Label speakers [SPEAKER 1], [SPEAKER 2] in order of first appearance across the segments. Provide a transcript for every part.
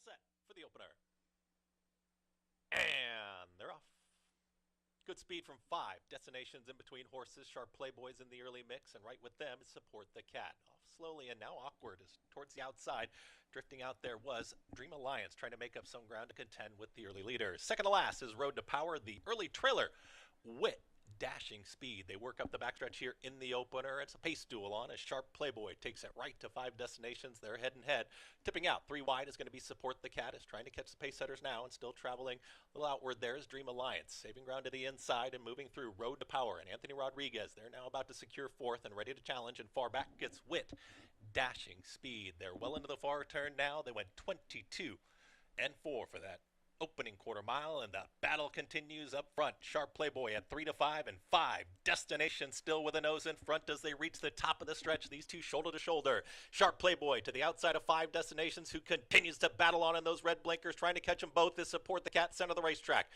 [SPEAKER 1] set for the opener. And they're off. Good speed from 5. Destinations in between horses. Sharp Playboys in the early mix, and right with them is Support the Cat. Off slowly and now awkward as towards the outside. Drifting out there was Dream Alliance, trying to make up some ground to contend with the early leaders. Second to last is Road to Power, the early trailer. Wit, dashing speed. They work up the backstretch here in the opener. It's a pace duel on as Sharp Playboy takes it right to 5 destinations. They're head and head. Tipping out 3 wide is going to be Support the Cat, is trying to catch the pace setters now and still traveling a little outward. There is Dream Alliance, saving ground to the inside and moving through Road to Power. And Anthony Rodriguez, they're now about to secure 4th and ready to challenge, and far back gets Wit, dashing speed. They're well into the far turn now. They went 22 and 4 for that opening quarter mile, and the battle continues up front. Sharp Playboy at 3 to 5 and 5. Destination still with a nose in front as they reach the top of the stretch. These two shoulder to shoulder. Sharp Playboy to the outside of 5 destinations, who continues to battle on in those red blinkers, trying to catch them both to Support the Cat, center of the racetrack.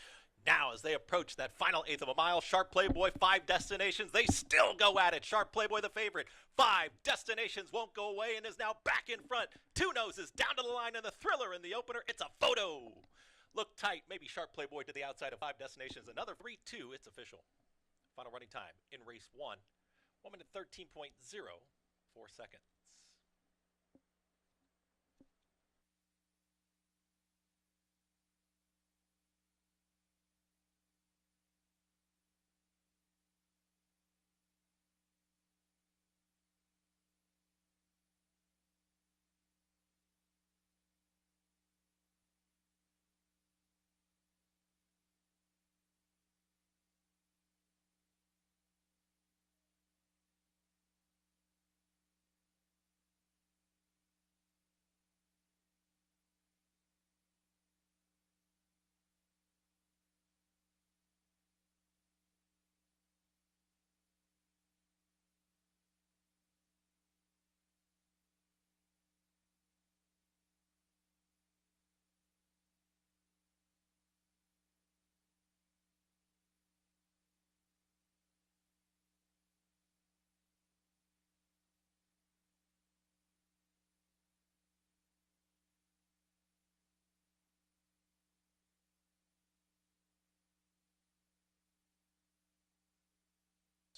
[SPEAKER 1] Now, as they approach that final 1/8 of a mile, Sharp Playboy, 5 destinations, they still go at it. Sharp Playboy, the favorite. 5 destinations won't go away and is now back in front. 2 noses down to the line, and the thriller in the opener. It's a photo. Look tight. Maybe Sharp Playboy to the outside of 5 destinations. Another 3-2. It's official. Final running time in race 1. 1 minute 13.04 seconds.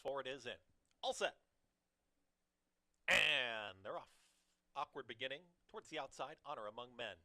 [SPEAKER 1] Forward is in. All set. And they're off. Awkward beginning. Towards the outside, Honor Among Men.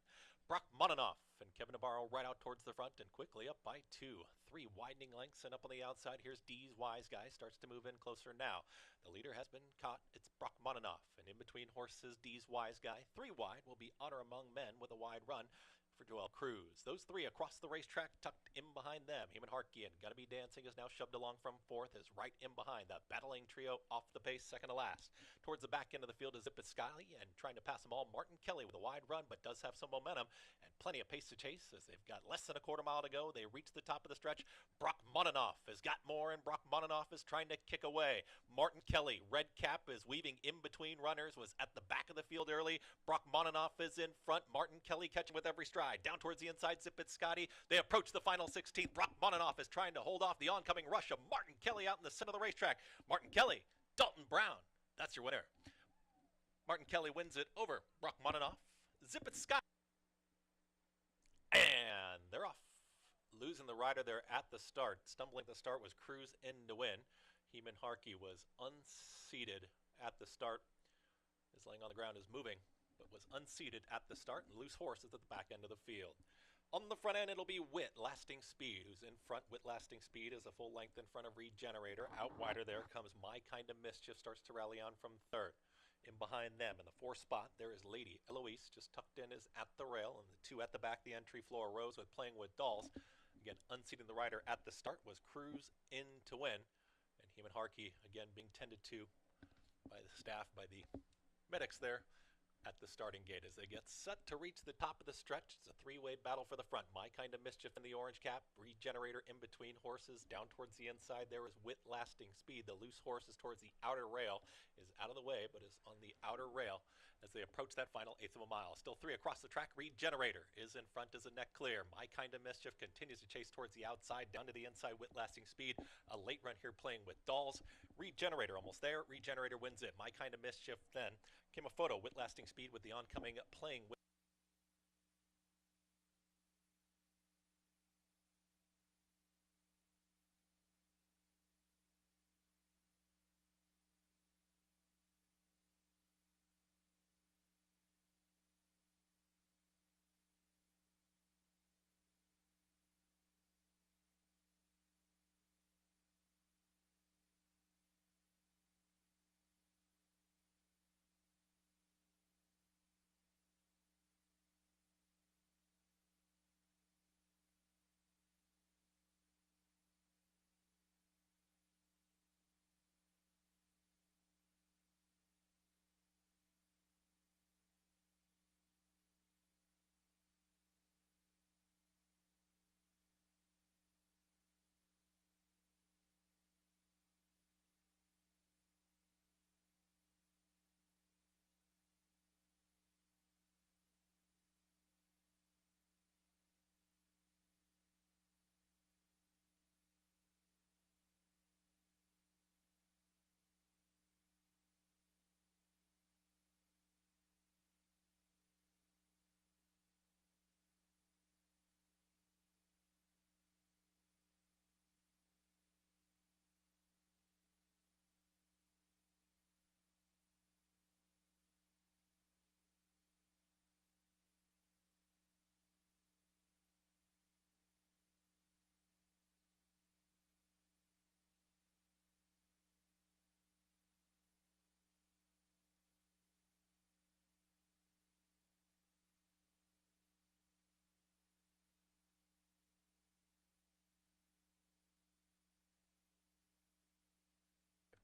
[SPEAKER 1] Brock Monanoff and Kevin Navarro right out towards the front and quickly up by 2. 3 widening lengths, and up on the outside, here's D's Wise Guy. Starts to move in closer now. The leader has been caught. It's Brock Monanoff. And in between horses, D's Wise Guy. 3 wide will be Honor Among Men with a wide run for Joel Cruz. Those 3 across the racetrack, tucked in behind them. Heeman Hartke, Gotta Be Dancing, is now shoved along from 4th, is right in behind. The battling trio off the pace, second to last. Towards the back end of the field is Zip It Sky, and trying to pass them all, Martin Kelly with a wide run, but does have some momentum and plenty of pace to chase as they've got less than a quarter mile to go. They reach the top of the stretch. Brock Monanoff has got more, and Brock Monanoff is trying to kick away. Martin Kelly, red cap, is weaving in between runners, was at the back of the field early. Brock Monanoff is in front. Martin Kelly catching with every stride. Down towards the inside, Zip It Scotty. They approach the final 16th. Brock Monanoff is trying to hold off the oncoming rush of Martin Kelly out in the center of the racetrack. Martin Kelly, Dalton Brown, that's your winner. Martin Kelly wins it over Brock Monanoff. Zip It Scotty. And they're off. Losing the rider there at the start. Stumbling at the start was Cruz in to win. Heeman Hartke was unseated at the start. Is laying on the ground, is moving, but was unseated at the start. And loose horse is at the back end of the field. On the front end, it'll be Wit, Lasting Speed, who's in front. Wit, Lasting Speed is a full length in front of Regenerator. Out wider there comes My Kind of Mischief, starts to rally on from 3rd. In behind them, in the 4th spot, there is Lady Eloise, just tucked in, is at the rail, and the 2 at the back, the entry floor rows with Playing with Dolls. Again, unseating the rider at the start was Cruz in to win, and Heeman Hartke, again, being tended to by the staff, by the medics there at the starting gate as they get set to reach the top of the stretch. It's a 3-way battle for the front. My Kind of Mischief in the orange cap, Regenerator in between horses. Down towards the inside, there is Wit, Lasting Speed. The loose horse is towards the outer rail, is out of the way, but is on the outer rail as they approach that final 1/8 of a mile. Still 3 across the track. Regenerator is in front as a neck clear. My Kind of Mischief continues to chase towards the outside, down to the inside. Wit, Lasting Speed. A late run here Playing with Dolls. Regenerator almost there. Regenerator wins it. My Kind of Mischief then came a photo. Wit, Lasting Speed with the oncoming Playing with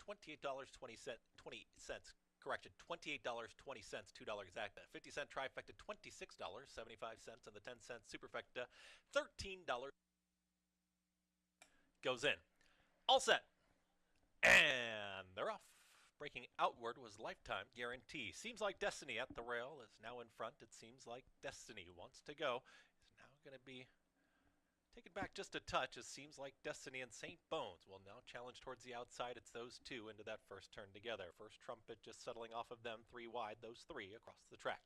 [SPEAKER 1] $28.20. Correction, $28.20, $2 exacta. 50-cent trifecta, $26.75, and the 10-cent superfecta, $13 goes in. All set. And they're off. Breaking outward was Lifetime Guarantee. Seems like Destiny at the rail is now in front. It seems like Destiny wants to go. Is now going to be taken back just a touch. It seems like Destiny and St. Bones will now challenge towards the outside. It's those two into that first turn together. First Trumpet just settling off of them, three wide, those three across the track.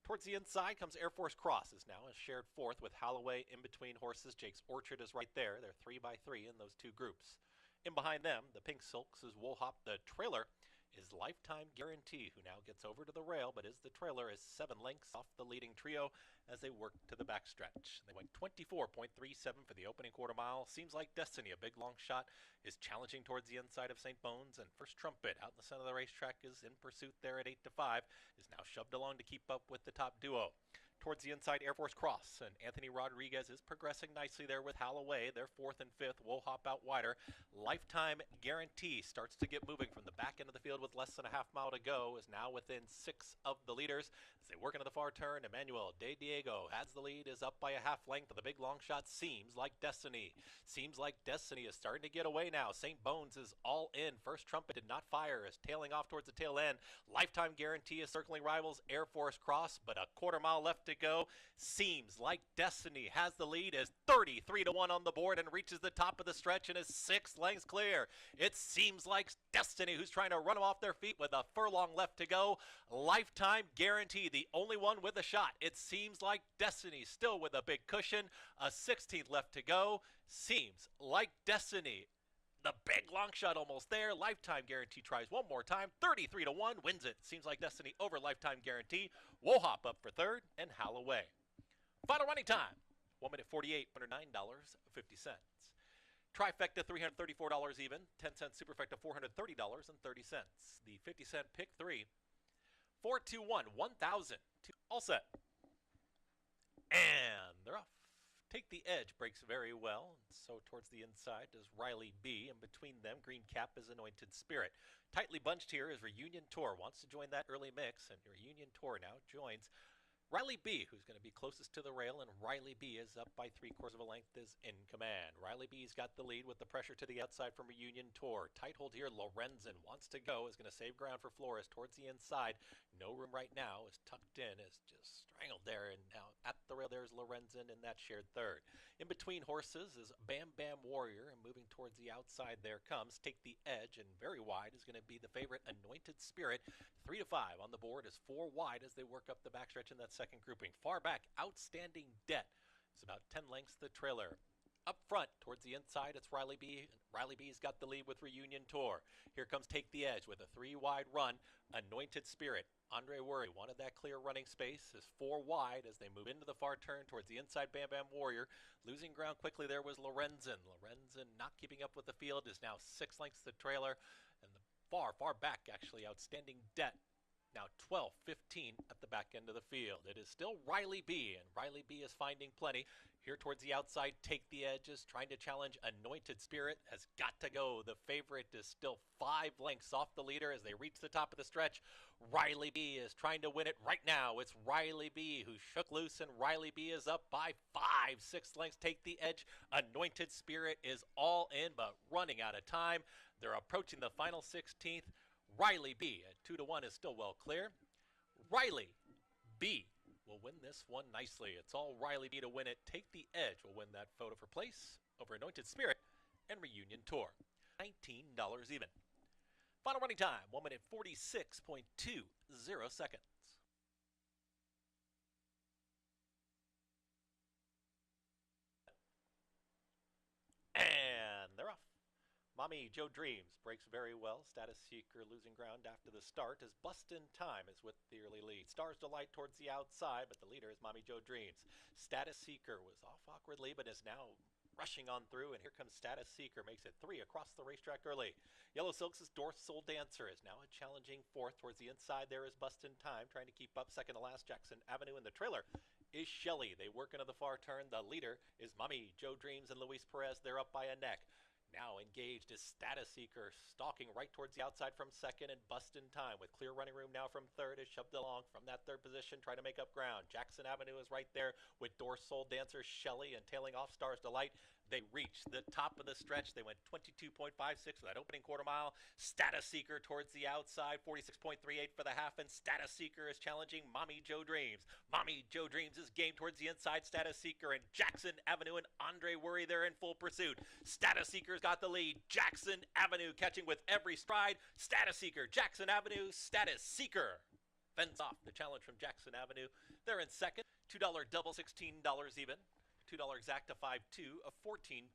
[SPEAKER 1] Towards the inside comes Air Force Cross, is now a shared fourth with Holloway in between horses. Jake's Orchard is right there. They're 3x3 in those two groups. In behind them, the Pink Silks is Woolhop. The trailer is Lifetime Guarantee, who now gets over to the rail, but the trailer is 7 lengths off the leading trio as they work to the backstretch. They went 24.37 for the opening quarter mile. Seems like Destiny, a big long shot, is challenging towards the inside of St. Bones, and First Trumpet out in the center of the racetrack is in pursuit there at 8-5, is now shoved along to keep up with the top duo. Towards the inside, Air Force Cross, and Anthony Rodriguez is progressing nicely there with Holloway. They're 4th and 5th. Woolhop out wider. Lifetime Guarantee starts to get moving from the back end of the field with less than a half mile to go, is now within 6 of the leaders. As they work into the far turn, Emmanuel De Diego has the lead, is up by a half length, but the big long shot seems like Destiny. Seems like Destiny is starting to get away now. St. Bones is all in. First Trumpet did not fire, is tailing off towards the tail end. Lifetime Guarantee is circling rivals Air Force Cross, but a quarter mile left to go. Seems like Destiny has the lead, is 33-1 on the board and reaches the top of the stretch and is 6 lengths clear. It seems like Destiny who's trying to run them off their feet with a furlong left to go. Lifetime Guarantee, the only one with a shot. It seems like Destiny still with a big cushion. A 16th left to go. Seems like Destiny. The big long shot almost there. Lifetime Guarantee tries one more time. 33-1 wins it. Seems like Destiny over Lifetime Guarantee. Woolhop up for third and Holloway. Final running time. 1 minute 48, $109.50. Trifecta $334 even. 10-cent superfecta $430.30. The 50-cent pick 3. 421 1,000. All set. And they're off. Take the Edge breaks very well, so towards the inside does Riley B. In between them, Green Cap is Anointed Spirit. Tightly bunched here is Reunion Tour. Wants to join that early mix, and Reunion Tour now joins Riley B., who's going to be closest to the rail, and Riley B. is up by 3/4 of a length, is in command. Riley B.'s got the lead with the pressure to the outside from Reunion Tour. Tight hold here, Lorenzen wants to go, is going to save ground for Flores towards the inside. No room right now, is tucked in, is just strangled there, and now at the rail there's Lorenzen in that shared third. In between horses is Bam Bam Warrior, and moving towards the outside there comes Take the Edge, and very wide is going to be the favorite Anointed Spirit. 3-5 on the board is 4 wide as they work up the backstretch in that second grouping. Far back, Outstanding Debt is about 10 lengths the trailer. Up front, towards the inside, it's Riley B. Riley B's got the lead with Reunion Tour. Here comes Take the Edge with a 3-wide run. Anointed Spirit. Andre Worry wanted that clear running space. Is 4 wide as they move into the far turn towards the inside. Bam Bam Warrior. Losing ground quickly there was Lorenzen. Lorenzen not keeping up with the field, is now 6 lengths the trailer. And the far back, actually, Outstanding Debt. Now 12-15 at the back end of the field. It is still Riley B., and Riley B. is finding plenty. Here towards the outside, Take the Edge is trying to challenge Anointed Spirit. Has got to go. The favorite is still 5 lengths off the leader as they reach the top of the stretch. Riley B. is trying to win it right now. It's Riley B. who shook loose, and Riley B. is up by 5-6 lengths. Take the Edge. Anointed Spirit is all in, but running out of time. They're approaching the final 16th. Riley B. at 2-1 is still well clear. Riley B. will win this one nicely. It's all Riley B. to win it. Take the Edge will win that photo for place over Anointed Spirit and Reunion Tour. $19 even. Final running time, 1 minute 46.20 seconds. And they're off. Mommy Joe Dreams breaks very well. Status Seeker losing ground after the start as Bustin' Time is with the early lead. Stars Delight towards the outside, but the leader is Mommy Joe Dreams. Status Seeker was off awkwardly, but is now rushing on through, and here comes Status Seeker, makes it 3 across the racetrack early. Yellow Silks' Dorsal Dancer is now a challenging 4th. Towards the inside there is Bustin' Time, trying to keep up. Second to last, Jackson Avenue in the trailer is Shelley. They work into the far turn. The leader is Mommy Joe Dreams and Luis Perez. They're up by a neck. Now engaged is Status Seeker, stalking right towards the outside from second and busting time with clear running room now from third, is shoved along from that third position, trying to make up ground. Jackson Avenue is right there with Dorsal Dancer Shelley and tailing off Stars Delight. They reached the top of the stretch. They went 22.56 for that opening quarter mile. Status Seeker towards the outside, 46.38 for the half, and Status Seeker is challenging Mommy Joe Dreams. Mommy Joe Dreams is game towards the inside. Status Seeker and Jackson Avenue and Andre Worry, they're in full pursuit. Status Seeker's got the lead. Jackson Avenue catching with every stride. Status Seeker, Jackson Avenue, Status Seeker fends off the challenge from Jackson Avenue. They're in second. $2 double, $16 even. $2 exacta 5-2 of $14.20.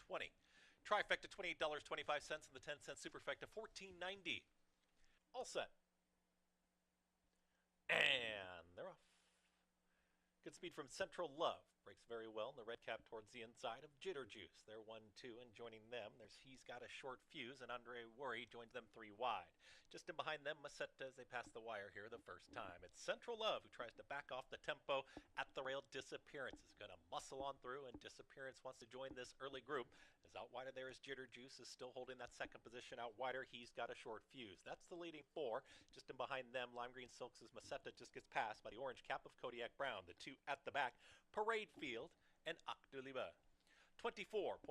[SPEAKER 1] Trifecta $28.25 and the 10-cent superfecta $14.90. All set. And they're off. Good speed from Central Love. Breaks very well in the red cap towards the inside of Jitter Juice. They're 1-2, and joining them, there's He's Got a Short Fuse, and Andre Worry joins them 3 wide. Just in behind them, Masetta as they pass the wire here the first time. It's Central Love who tries to back off the tempo at the rail. Disappearance is going to muscle on through, and Disappearance wants to join this early group. As out wider there is Jitter Juice, is still holding that second position out wider. He's Got a Short Fuse. That's the leading 4. Just in behind them, Lime Green Silks as Masetta just gets passed by the orange cap of Kodiak Brown. The 2 at the back, Parade Field and Akduliba. 24.50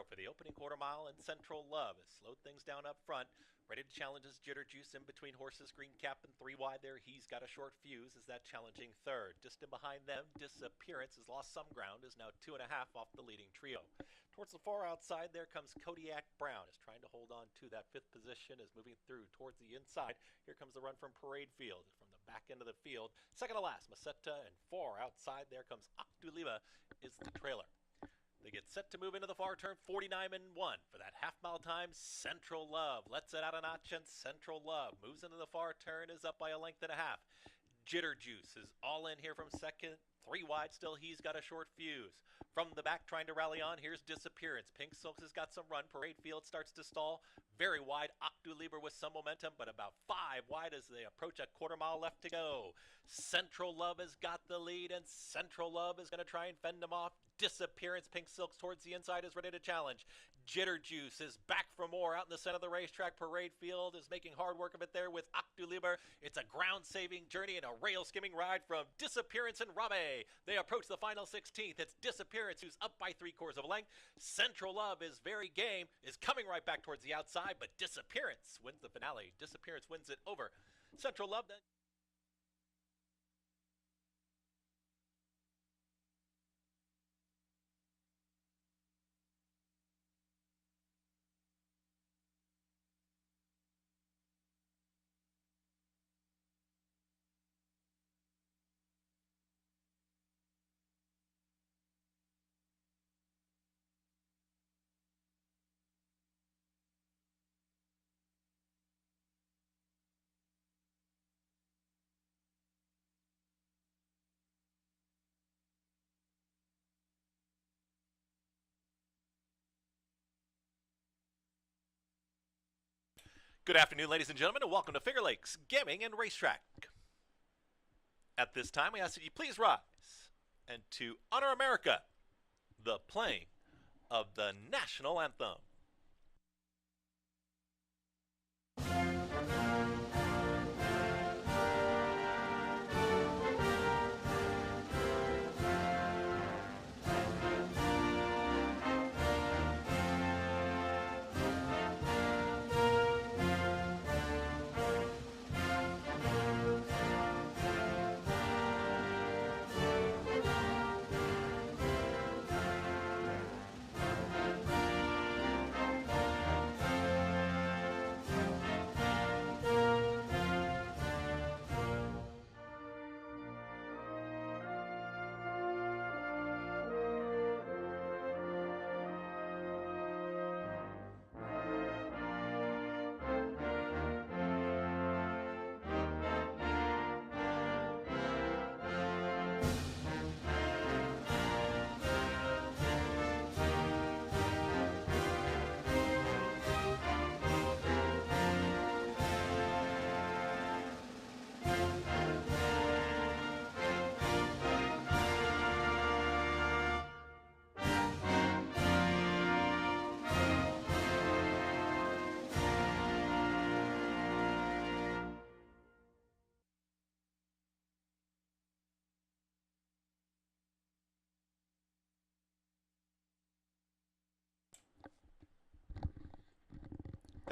[SPEAKER 1] for the opening quarter mile, and Central Love has slowed things down up front. Ready to challenge his Jitter Juice in between horses. Green cap and 3 wide there. He's Got a Short Fuse is that challenging third. Just in behind them, Disappearance has lost some ground, is now 2.5 off the leading trio. Towards the far outside, there comes Kodiak Brown, is trying to hold on to that 5th position, is moving through towards the inside. Here comes the run from Parade Field from the back end of the field. Second to last, Masetta, and far outside there comes Akduliba is the trailer. They get set to move into the far turn, 49-1 for that half-mile time. Central Love lets it out a notch, and Central Love moves into the far turn, is up by a length and a half. Jitter Juice is all in here from second. 3 wide still, He's Got a Short Fuse. From the back trying to rally on, here's Disappearance. Pink Silks has got some run. Parade Field starts to stall. Very wide, Akduliba with some momentum, but about 5 wide as they approach a quarter mile left to go. Central Love has got the lead, and Central Love is going to try and fend them off. Disappearance, Pink Silks towards the inside, is ready to challenge. Jitter Juice is back for more out in the center of the racetrack. Parade Field is making hard work of it there with Akduliba. It's a ground-saving journey and a rail-skimming ride from Disappearance and Rabe. They approach the final 16th. It's Disappearance who's up by 3/4 of a length. Central Love is very game, is coming right back towards the outside, but Disappearance wins the finale. Disappearance wins it over Central Love. Then good afternoon, ladies and gentlemen, and welcome to Finger Lakes Gaming and Racetrack. At this time, we ask that you please rise and to honor America, the playing of the national anthem.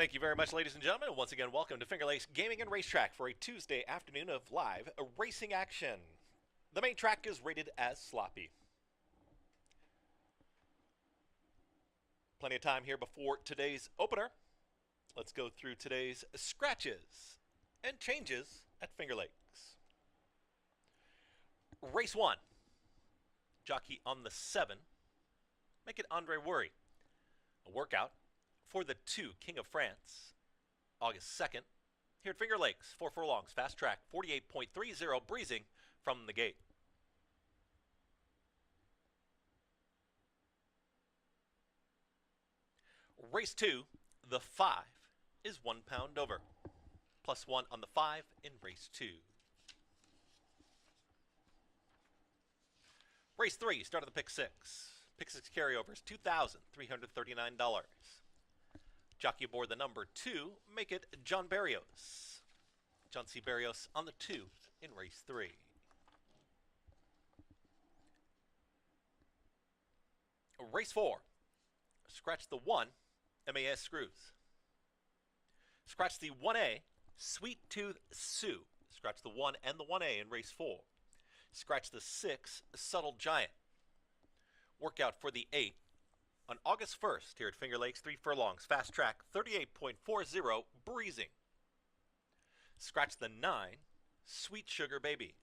[SPEAKER 1] Thank you very much, ladies and gentlemen. Once again, welcome to Finger Lakes Gaming and Racetrack for a Tuesday afternoon of live racing action. The main track is rated as sloppy. Plenty of time here before today's opener. Let's go through today's scratches and changes at Finger Lakes. Race 1. Jockey on the 7. Make it Andre Worry. A workout for the 2 King of France, August 2nd, here at Finger Lakes, 4 furlongs, fast track, 48.30, breezing from the gate. Race 2, the 5 is £1 over, +1 on the 5 in race 2. Race 3, start of the pick 6. Pick 6 carryovers, $2,339. Jockey aboard the number 2, make it John Barrios. John C. Barrios on the 2 in race 3. Race 4, scratch the 1, MAS Screws. Scratch the 1A, Sweet Tooth Sue. Scratch the 1 and the 1A in race 4. Scratch the 6, Subtle Giant. Workout for the 8 on August 1st here at Finger Lakes, 3 furlongs, fast track, 38.40, breezing. Scratch the 9, Sweet Sugar Baby.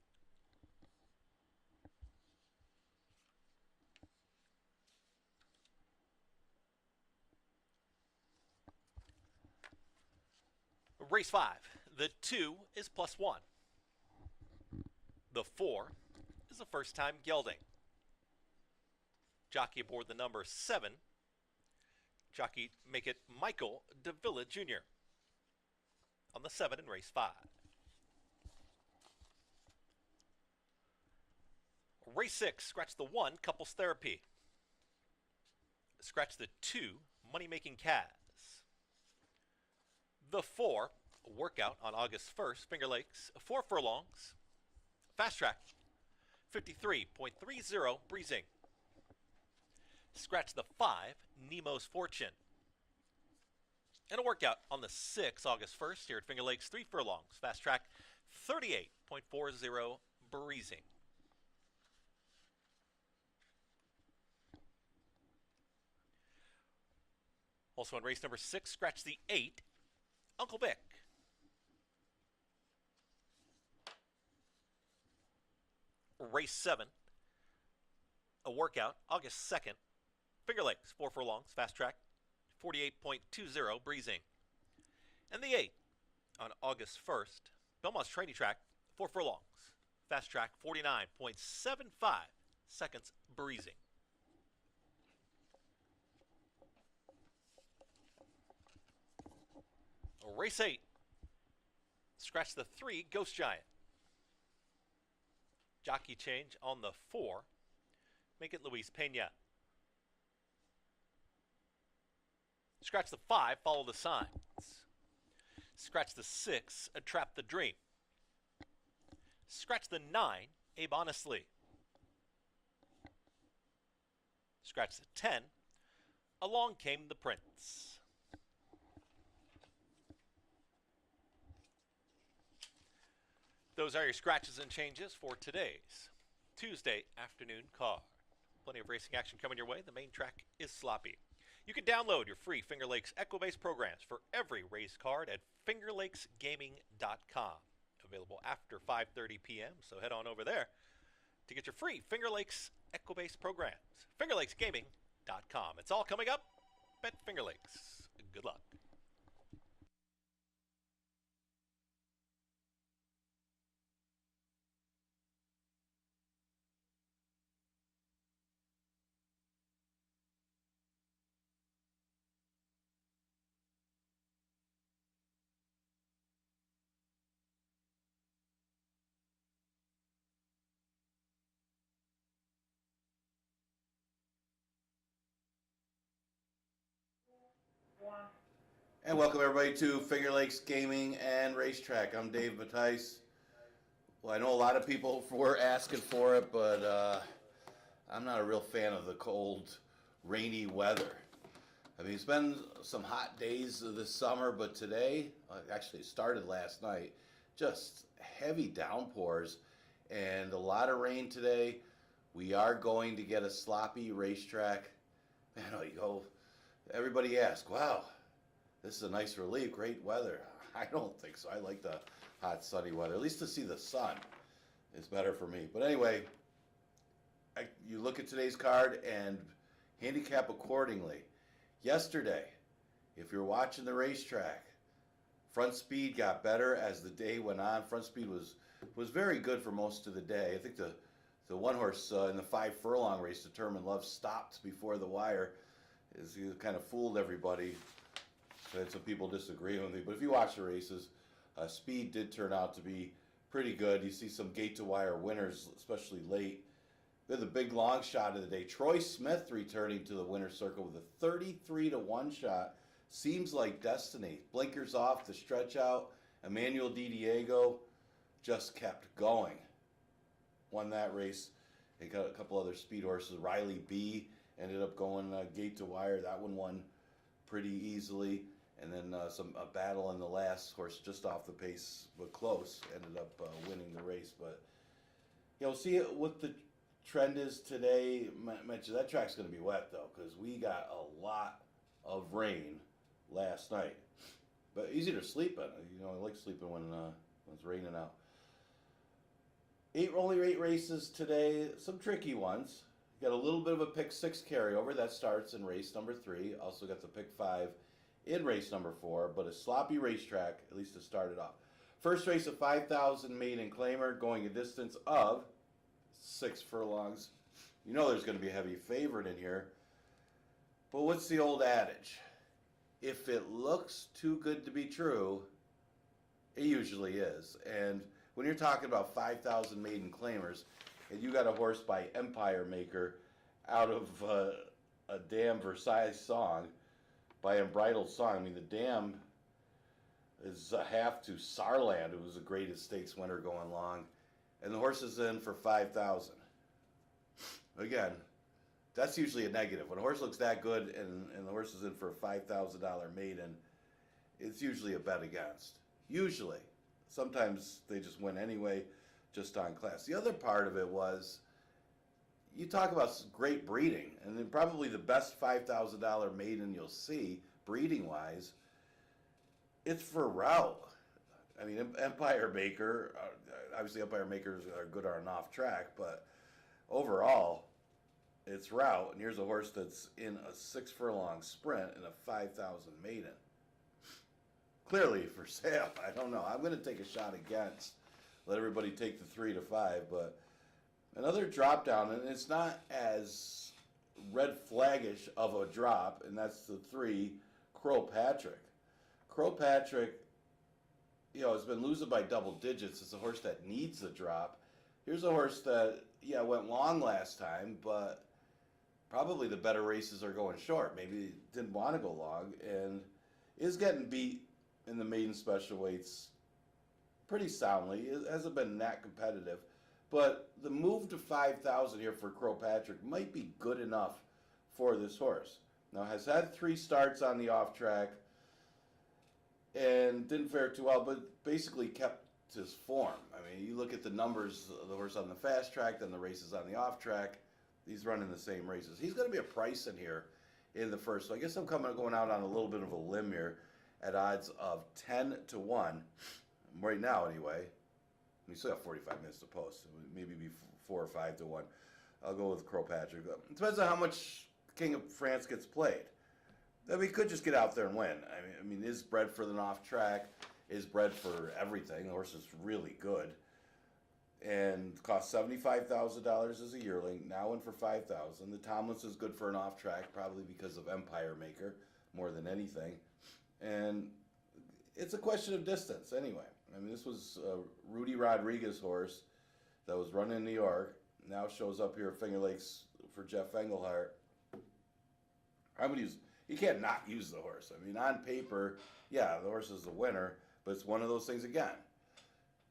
[SPEAKER 1] Race 5, the 2 is +1. The 4 is a first time gelding. Jockey aboard the number 7. Jockey make it Michael Davila Jr. on the 7 in race 5. Race 6, scratch the 1, Couples Therapy. Scratch the 2, Money Making Calves. The 4, workout on August 1st, Finger Lakes, 4 furlongs, fast track, 53.30, breezing. Scratch the 5, Nemo's Fortune. And a workout on the 6th, August 1st, here at Finger Lakes, 3 furlongs, fast track, 38.40, breezing. Also on race number 6, scratch the 8, Uncle Vic. Race 7, a workout, August 2nd, Finger Lakes, 4 furlongs, fast track, 48.20, breezing. And the 8, on August 1st, Belmont's Trading Track, 4 furlongs, fast track, 49.75 seconds, breezing. Race 8, scratch the 3, Ghost Giant. Jockey change on the 4, make it Luis Pena. Scratch the 5, Follow the Signs. Scratch the 6, Trap the Dream. Scratch the 9, Abe Honestly. Scratch the 10, Along Came the Prince. Those are your scratches and changes for today's Tuesday afternoon card. Plenty of racing action coming your way. The main track is sloppy. You can download your free Finger Lakes Equibase programs for every race card at fingerlakesgaming.com. Available after 5:30 p.m., so head on over there to get your free Finger Lakes Equibase programs. fingerlakesgaming.com. It's all coming up at Finger Lakes. Good luck.
[SPEAKER 2] And welcome everybody to Finger Lakes Gaming and Racetrack. I'm Dave Mattice. Well, I know a lot of people were asking for it, but I'm not a real fan of the cold, rainy weather. I mean, it's been some hot days this summer, but today, actually, it started last night, just heavy downpours and a lot of rain today. We are going to get a sloppy racetrack. Man, oh, you go, everybody asks, wow, this is a nice relief, great weather. I don't think so. I like the hot, sunny weather. At least to see the sun is better for me. But anyway, you look at today's card and handicap accordingly. Yesterday, if you're watching the racetrack, front speed got better as the day went on. Front speed was very good for most of the day. I think the one horse in the 5 furlong race, Determined Love, stopped before the wire. He kind of fooled everybody. So I had some people disagree with me. But if you watch the races, speed did turn out to be pretty good. You see some gate to wire winners, especially late. They're the big long shot of the day. Troy Smith returning to the winner's circle with a 33-1 shot. Seems like destiny. Blinkers off, the stretch out. Emmanuel Di Diego just kept going. Won that race. They got a couple other speed horses. Riley B ended up going gate to wire. That one won pretty easily. And then a battle in the last horse just off the pace, but close. Ended up winning the race. But, see what the trend is today. Mention that track's going to be wet, though, because we got a lot of rain last night. But easy to sleep in. I like sleeping when it's raining out. Only 8 races today. Some tricky ones. Got a little bit of a pick 6 carryover. That starts in race number 3. Also got the pick 5 in race number 4. But a sloppy racetrack, at least to start it off. First race of 5,000 maiden claimer, going a distance of 6 furlongs. There's going to be a heavy favorite in here. But what's the old adage? If it looks too good to be true, it usually is. And when you're talking about 5,000 maiden claimers, and you got a horse by Empire Maker out of a damn Versailles song, by Unbridled Song. I mean, the dam is a half to Sarland, who was the greatest stakes winner going long. And the horse is in for 5,000. Again, that's usually a negative. When a horse looks that good and the horse is in for a $5,000 maiden, it's usually a bet against. Usually. Sometimes they just win anyway, just on class. The other part of it was, you talk about great breeding, and then probably the best $5,000 maiden you'll see, breeding-wise, it's for route. I mean, Empire Maker, obviously Empire Makers are good on an off track, but overall, it's route. And here's a horse that's in a 6 furlong sprint and a 5,000 maiden. Clearly for sale. I don't know. I'm going to take a shot against. Let everybody take the 3 to 5, but another drop down, and it's not as red flaggish of a drop, and that's the 3, Crow Patrick. Crow Patrick, has been losing by double digits. It's a horse that needs the drop. Here's a horse that, went long last time, but probably the better races are going short. Maybe didn't want to go long, and is getting beat in the maiden special weights pretty soundly. It hasn't been that competitive. But the move to 5,000 here for Crow Patrick might be good enough for this horse. Now, has had 3 starts on the off track and didn't fare too well, but basically kept his form. I mean, you look at the numbers of the horse on the fast track, then the races on the off track. He's running the same races. He's going to be a price in here in the first. So I guess I'm going out on a little bit of a limb here at odds of 10 to 1. Right now, anyway. We still have 45 minutes to post. So maybe be 4 or 5 to 1. I'll go with Crow Patrick. It depends on how much King of France gets played. I mean, he could just get out there and win. I mean, is bred for the off track, is bred for everything. The horse is really good. And cost $75,000 as a yearling. Now in for $5,000. The Tomlinson is good for an off track, probably because of Empire Maker more than anything. And it's a question of distance anyway. I mean, this was Rudy Rodriguez horse that was running in New York. Now shows up here at Finger Lakes for Jeff Engelhart. You can't not use the horse. I mean, on paper, the horse is the winner, but it's one of those things again.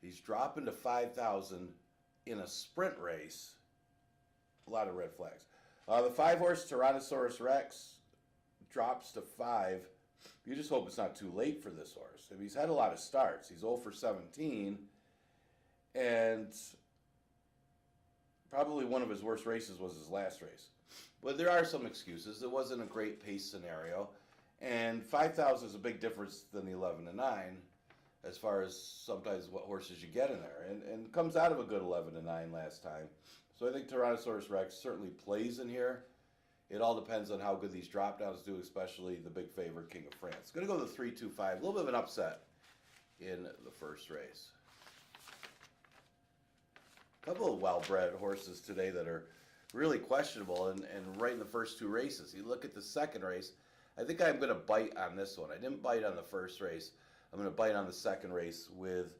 [SPEAKER 2] He's dropping to 5,000 in a sprint race. A lot of red flags. The 5 horse Tyrannosaurus Rex drops to 5, you just hope it's not too late for this horse. I mean, he's had a lot of starts. He's 0 for 17, and probably one of his worst races was his last race. But there are some excuses. It wasn't a great pace scenario, and 5,000 is a big difference than the 11 to 9 as far as sometimes what horses you get in there, and comes out of a good 11 to 9 last time. So I think Tyrannosaurus Rex certainly plays in here. It all depends on how good these drop downs do, especially the big favorite King of France. Going to go to the 3-2-5. A little bit of an upset in the first race. A couple of well-bred horses today that are really questionable and right in the first 2 races. You look at the second race, I think I'm going to bite on this one. I didn't bite on the first race. I'm going to bite on the second race with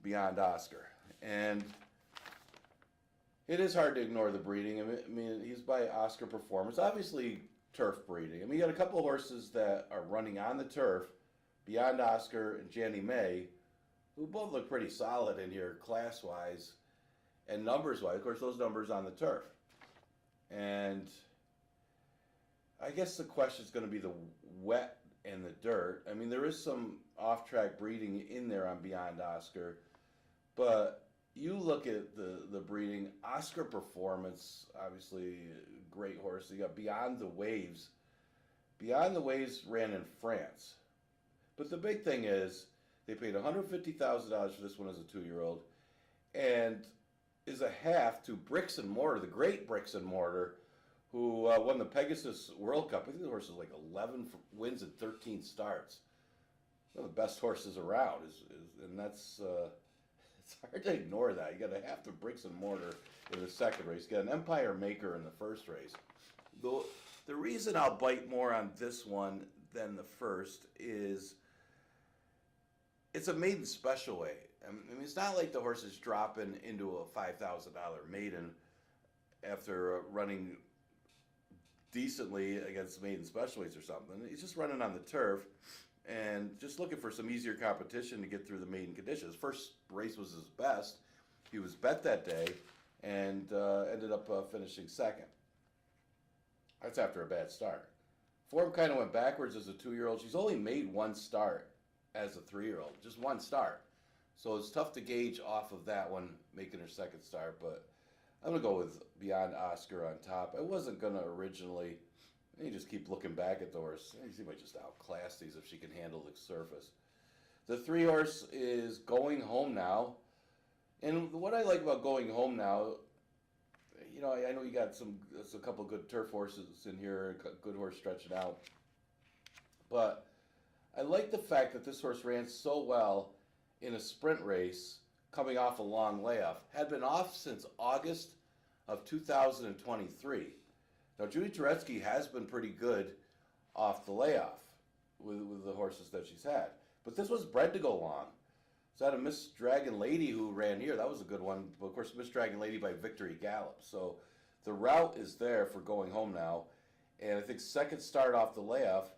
[SPEAKER 2] Beyond Oscar. And it is hard to ignore the breeding. I mean, he's by Oscar Performance. Obviously, turf breeding. I mean, you got a couple of horses that are running on the turf, Beyond Oscar and Jenny May, who both look pretty solid in here class-wise and numbers-wise. Of course, those numbers on the turf. And I guess the question is going to be the wet and the dirt. I mean, there is some off-track breeding in there on Beyond Oscar, but you look at the breeding, Oscar Performance, obviously a great horse. You got Beyond the Waves. Beyond the Waves ran in France. But the big thing is they paid $150,000 for this one as a 2-year-old and is a half to Bricks and Mortar, the great Bricks and Mortar, who won the Pegasus World Cup. I think the horse is like 11 wins and 13 starts. One of the best horses around, and that's it's hard to ignore that. You got a half to Bricks and Mortar in the second race. You got an Empire Maker in the first race. The reason I'll bite more on this one than the first is it's a maiden special weight. I mean, it's not like the horse is dropping into a $5,000 maiden after running decently against maiden special weights or something. He's just running on the turf and just looking for some easier competition to get through the maiden conditions. First race was his best. He was bet that day and ended up finishing second. That's after a bad start. Form kind of went backwards as a 2-year-old. She's only made 1 start as a 3-year-old, just 1 start. So it's tough to gauge off of that one making her second start, but I'm going to go with Beyond Oscar on top. I wasn't going to originally. You just keep looking back at the horse. She might just outclass these if she can handle the surface. The 3 horse is Going Home Now. And what I like about Going Home Now, you know, I know you got a couple good turf horses in here, a good horse stretching out. But I like the fact that this horse ran so well in a sprint race coming off a long layoff. Had been off since August of 2023. Now, Judy Turetsky has been pretty good off the layoff with the horses that she's had. But this was bred to go long. So I had a Miss Dragon Lady who ran here. That was a good one. But of course, Miss Dragon Lady by Victory Gallop. So the route is there for Going Home Now. And I think second start off the layoff,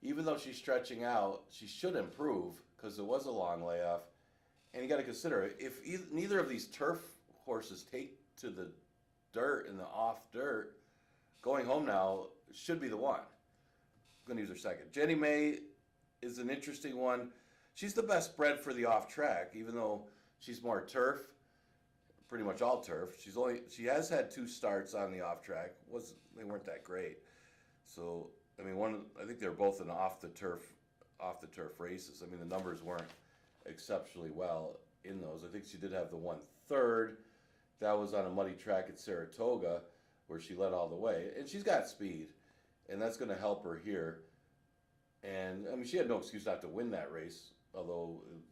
[SPEAKER 2] even though she's stretching out, she should improve because it was a long layoff. And you got to consider, if neither of these turf horses take to the dirt and the off dirt, Going Home Now should be the one. I'm going to use her second. Jenny May is an interesting one. She's the best bred for the off track, even though she's more turf, pretty much all turf. She has had 2 starts on the off track. They weren't that great. So I mean, I think they're both in off the turf races. I mean, the numbers weren't exceptionally well in those. I think she did have the 1/3. That was on a muddy track at Saratoga, where she led all the way, and she's got speed, and that's going to help her here. And I mean, she had no excuse not to win that race, although it was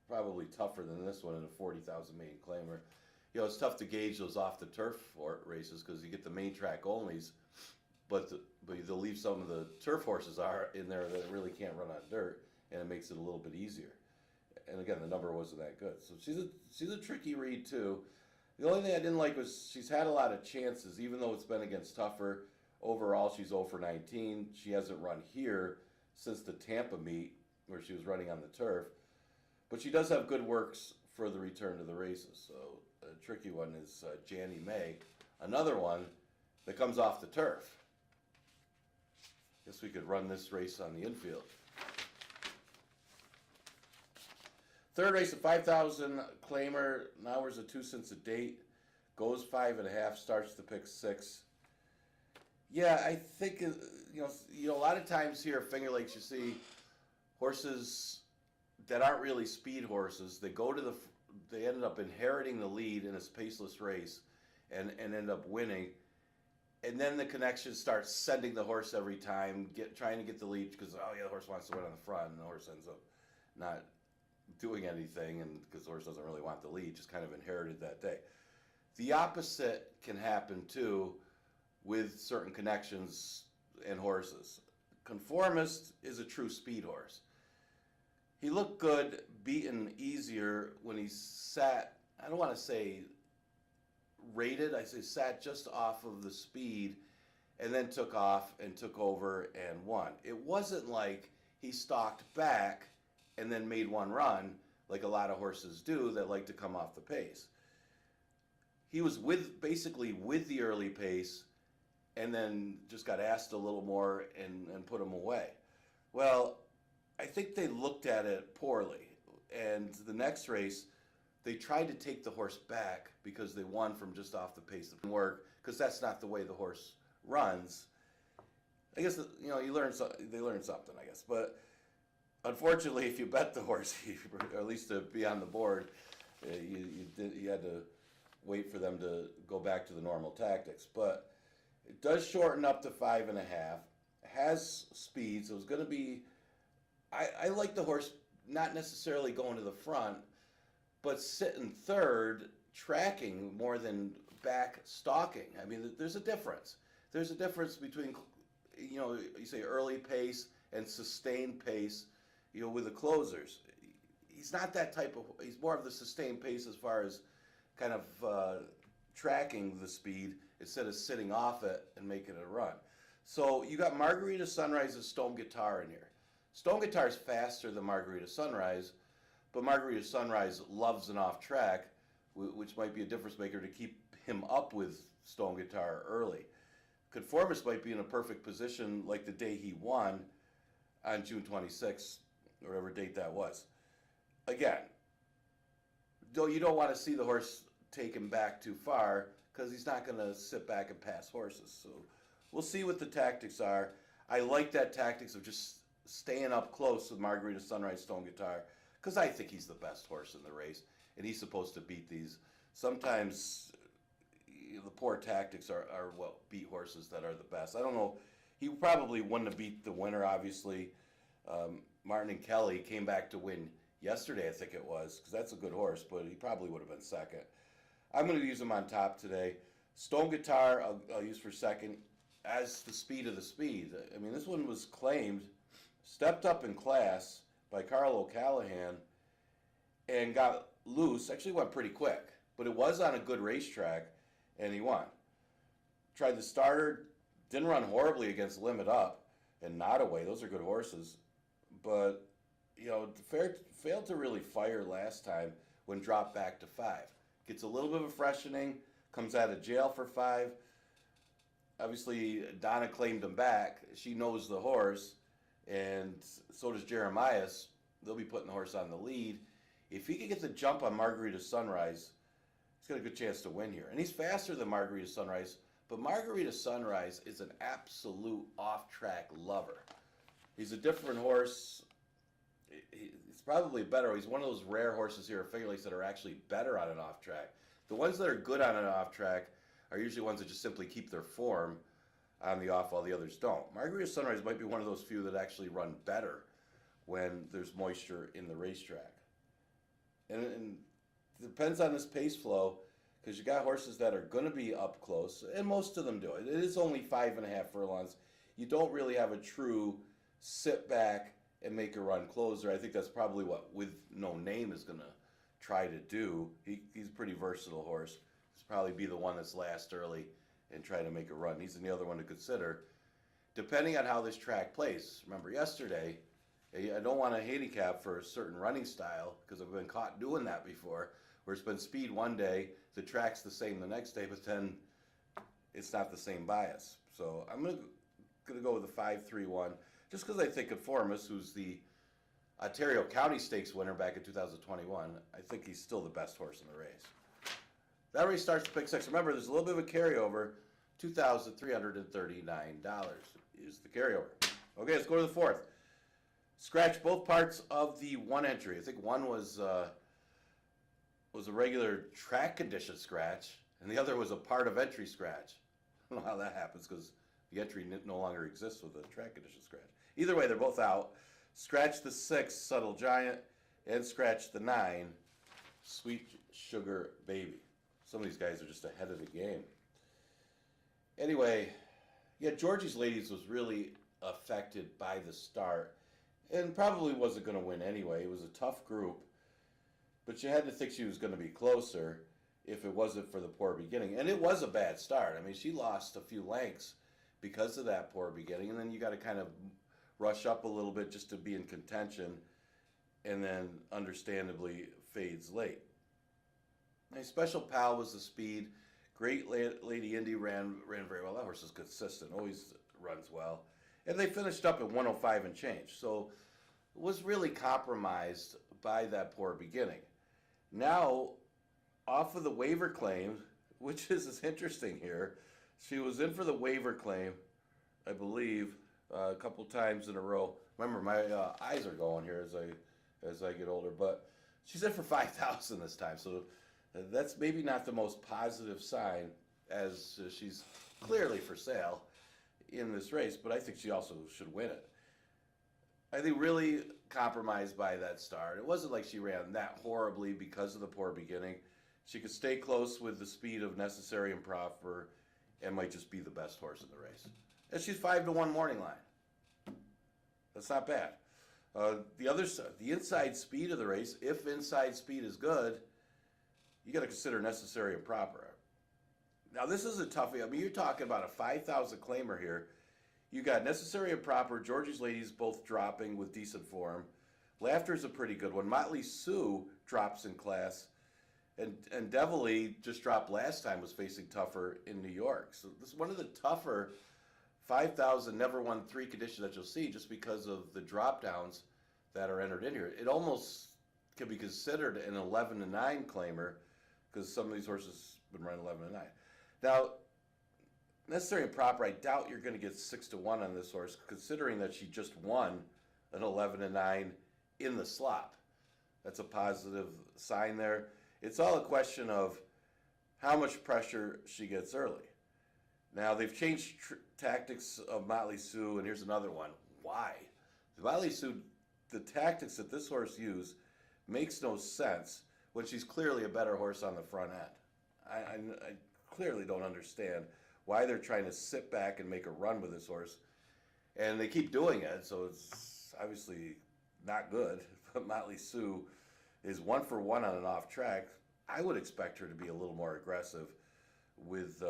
[SPEAKER 2] probably tougher than this one in a 40,000 maiden claimer. You know, it's tough to gauge those off the turf races because you get the main track onlys, but they'll leave some of the turf horses are in there that really can't run on dirt, and it makes it a little bit easier. And again, the number wasn't that good, so she's a tricky read too. The only thing I didn't like was she's had a lot of chances, even though it's been against tougher. Overall, she's 0 for 19. She hasn't run here since the Tampa meet where she was running on the turf. But she does have good works for the return to the races. So a tricky one is Janny May. Another one that comes off the turf. Guess we could run this race on the infield. Third race, a 5,000 claimer. Now we're a 2 cents a date. Goes 5.5. Starts to pick 6. Yeah, I think a lot of times here at Finger Lakes you see horses that aren't really speed horses. They ended up inheriting the lead in a paceless race, and end up winning. And then the connection starts sending the horse every time, trying to get the lead because the horse wants to win on the front, and the horse ends up not doing anything, and because the horse doesn't really want the lead, just kind of inherited that day. The opposite can happen too with certain connections and horses. Conformist is a true speed horse. He looked good, beaten easier when he sat, I don't want to say rated, I say sat just off of the speed and then took off and took over and won. It wasn't like he stalked back and then made one run like a lot of horses do that like to come off the pace. He was basically with the early pace and then just got asked a little more and put him away. Well, I think they looked at it poorly. And the next race, they tried to take the horse back because they won from just off the pace. It didn't work because that's not the way the horse runs. I guess they learned something, I guess. But unfortunately, if you bet the horse, or at least to be on the board, you had to wait for them to go back to the normal tactics. But it does shorten up to 5.5. Has speed, so it's going to be. I like the horse not necessarily going to the front, but sitting third, tracking more than back stalking. I mean, there's a difference. There's a difference between, you say early pace and sustained pace, with the closers. He's not that type of, he's more of the sustained pace as far as kind of tracking the speed instead of sitting off it and making it a run. So you got Margarita Sunrise's Stone Guitar in here. Stone Guitar is faster than Margarita Sunrise, but Margarita Sunrise loves an off track, which might be a difference maker to keep him up with Stone Guitar early. Conformist might be in a perfect position like the day he won on June 26th, or whatever date that was. Again, though you don't want to see the horse take him back too far because he's not going to sit back and pass horses. So we'll see what the tactics are. I like that tactics of just staying up close with Margarita Sunrise Stone Guitar because I think he's the best horse in the race and he's supposed to beat these. Sometimes the poor tactics are what beat horses that are the best. I don't know. He probably wouldn't have beat the winner, obviously. Martin and Kelly came back to win yesterday, I think it was, because that's a good horse, but he probably would have been second. I'm going to use him on top today. Stone Guitar, I'll use for second as the speed of the speed. I mean, this one was claimed, stepped up in class by Carl O'Callahan and got loose. Actually went pretty quick, but it was on a good racetrack, and he won. Tried the starter, didn't run horribly against Limit Up and Not Away. Those are good horses. But, failed to really fire last time when dropped back to 5. Gets a little bit of a freshening, comes out of jail for 5. Obviously, Donna claimed him back. She knows the horse, and so does Jeremias. They'll be putting the horse on the lead. If he can get the jump on Margarita Sunrise, he's got a good chance to win here. And he's faster than Margarita Sunrise, but Margarita Sunrise is an absolute off-track lover. He's a different horse. He's probably better. He's one of those rare horses here at Finger Lakes that are actually better on an off-track. The ones that are good on an off-track are usually ones that just simply keep their form on the off while the others don't. Margarita Sunrise might be one of those few that actually run better when there's moisture in the racetrack. And it depends on this pace flow because you got horses that are going to be up close, and most of them do. It is only 5.5 furlongs. You don't really have a true sit back and make a run closer. I think that's probably what With No Name is going to try to do. He's a pretty versatile horse. He's probably be the one that's last early and try to make a run. He's the other one to consider. Depending on how this track plays. Remember yesterday, I don't want to handicap for a certain running style because I've been caught doing that before, where it's been speed one day, the track's the same the next day, but then it's not the same bias. So I'm going going to go with the 5-3-1, just because I think Conformis, who's the Ontario County Stakes winner back in 2021, I think he's still the best horse in the race. That race starts to pick six. Remember, there's a little bit of a carryover. $2,339 is the carryover. Okay, let's go to the fourth. Scratch both parts of the one entry. I think one was a regular track condition scratch, and the other was a part of entry scratch. I don't know how that happens because the entry no longer exists with the track condition scratch. Either way, they're both out. Scratch the 6, Subtle Giant, and scratch the 9, Sweet Sugar Baby. Some of these guys are just ahead of the game. Anyway, yeah, Georgie's Ladies was really affected by the start and probably wasn't going to win anyway. It was a tough group, but you had to think she was going to be closer if it wasn't for the poor beginning. And it was a bad start. I mean, she lost a few lengths because of that poor beginning, and then you got to kind of rush up a little bit just to be in contention, and then understandably fades late. My Special Pal was the speed. Great Lady Indy ran very well. That horse is consistent, always runs well. And they finished up at 105 and change. So it was really compromised by that poor beginning. Now, off of the waiver claim, which is interesting here, she was in for the waiver claim, I believe, a couple times in a row. Remember, my eyes are going here as I get older, but she's in for 5,000 this time. So that's maybe not the most positive sign, as she's clearly for sale in this race, but I think she also should win it. I think really compromised by that start. It wasn't like she ran that horribly because of the poor beginning. She could stay close with the speed of Necessary and Proper and might just be the best horse in the race. And she's 5-1 morning line. That's not bad. The inside speed of the race, if inside speed is good, you got to consider Necessary and Proper. Now, this is a toughie. I mean, you're talking about a 5,000 claimer here. You got Necessary and Proper, Georgie's Ladies both dropping with decent form. Laughter's a pretty good one. Motley Sue drops in class. And Devilly just dropped last time, was facing tougher in New York. So this is one of the tougher 5,000 never won 3 conditions that you'll see, just because of the drop downs that are entered in here. It almost can be considered an 11-9 claimer, because some of these horses been running 11-9. Now, Necessary and Proper, I doubt you're going to get 6-1 on this horse, considering that she just won an 11-9 in the slop. That's a positive sign there. It's all a question of how much pressure she gets early. Now, they've changed tactics of Motley Sue, and here's another one. Why? The Motley Sue, the tactics that this horse used makes no sense when she's clearly a better horse on the front end. I clearly don't understand why they're trying to sit back and make a run with this horse. And they keep doing it, so it's obviously not good. But Motley Sue is 1-for-1 on an off track. I would expect her to be a little more aggressive with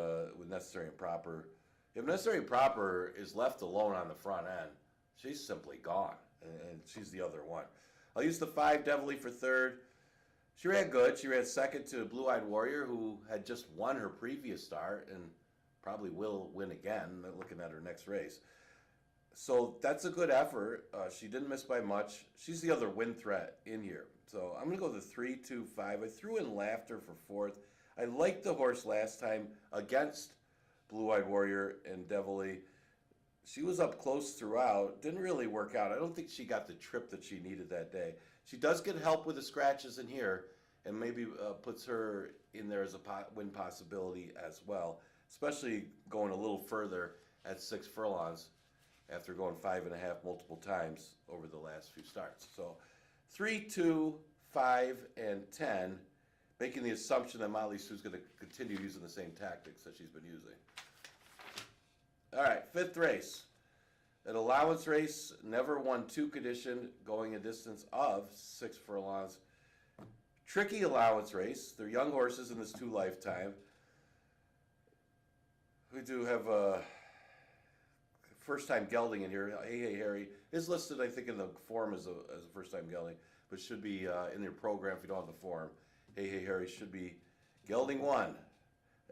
[SPEAKER 2] Necessary and Proper. If Necessary and Proper is left alone on the front end, she's simply gone, and she's the other one. I'll use the 5 Devilly for third. She ran good. She ran second to Blue Eyed Warrior, who had just won her previous start and probably will win again, looking at her next race. So that's a good effort. She didn't miss by much. She's the other win threat in here. So I'm going to go the 3-2-5. I threw in Laughter for fourth. I liked the horse last time against Blue Eyed Warrior and Devilly. She was up close throughout. Didn't really work out. I don't think she got the trip that she needed that day. She does get help with the scratches in here, and maybe puts her in there as a win possibility as well, especially going a little further at 6 furlongs after going 5.5 multiple times over the last few starts. So 3, 2, 5, and 10, making the assumption that Motley Sue's going to continue using the same tactics that she's been using. All right, 5th race. An allowance race, never won 2 condition, going a distance of 6 furlongs. Tricky allowance race. They're young horses in this 2 lifetime. We do have a first-time gelding in here. Hey Harry is listed, I think, in the form as a first-time gelding, but should be in your program if you don't have the form. Hey Harry should be gelding 1.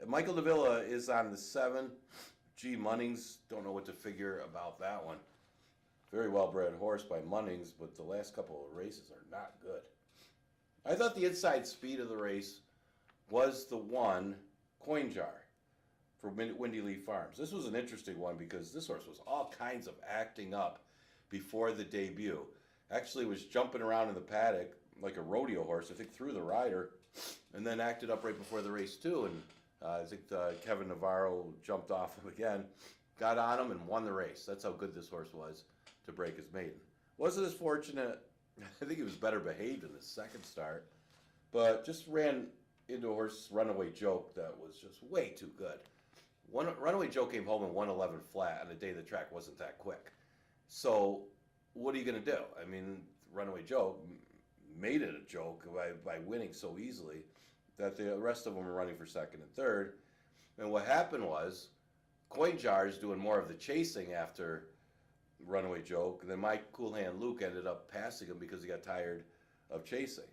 [SPEAKER 2] Michael Davila is on the 7. G. Munnings, don't know what to figure about that one. Very well bred horse by Munnings, but the last couple of races are not good. I thought the inside speed of the race was the one, Coin Jar, for Windy Leaf Farms. This was an interesting one because this horse was all kinds of acting up before the debut. Actually was jumping around in the paddock like a rodeo horse, I think through the rider, and then acted up right before the race too. And I think Kevin Navarro jumped off him again, got on him and won the race. That's how good this horse was to break his maiden. Wasn't as fortunate. I think he was better behaved in the second start, but just ran into a horse, Runaway Joke, that was just way too good. Runaway Joke came home in 111 flat on a day the track wasn't that quick. So what are you going to do? I mean, Runaway Joke made it a joke by winning so easily that the rest of them were running for second and third. And what happened was Coin Jar is doing more of the chasing after Runaway Joke. Then My Cool Hand Luke ended up passing him because he got tired of chasing.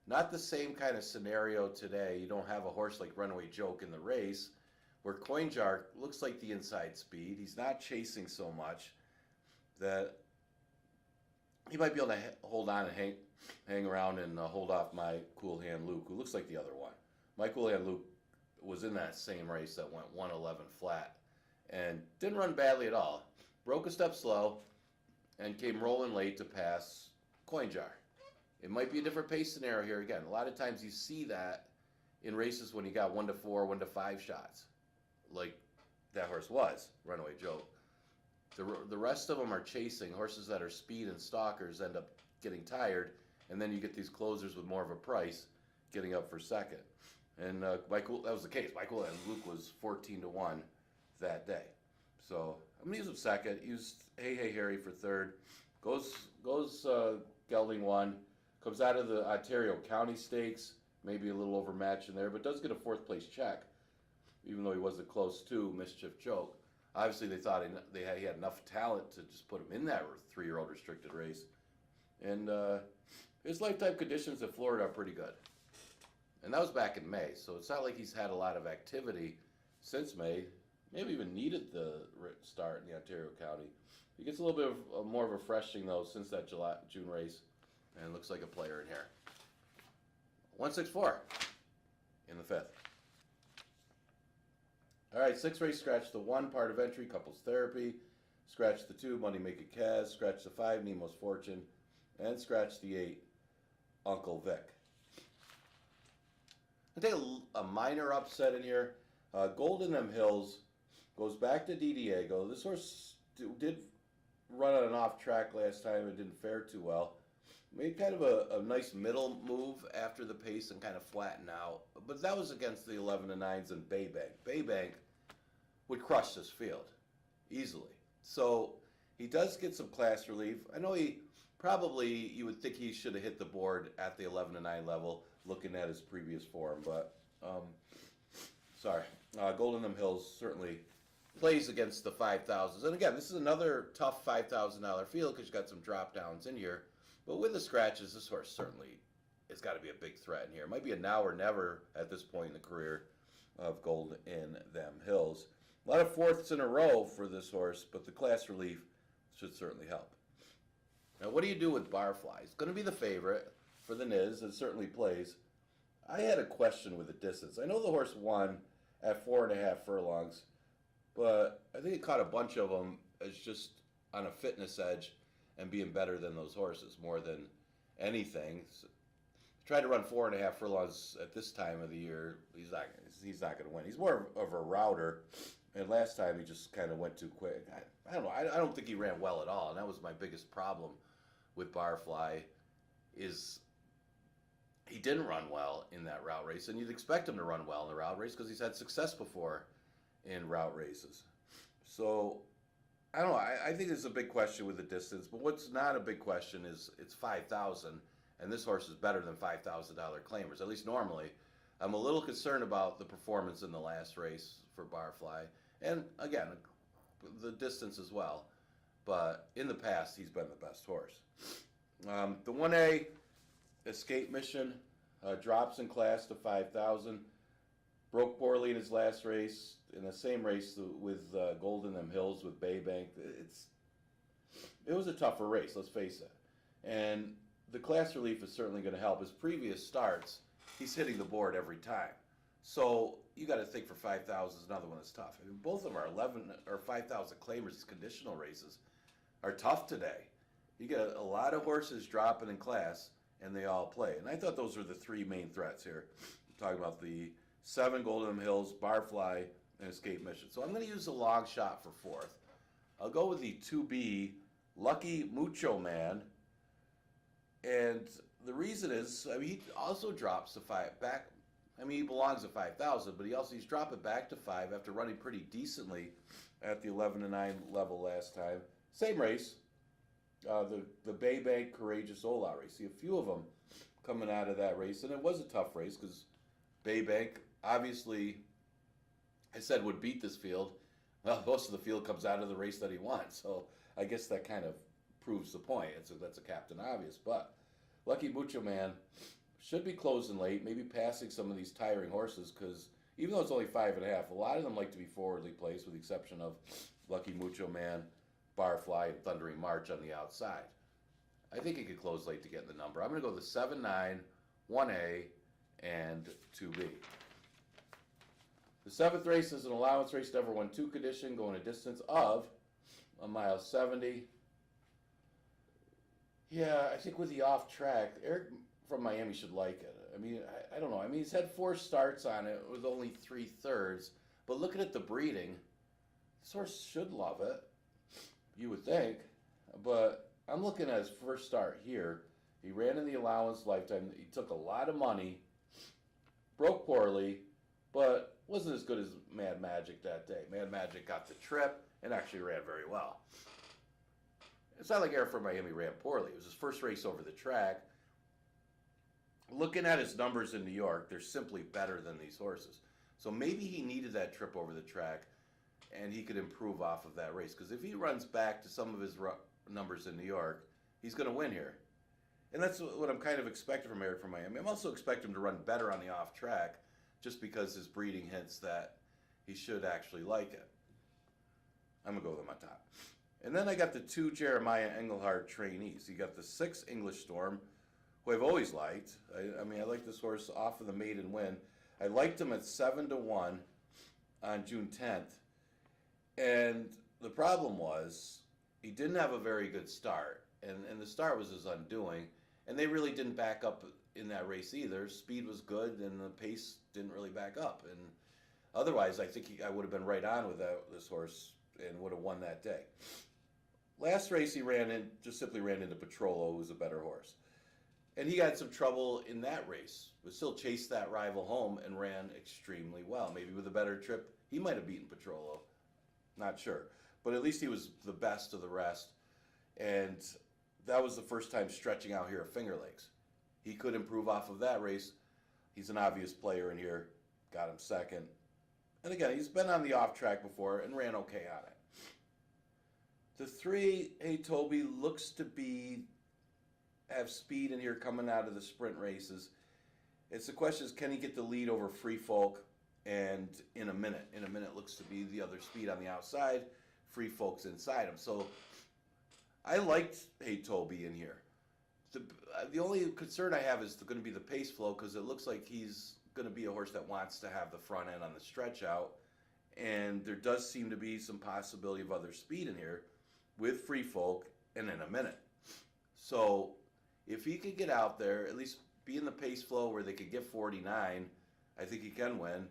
[SPEAKER 2] Not the same kind of scenario today. You don't have a horse like Runaway Joke in the race where Coin Jar looks like the inside speed. He's not chasing so much that he might be able to hold on and hang around and hold off My Cool Hand Luke, who looks like the other one. My Cool Hand Luke was in that same race that went 111 flat and didn't run badly at all. Broke a step slow and came rolling late to pass Coin Jar. It might be a different pace scenario here again. A lot of times you see that in races when you got 1 to 4, 1 to 5 shots, like that horse was, Runaway Joke. The rest of them are chasing. Horses that are speed and stalkers end up getting tired, and then you get these closers with more of a price getting up for second. And that was the case. Michael and Luke was 14 to 1 that day. So I'm going to use him second. Used Hey Hey Harry for third. Goes gelding 1. Comes out of the Ontario County Stakes. Maybe a little overmatched in there, but does get a 4th place check, even though he wasn't close to Mischief Joke. Obviously, they thought he had enough talent to just put him in that 3-year-old restricted race. And his lifetime conditions in Florida are pretty good. And that was back in May, so it's not like he's had a lot of activity since May. Maybe even needed the start in the Ontario County. He gets a little bit of more of a freshening, though, since that June race. And looks like a player in here. 164 in the 5th. All right, 6 race, scratch the 1, part of entry, couples therapy. Scratch the 2, Money Make It Kaz. Scratch the 5, Nemo's Fortune. And scratch the 8, Uncle Vic. I'll take a minor upset in here. Golden M Hills goes back to D. Diego. This horse did run on an off track last time. It didn't fare too well. Made kind of a nice middle move after the pace and kind of flattened out. But that was against the 11 to 9s and Baybank. Baybank would crush this field easily. So he does get some class relief. I know you would think he should have hit the board at the 11 to 9 level looking at his previous form. But, Golden M Hills certainly plays against the 5,000s. And again, this is another tough $5,000 field because you got some drop downs in here. But with the scratches, this horse certainly has got to be a big threat in here. It might be a now or never at this point in the career of Golden them Hills. A lot of 4ths in a row for this horse, but the class relief should certainly help. Now, what do you do with Barfly? It's going to be the favorite for the Niz. It certainly plays. I had a question with the distance. I know the horse won at 4.5 furlongs, but I think it caught a bunch of them as just on a fitness edge and being better than those horses more than anything. So, try to run 4.5 furlongs at this time of the year. He's not going to win. He's more of a router, and last time he just kind of went too quick. I don't know. I don't think he ran well at all, and that was my biggest problem with Barfly. Is he didn't run well in that route race, and you'd expect him to run well in the route race because he's had success before in route races. So I don't know. I think there's a big question with the distance, but what's not a big question is it's 5,000, and this horse is better than $5,000 claimers, at least normally. I'm a little concerned about the performance in the last race for Barfly, and again, the distance as well. But in the past, he's been the best horse. The 1A Escape Mission drops in class to 5,000. Broke poorly in his last race. in the same race with Golden Them Hills with Baybank. It was a tougher race, let's face it. And the class relief is certainly going to help. His previous starts, he's hitting the board every time. So you got to think for 5,000 is another one that's tough. I mean, both of them are 11 or 5,000 claimers. Conditional races are tough today. You get a lot of horses dropping in class, and they all play. And I thought those were the three main threats here. I'm talking about the 7 Golden Hills, Barfly, and Escape Mission. So I'm going to use a long shot for 4th. I'll go with the 2B, Lucky Mucho Man. And the reason is, I mean, he also drops the 5 back. I mean, he belongs at 5,000, but he's dropping back to 5 after running pretty decently at the 11-9 level last time. Same race, the Baybank Courageous Ola race. See a few of them coming out of that race, and it was a tough race because Baybank, obviously, I said would beat this field. Well, most of the field comes out of the race that he won, so I guess that kind of proves the point. That's a captain obvious, but Lucky Mucho Man should be closing late, maybe passing some of these tiring horses, because even though it's only 5.5, a lot of them like to be forwardly placed, with the exception of Lucky Mucho Man, Barfly, and Thundering March on the outside. I think he could close late to get in the number. I'm going to go the 7-9, 1A, and 2B. The 7th race is an allowance race, never won 2 condition, going a distance of 1 mile 70. Yeah, I think with the off track, Eric from Miami should like it. I mean, I don't know. I mean, he's had 4 starts on it with only 3/3. But looking at the breeding, this horse should love it, you would think. But I'm looking at his first start here. He ran in the allowance lifetime. He took a lot of money, broke poorly, but wasn't as good as Mad Magic that day. Mad Magic got the trip and actually ran very well. It's not like Eric from Miami ran poorly. It was his first race over the track. Looking at his numbers in New York, they're simply better than these horses. So maybe he needed that trip over the track, and he could improve off of that race. Because if he runs back to some of his numbers in New York, he's going to win here. And that's what I'm kind of expecting from Eric from Miami. I'm also expecting him to run better on the off track, just because his breeding hints that he should actually like it. I'm going to go with him on top. And then I got the 2 Jeremiah Engelhardt trainees. You got the 6 English Storm, who I've always liked. I mean, I like this horse off of the maiden win. I liked him at 7-1 on June 10th. And the problem was, he didn't have a very good start. And the start was his undoing. And they really didn't back up in that race either. Speed was good, and the pace didn't really back up. And otherwise, I think I would have been right on with this horse and would have won that day. Last race he just simply ran into Petrolo, who was a better horse. And he had some trouble in that race, but still chased that rival home and ran extremely well. Maybe with a better trip, he might have beaten Petrolo. Not sure. But at least he was the best of the rest. And that was the first time stretching out here at Finger Lakes. He could improve off of that race. He's an obvious player in here. Got him second. And again, he's been on the off track before and ran okay on it. The 3, Hey Toby, looks to have speed in here coming out of the sprint races. It's the question is, can he get the lead over Free Folk and In a Minute? In a Minute looks to be the other speed on the outside. Free Folk's inside him. So I liked Hey Toby in here. The only concern I have is going to be the pace flow, because it looks like he's going to be a horse that wants to have the front end on the stretch out. And there does seem to be some possibility of other speed in here with Free Folk and In a Minute. So if he could get out there, at least be in the pace flow where they could get 49, I think he can win.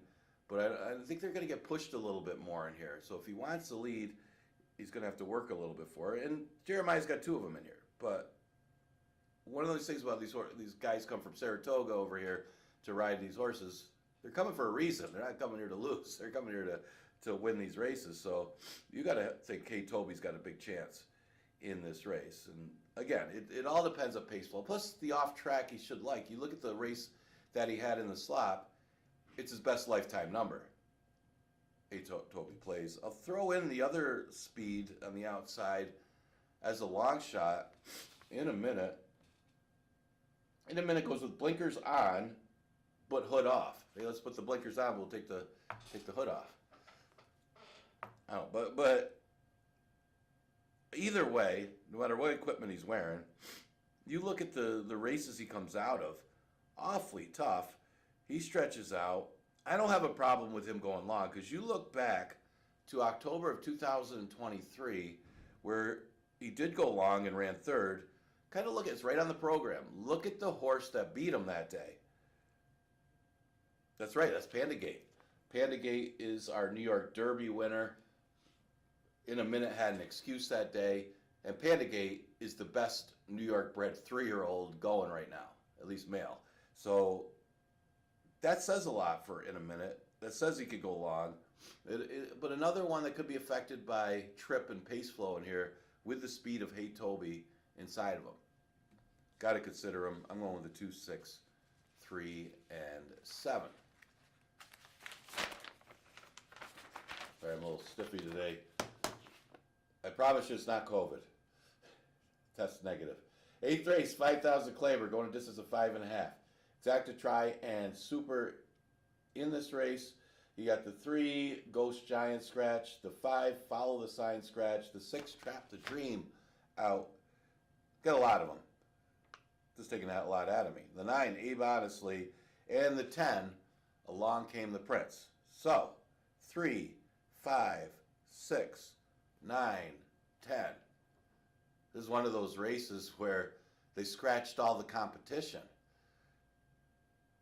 [SPEAKER 2] But I think they're going to get pushed a little bit more in here. So if he wants the lead, he's going to have to work a little bit for it. And Jeremiah's got 2 of them in here. But one of those things about these guys come from Saratoga over here to ride these horses. They're coming for a reason. They're not coming here to lose. They're coming here to win these races. So you got to think Hey Toby's got a big chance in this race. And again, it all depends on pace flow. Plus the off track he should like. You look at the race that he had in the slop, it's his best lifetime number. Hey Toby plays. I'll throw in the other speed on the outside as a long shot In a Minute. In a Minute goes with blinkers on, but hood off. Hey, let's put the blinkers on. We'll take the hood off. I don't, but either way, no matter what equipment he's wearing, you look at the races he comes out of, awfully tough. He stretches out. I don't have a problem with him going long because you look back to October of 2023 where he did go long and ran third. Kind of look at it's right on the program. Look at the horse that beat him that day. That's right, that's Pandagate. Pandagate is our New York Derby winner. In a Minute had an excuse that day, and Pandagate is the best New York bred 3-year-old going right now, at least male. So that says a lot for In a Minute. That says he could go long. But another one that could be affected by trip and pace flow in here with the speed of Hey Toby inside of him. Got to consider him. I'm going with the 2, 6, 3, and 7. Sorry, I'm a little stiffy today. I promise you it's not COVID. Test negative. 8th race, 5,000 claimer, going a distance of 5.5. Exacta Try and Super in this race. You got the 3, Ghost Giant scratch. The 5, Follow the Sign scratch. The 6, Trap the Dream out. Got a lot of them. Just taking that a lot out of me. The 9, Abe Honestly. And the 10, Along Came the Prince. So, 3, 5, 6, 9, 10. This is one of those races where they scratched all the competition.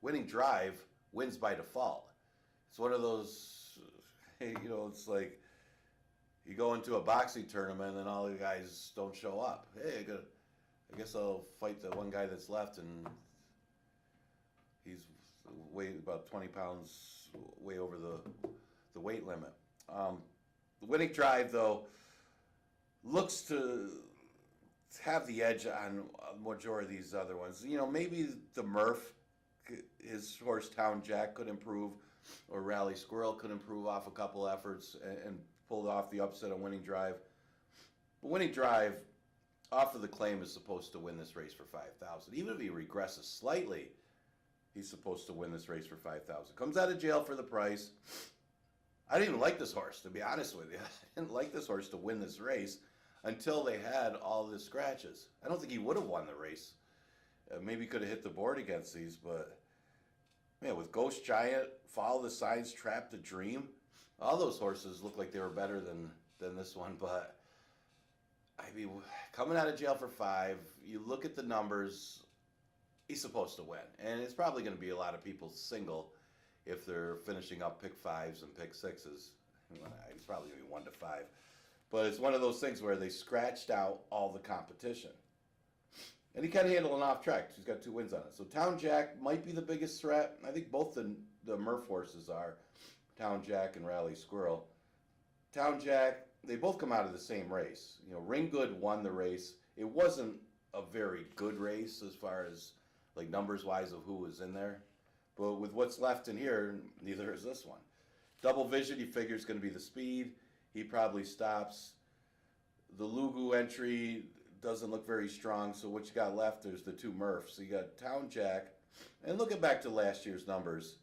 [SPEAKER 2] Winning Drive wins by default. It's one of those, it's like you go into a boxing tournament and all the guys don't show up. Hey, I guess I'll fight the one guy that's left, and he's about 20 pounds way over the weight limit. The Winning Drive, though, looks to have the edge on a majority of these other ones. Maybe the Murph, his horse Town Jack could improve, or Rally Squirrel could improve off a couple efforts and pulled off the upset on Winning Drive. But Winning Drive, off of the claim, is supposed to win this race for 5,000. Even if he regresses slightly, he's supposed to win this race for 5,000. Comes out of jail for the price. I didn't even like this horse, to be honest with you. I didn't like this horse to win this race until they had all the scratches. I don't think he would have won the race. Maybe he could have hit the board against these, but man, with Ghost Giant, Follow the Signs, Trap the Dream, all those horses look like they were better than this one. But I mean, coming out of jail for 5, you look at the numbers, he's supposed to win. And it's probably going to be a lot of people's single if they're finishing up pick 5s and pick 6s. He's probably going to be 1 to 5. But it's one of those things where they scratched out all the competition. And he can handle an off track. He's got 2 wins on it. So Town Jack might be the biggest threat. I think both the Murph horses are, Town Jack and Rally Squirrel. Town Jack, they both come out of the same race. Ring Good won the race. It wasn't a very good race as far as like numbers wise of who was in there. But with what's left in here, neither is this one. Double Vision, he figures going to be the speed. He probably stops. The Lugu entry doesn't look very strong, so what you got left, there's the 2 Murphs. So you got Town Jack, and looking back to last year's numbers,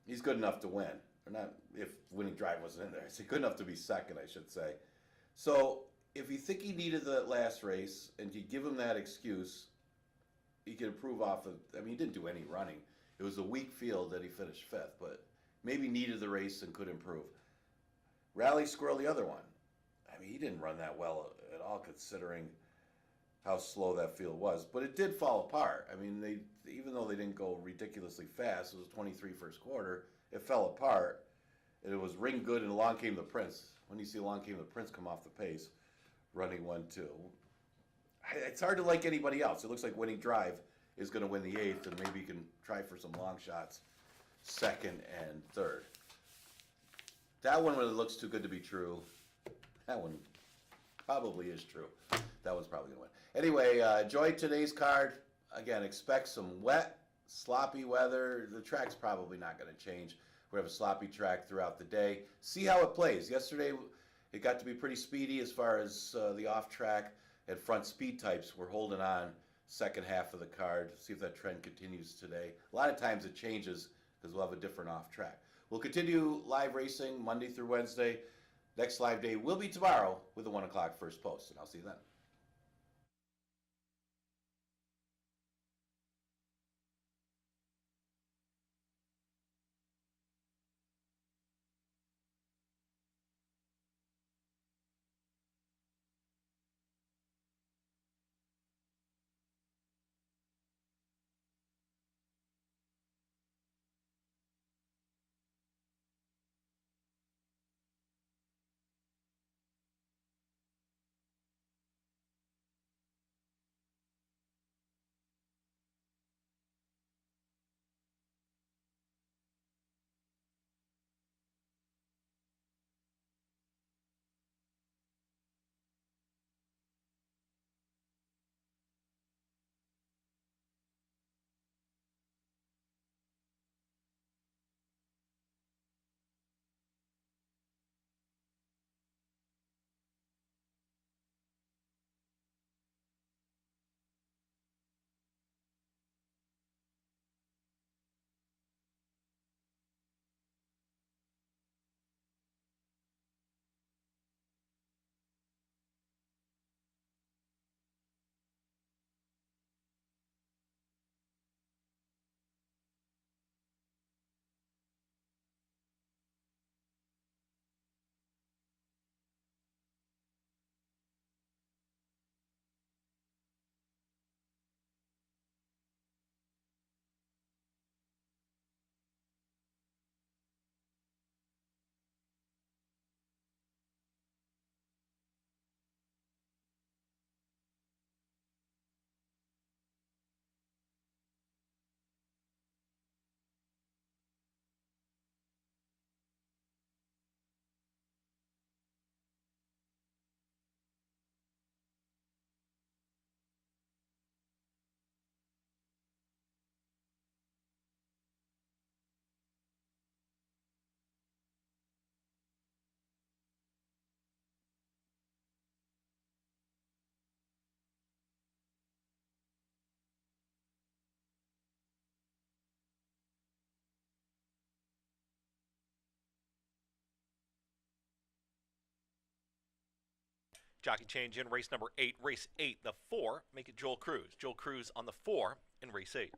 [SPEAKER 2] he's good enough to win. Or not, if Winning Drive wasn't in there. He's good enough to be second, I should say. So if you think he needed that last race, and you give him that excuse, he can improve off of, he didn't do any running. It was a weak field that he finished 5th, but maybe needed the race and could improve. Rally Squirrel, the other one. He didn't run that well at all considering how slow that field was. But it did fall apart. Even though they didn't go ridiculously fast, it was 23 first quarter, it fell apart. And it was Ring Good and Along Came the Prince. When you see Along Came the Prince come off the pace, running 1-2. It's hard to like anybody else. It looks like Winning Drive is going to win the 8th, and maybe you can try for some long shots 2nd and 3rd. That one, when it looks too good to be true, that one probably is true. That one's probably going to win. Anyway, enjoy today's card. Again, expect some wet, sloppy weather. The track's probably not going to change. We have a sloppy track throughout the day. See how it plays. Yesterday, it got to be pretty speedy as far as the off-track and front speed types. We're holding on second half of the card. See if that trend continues today. A lot of times it changes because we'll have a different off-track. We'll continue live racing Monday through Wednesday. Next live day will be tomorrow with the 1 o'clock first post, and I'll see you then.
[SPEAKER 1] Jockey change in race number 8. Race 8, the 4. Make it Joel Cruz. Joel Cruz on the 4 in race 8.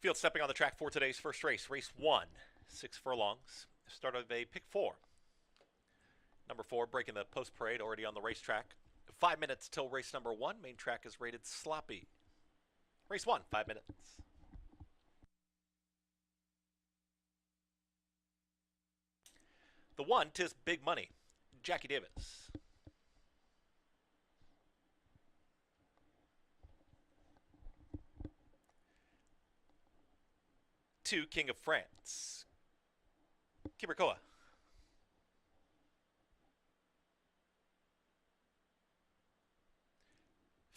[SPEAKER 1] Field stepping on the track for today's first race, race 1, 6 furlongs. Start of a pick 4. Number 4 breaking the post parade, already on the racetrack. 5 minutes till race number 1. Main track is rated sloppy. Race 1, 5 minutes. The 1, 'tis Big Money, Jackie Davis. 2, King of France, Kiberkoa.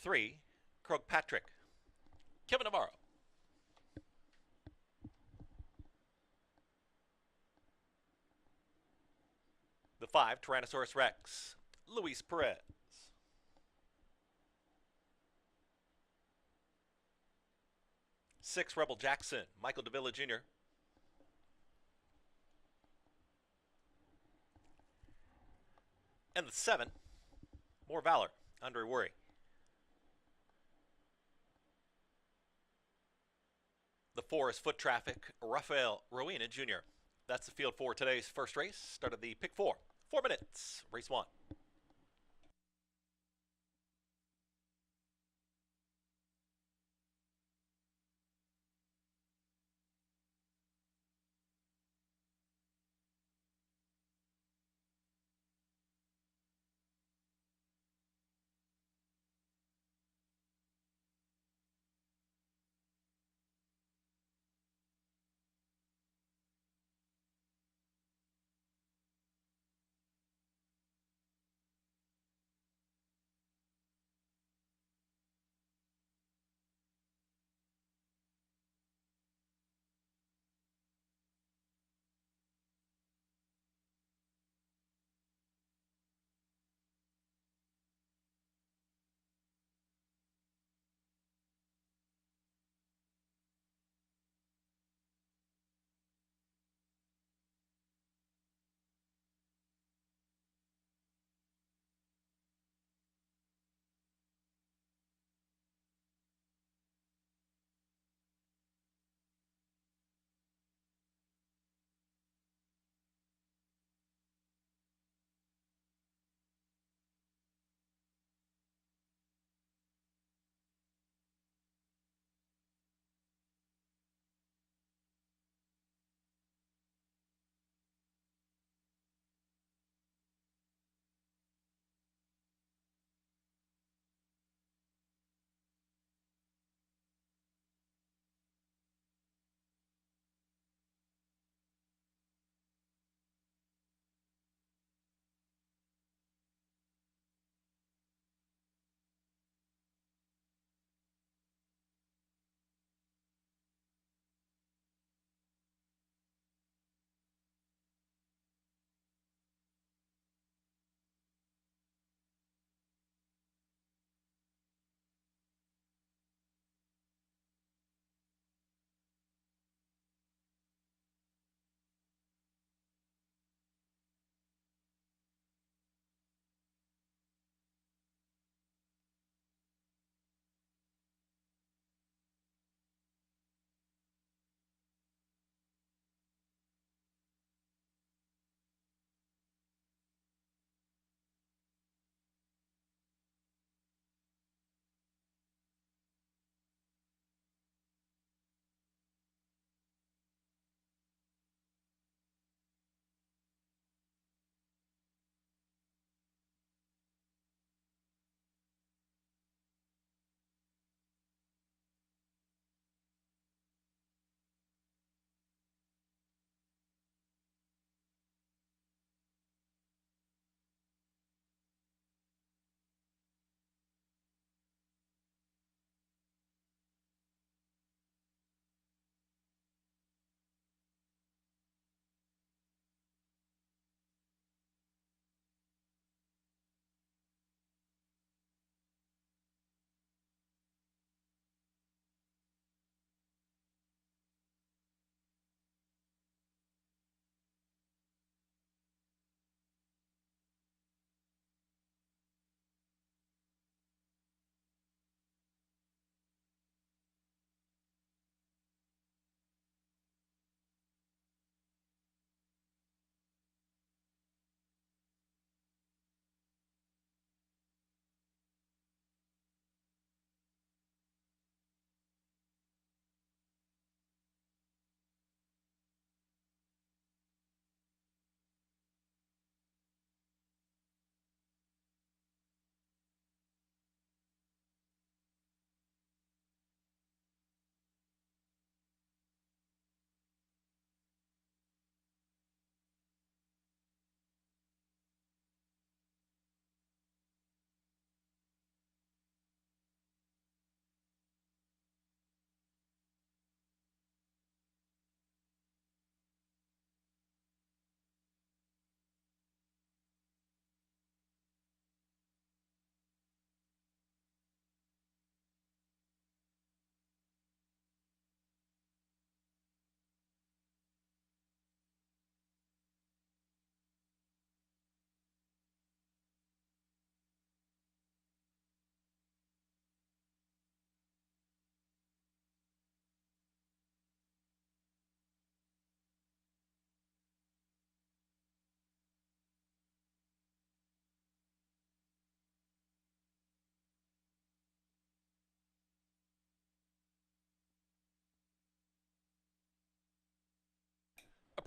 [SPEAKER 1] 3, Krogpatrick, Kevin Navarro. The 5, Tyrannosaurus Rex, Luis Perez. 6, Rebel Jackson, Michael Davila Jr. And the 7, More Valor, Andre Worry. The 4 is Foot Traffic, Rafael Rowena Jr. That's the field for today's first race. Start of the pick 4. 4 minutes, race 1.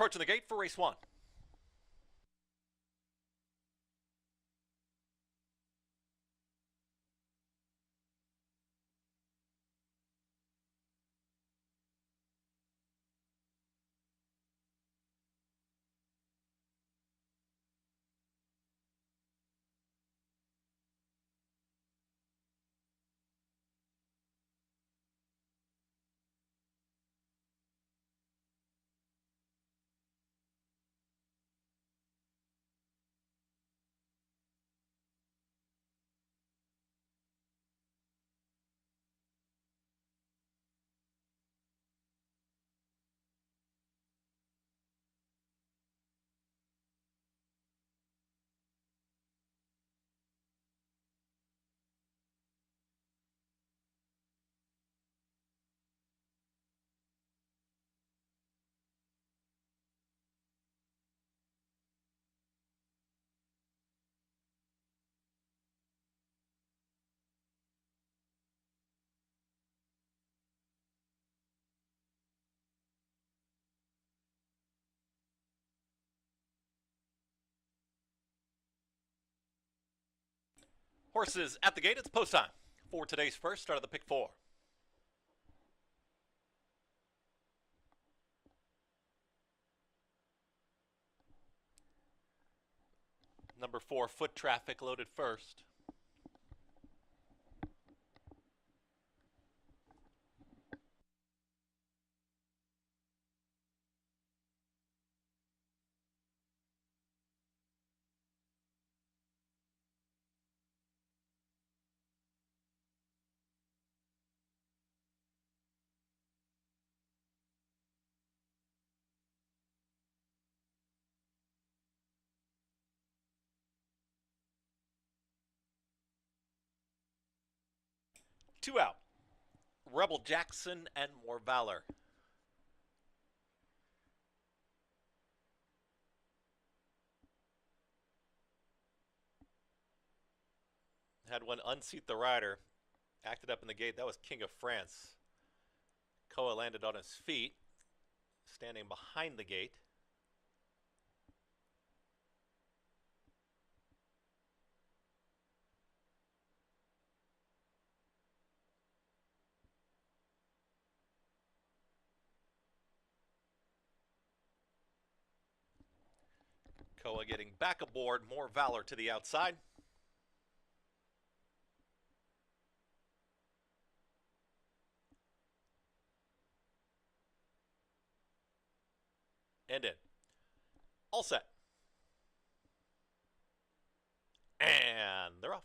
[SPEAKER 1] Approaching the gate for race 1. Horses at the gate, it's post time for today's first start of the pick 4. Number 4, Foot Traffic, loaded first. Two out. Rebel Jackson and More Valor. Had one unseat the rider. Acted up in the gate. That was King of France. Koa landed on his feet, standing behind the gate. Koa getting back aboard. More Valor to the outside. And in. All set. And they're off.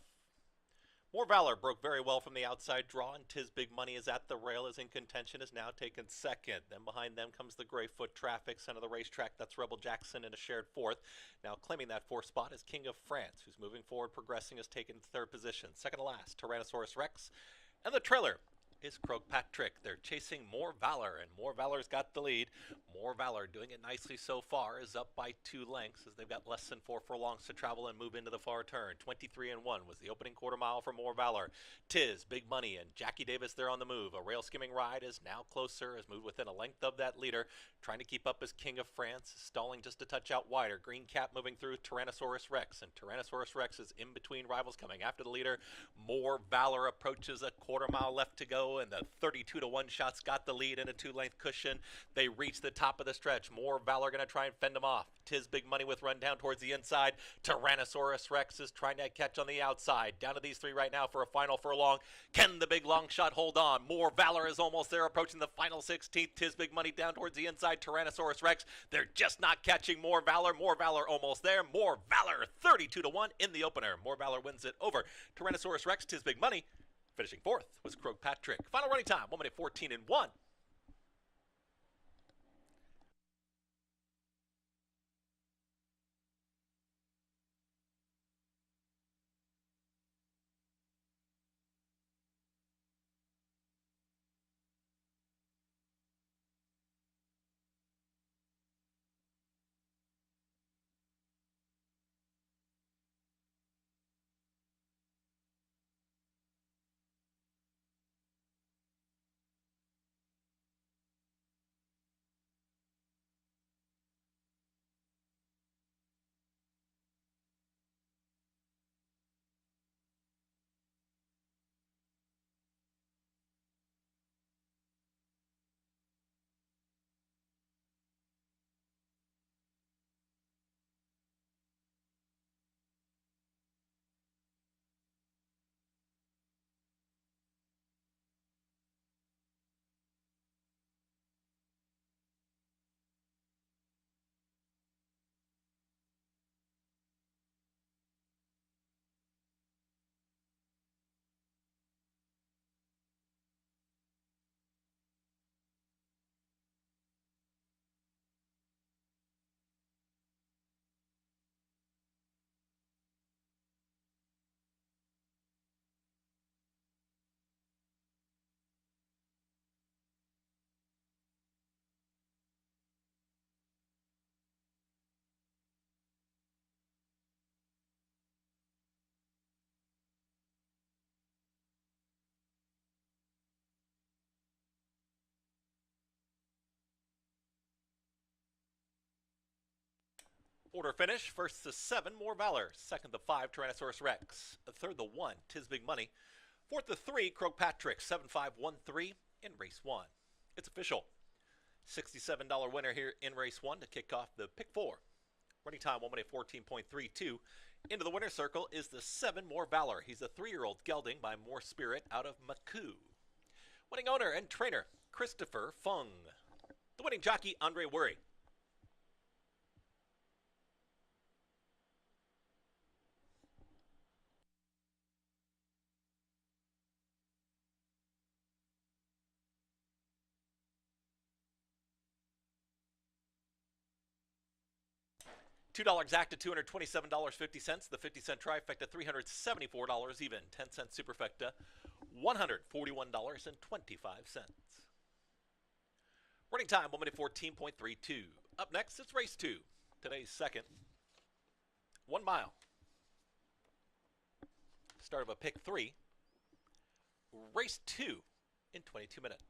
[SPEAKER 1] More Valor broke very well from the outside draw, and Tis Big Money is at the rail, is in contention, is now taken second. Then behind them comes the Gray Foot Traffic, center of the racetrack. That's Rebel Jackson in a shared fourth. Now claiming that fourth spot is King of France, who's moving forward, progressing, has taken third position. Second to last, Tyrannosaurus Rex. And the trailer is Patrick. They're chasing More Valor, and More Valor's got the lead. More Valor doing it nicely so far, is up by 2 lengths as they've got less than 4 furlongs to travel and move into the far turn. 23-1 was the opening quarter mile for More Valor. Tis Big Money and Jackie Davis there on the move. A rail skimming ride is now closer, has moved within a length of that leader, trying to keep up as King of France, stalling just a touch out wider. Green Cap moving through Tyrannosaurus Rex, and Tyrannosaurus Rex is in between rivals coming after the leader. More Valor approaches a quarter mile left to go, and the 32-1 shots got the lead in a 2-length cushion. They reach the top of the stretch. More Valor going to try and fend them off. Tis Big Money with run down towards the inside. Tyrannosaurus Rex is trying to catch on the outside. Down to these 3 right now for a final furlong. Can the big long shot hold on? More Valor is almost there, approaching the final 16th. Tis Big Money down towards the inside. Tyrannosaurus Rex, they're just not catching More Valor. More Valor almost there. More Valor 32-1 in the opener. More Valor wins it over Tyrannosaurus Rex. Tis Big Money finishing fourth was Patrick. Final running time, 1 minute 14-1. Order finish. First the 7, More Valor. Second the 5, Tyrannosaurus Rex. Third the 1, Tis Big Money. Fourth the 3, Croagpatrick. 7513 in race 1. It's official. $67 winner here in race 1 to kick off the pick 4. Running time 1 minute 14.32. Into the winner's circle is the 7, More Valor. He's a 3-year-old gelding by More Spirit out of Maku. Winning owner and trainer Christopher Fung. The winning jockey Andre Worry. $2 exacta, $227.50. The 50-cent trifecta, $374 even. 10-cent superfecta, $141.25. Running time, 1 minute 14.32. Up next, it's race 2. Today's second. 1 mile. Start of a pick 3. Race 2 in 22 minutes.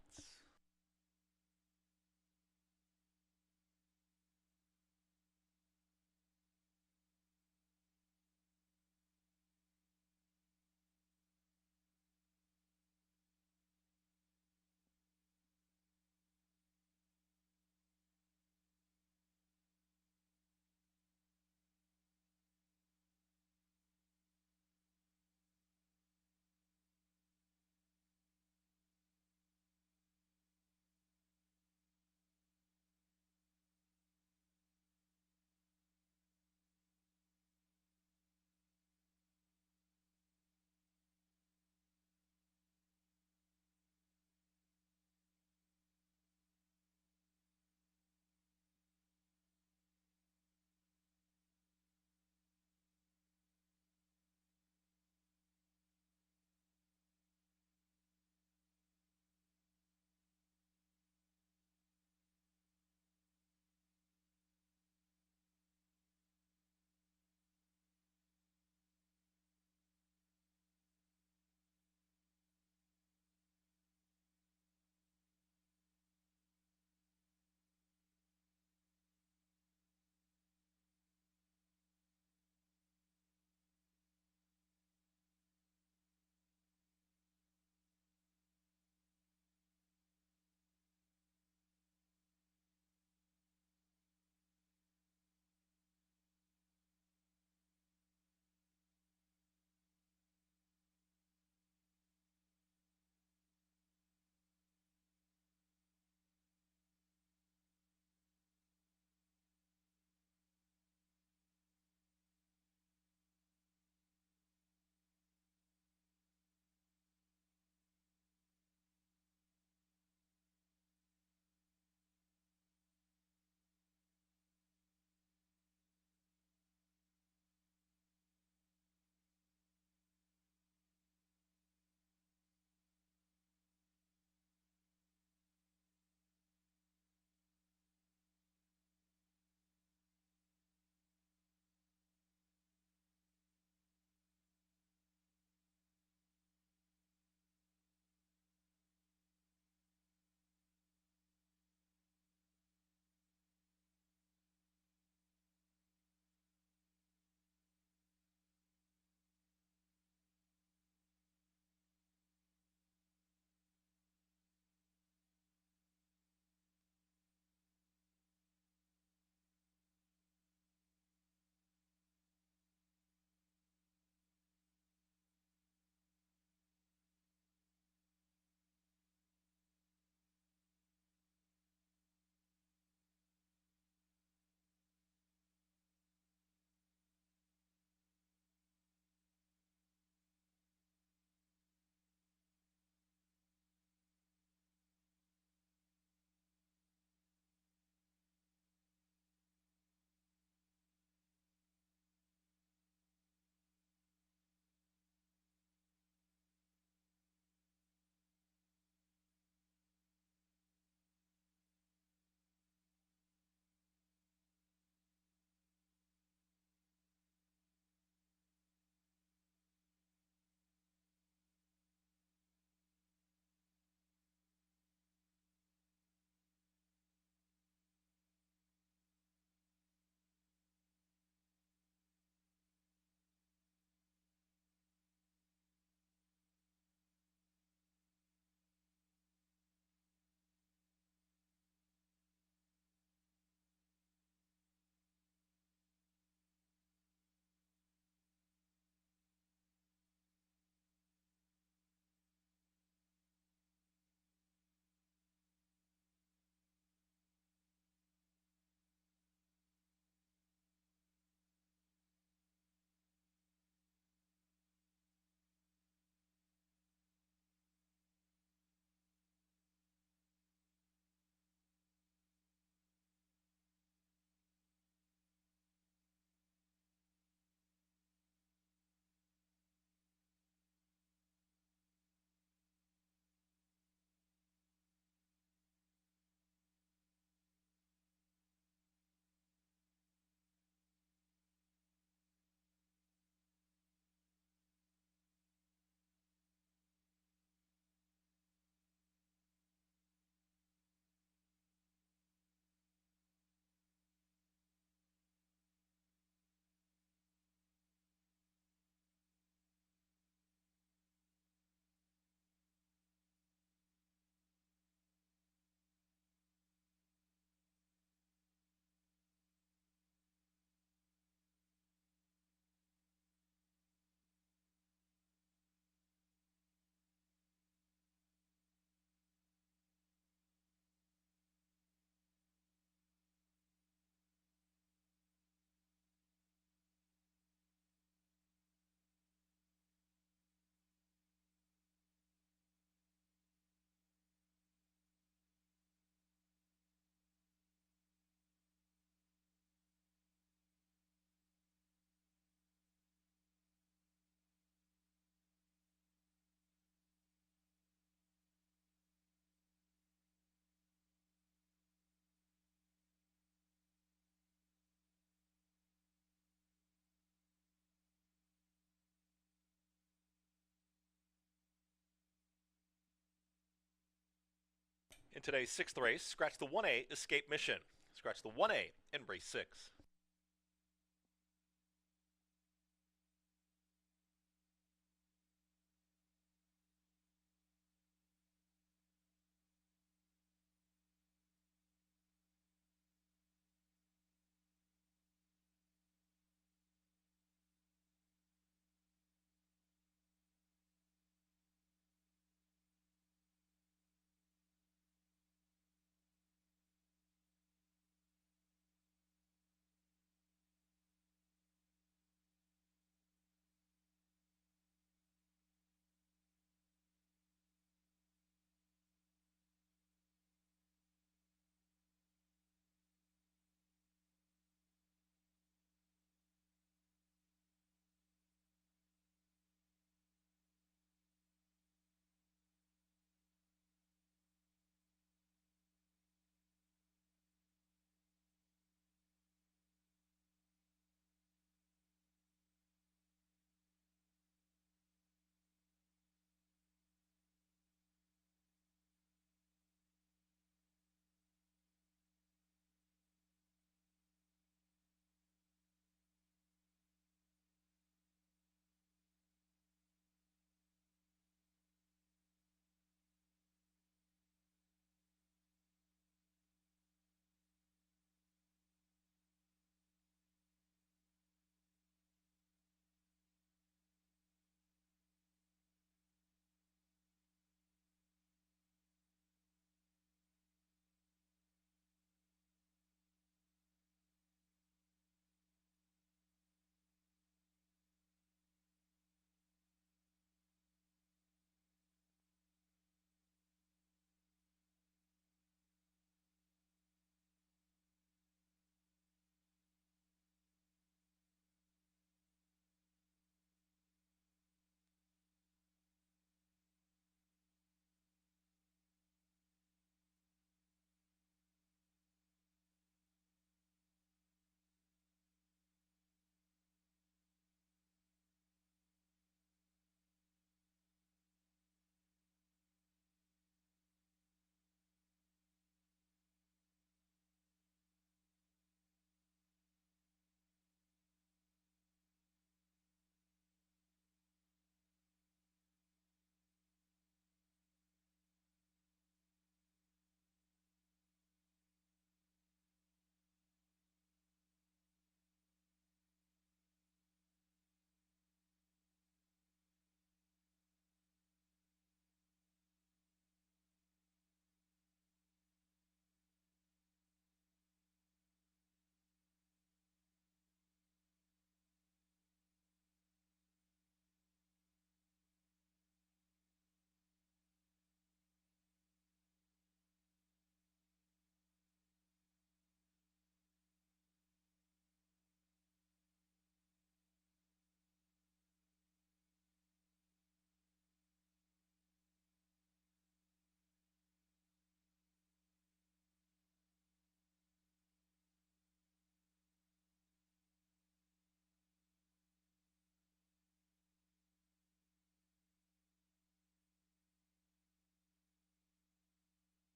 [SPEAKER 1] In today's sixth race, scratch the 1A Escape Mission. Scratch the 1A in race 6.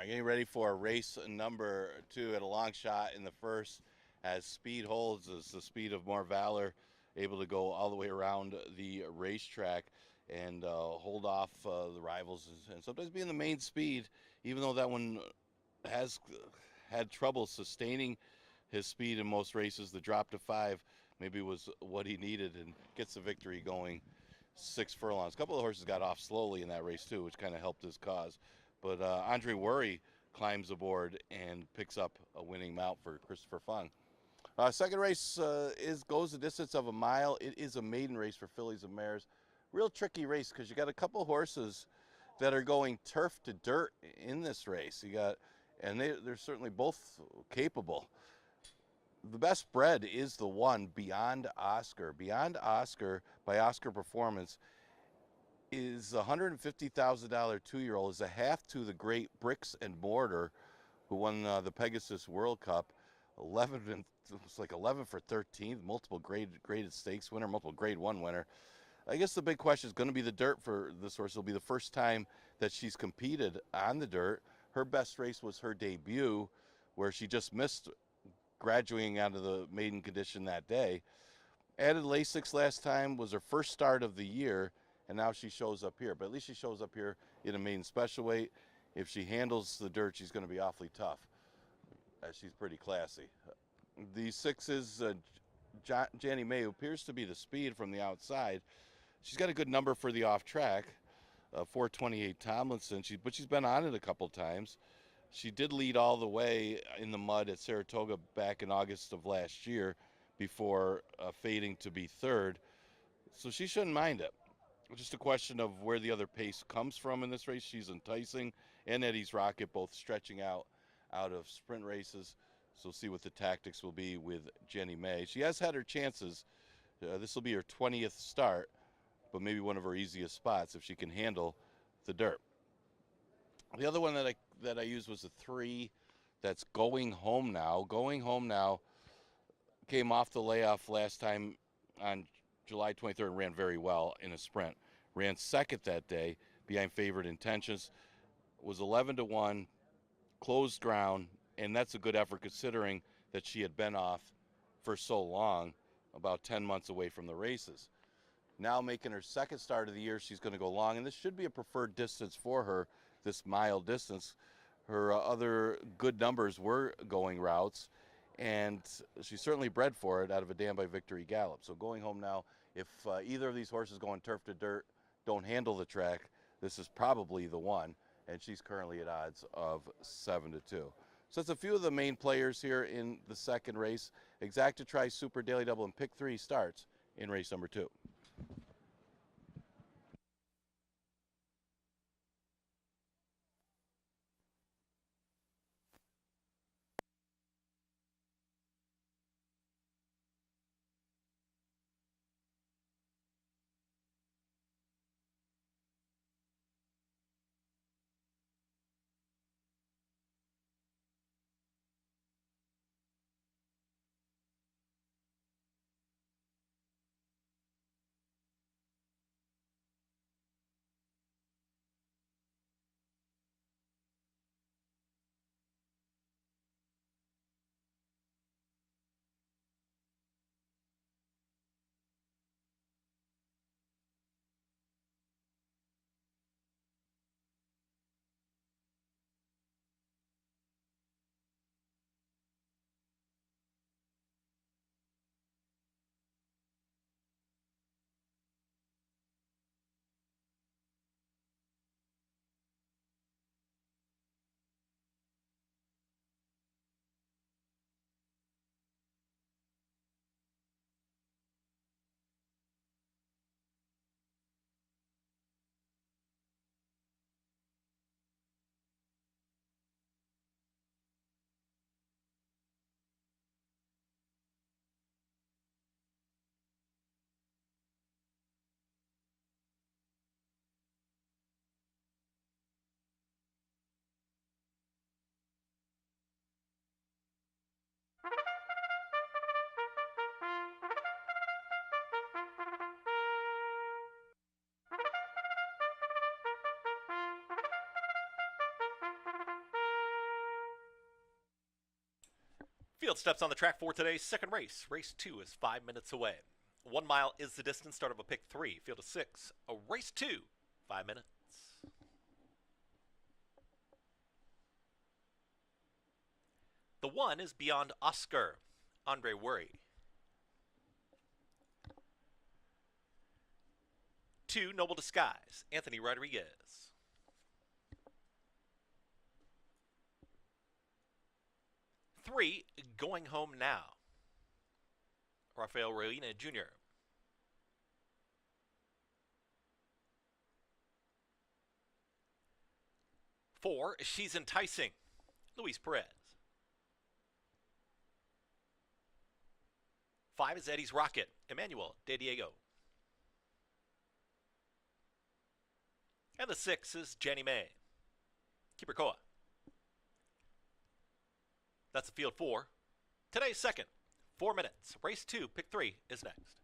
[SPEAKER 2] All right, getting ready for race number 2 at a long shot in the first. As speed holds, as the speed of more valor, able to go all the way around the racetrack and hold off the rivals, and sometimes being the main speed, even though that one has had trouble sustaining his speed in most races. The drop to 5 maybe was what he needed, and gets the victory going 6 furlongs. A couple of horses got off slowly in that race too, which kind of helped his cause. But Andre Worry climbs aboard and picks up a winning mount for Christopher Fung. Second race goes the distance of a mile. It is a maiden race for fillies and mares. Real tricky race because you got a couple horses that are going turf to dirt in this race. You got, and they're certainly both capable. The best bred is the one, Beyond Oscar. Beyond Oscar by Oscar Performance is a $150,000 two-year-old, is a half to the great Bricks and Mortar, who won the Pegasus World Cup. 11 for 13, multiple graded stakes winner, multiple grade 1 winner. I guess the big question is going to be the dirt for this horse. It'll be the first time that she's competed on the dirt. Her best race was her debut, where she just missed graduating out of the maiden condition that day. Added Lasix last time, was her first start of the year, and now she shows up here. But at least she shows up here in a maiden special weight. If she handles the dirt, she's going to be awfully tough, as she's pretty classy. The 6 is Janny May, who appears to be the speed from the outside. She's got a good number for the off track, 428 Tomlinson. But she's been on it a couple times. She did lead all the way in the mud at Saratoga back in August of last year before fading to be third. So she shouldn't mind it. Just a question of where the other pace comes from in this race. She's enticing, and Eddie's Rocket both stretching out of sprint races. So we'll see what the tactics will be with Jenny May. She has had her chances. This will be her 20th start, but maybe one of her easiest spots if she can handle the dirt. The other one that I used was a 3 that's Going Home Now. Going Home Now came off the layoff last time on July 23rd and ran very well in a sprint. Ran second that day behind Favored Intentions. Was 11-1, closed ground, and that's a good effort considering that she had been off for so long, about 10 months away from the races. Now making her second start of the year, she's going to go long, and this should be a preferred distance for her, this mile distance. Her other good numbers were going routes, and she's certainly bred for it out of a Dam by Victory Gallop. So Going Home Now, if either of these horses going turf to dirt don't handle the track, this is probably the one, and she's currently at odds of 7-2. So that's a few of the main players here in the second race. Exacta Tri Super Daily Double and Pick 3 starts in race number 2.
[SPEAKER 1] Field steps on the track for today's second race. Race 2 is 5 minutes away. 1 mile is the distance. Start of a pick 3. Field of 6. A race 2. 5 minutes. The 1 is Beyond Oscar. Andre Worry. 2, Noble Disguise. Anthony Rodriguez. 3, Going Home Now. Rafael Reina Jr. 4, She's Enticing. Luis Perez. 5 is Eddie's Rocket. Emmanuel De Diego. And the 6 is Jenny May. Keeper Koa. That's the field 4. Today's second. 4 minutes. Race 2, pick 3 is next.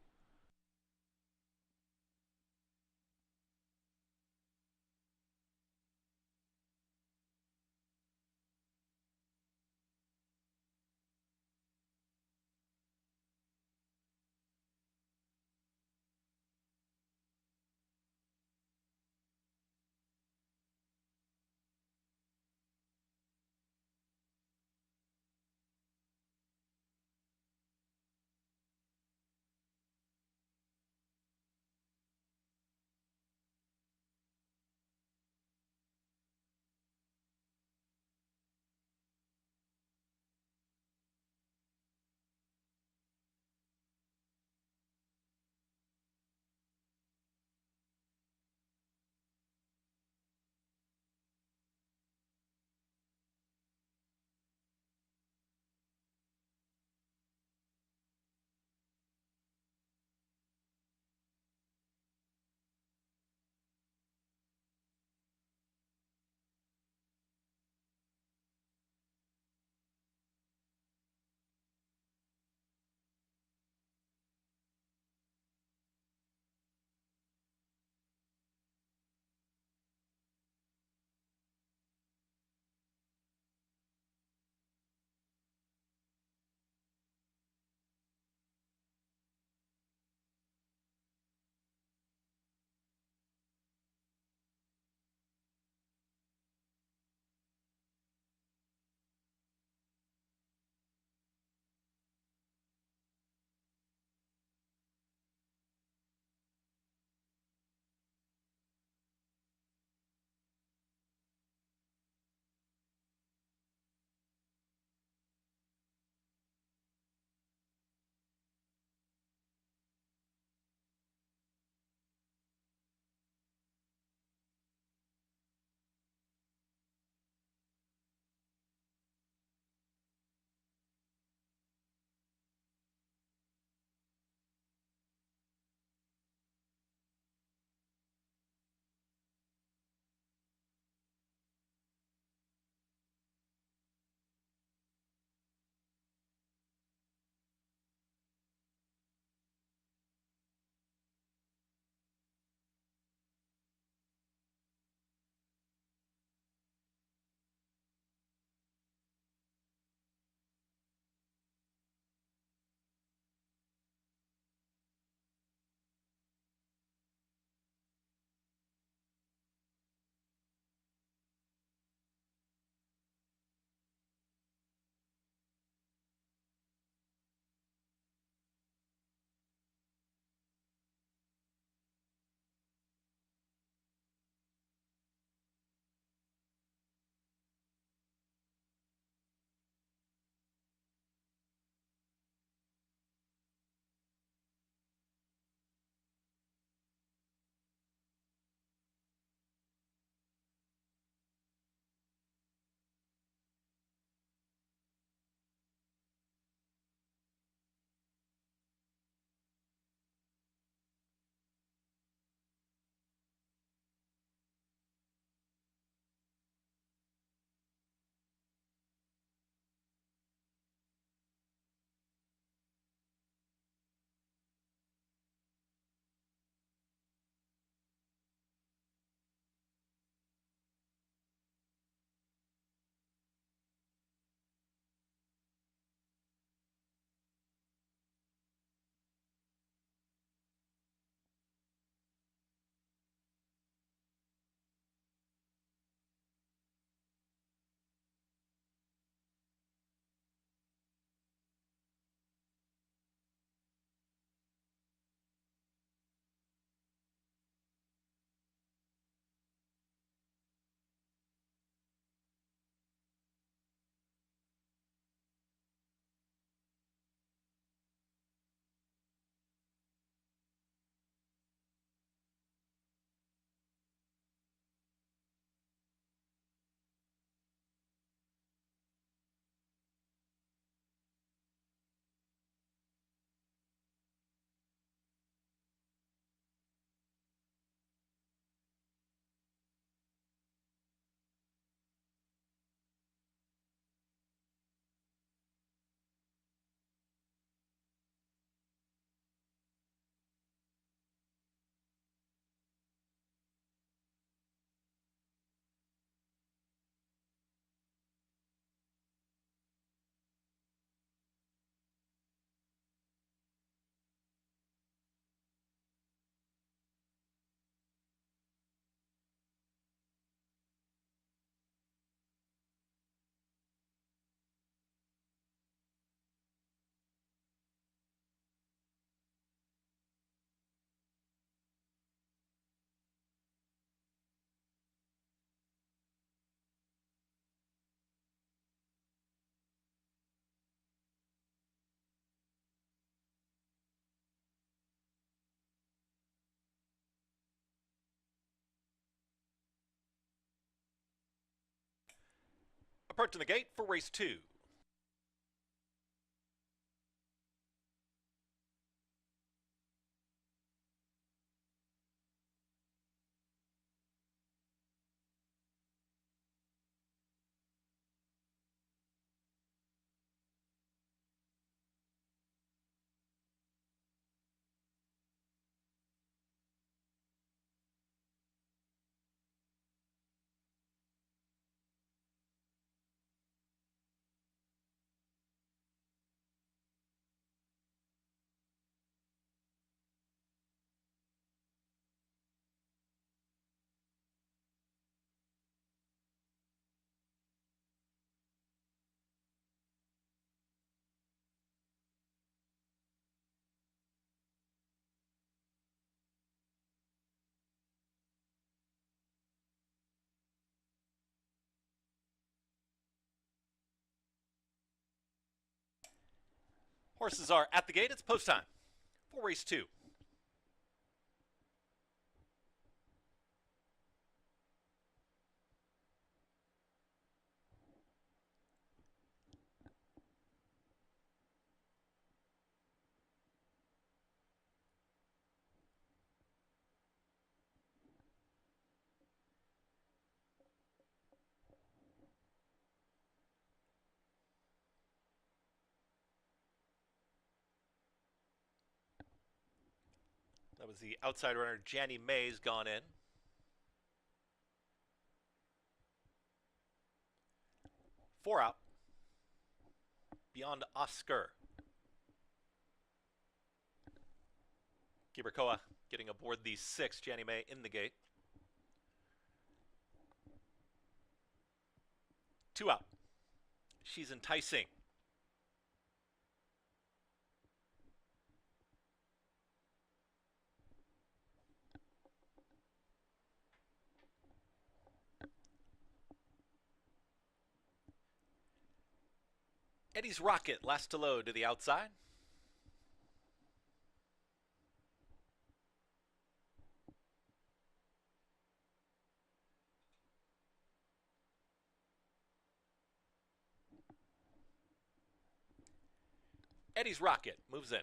[SPEAKER 1] Approaching the gate for race 2. Horses are at the gate. It's post time for race 2. That was the outside runner, Janny May's gone in. 4 out. Beyond Oscar. Giberkoa getting aboard the 6, Janny May in the gate. 2 out. She's enticing. Eddie's Rocket, last to load to the outside. Eddie's Rocket moves in.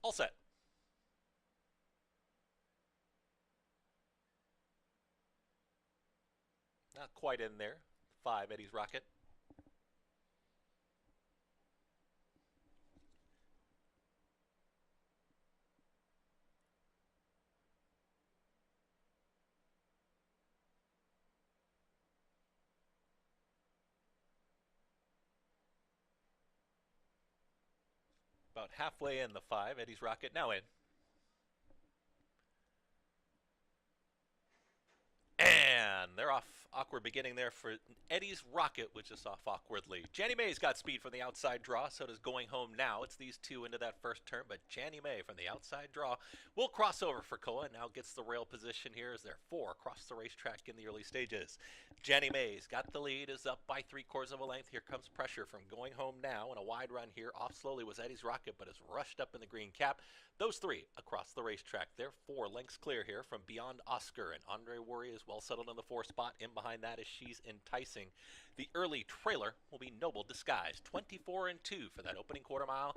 [SPEAKER 1] All set. Not quite in there. 5, Eddie's Rocket. About halfway in the 5, Eddie's Rocket now in. And they're off. Awkward beginning there for Eddie's Rocket, which is off awkwardly. Janny May's got speed from the outside draw, so does Going Home Now. It's these two into that first turn, but Janny May from the outside draw will cross over for Koa. Now gets the rail position here as they're 4 across the racetrack in the early stages. Janny May's got the lead, is up by 3/4 of a length. Here comes pressure from Going Home Now, and a wide run here. Off slowly was Eddie's Rocket, but is rushed up in the green cap. Those 3 across the racetrack. They're 4 lengths clear here from Beyond Oscar, and Andre Worry is well settled in the 4 spot. In behind that is She's Enticing. The early trailer will be Noble Disguise. 24-2 for that opening quarter mile.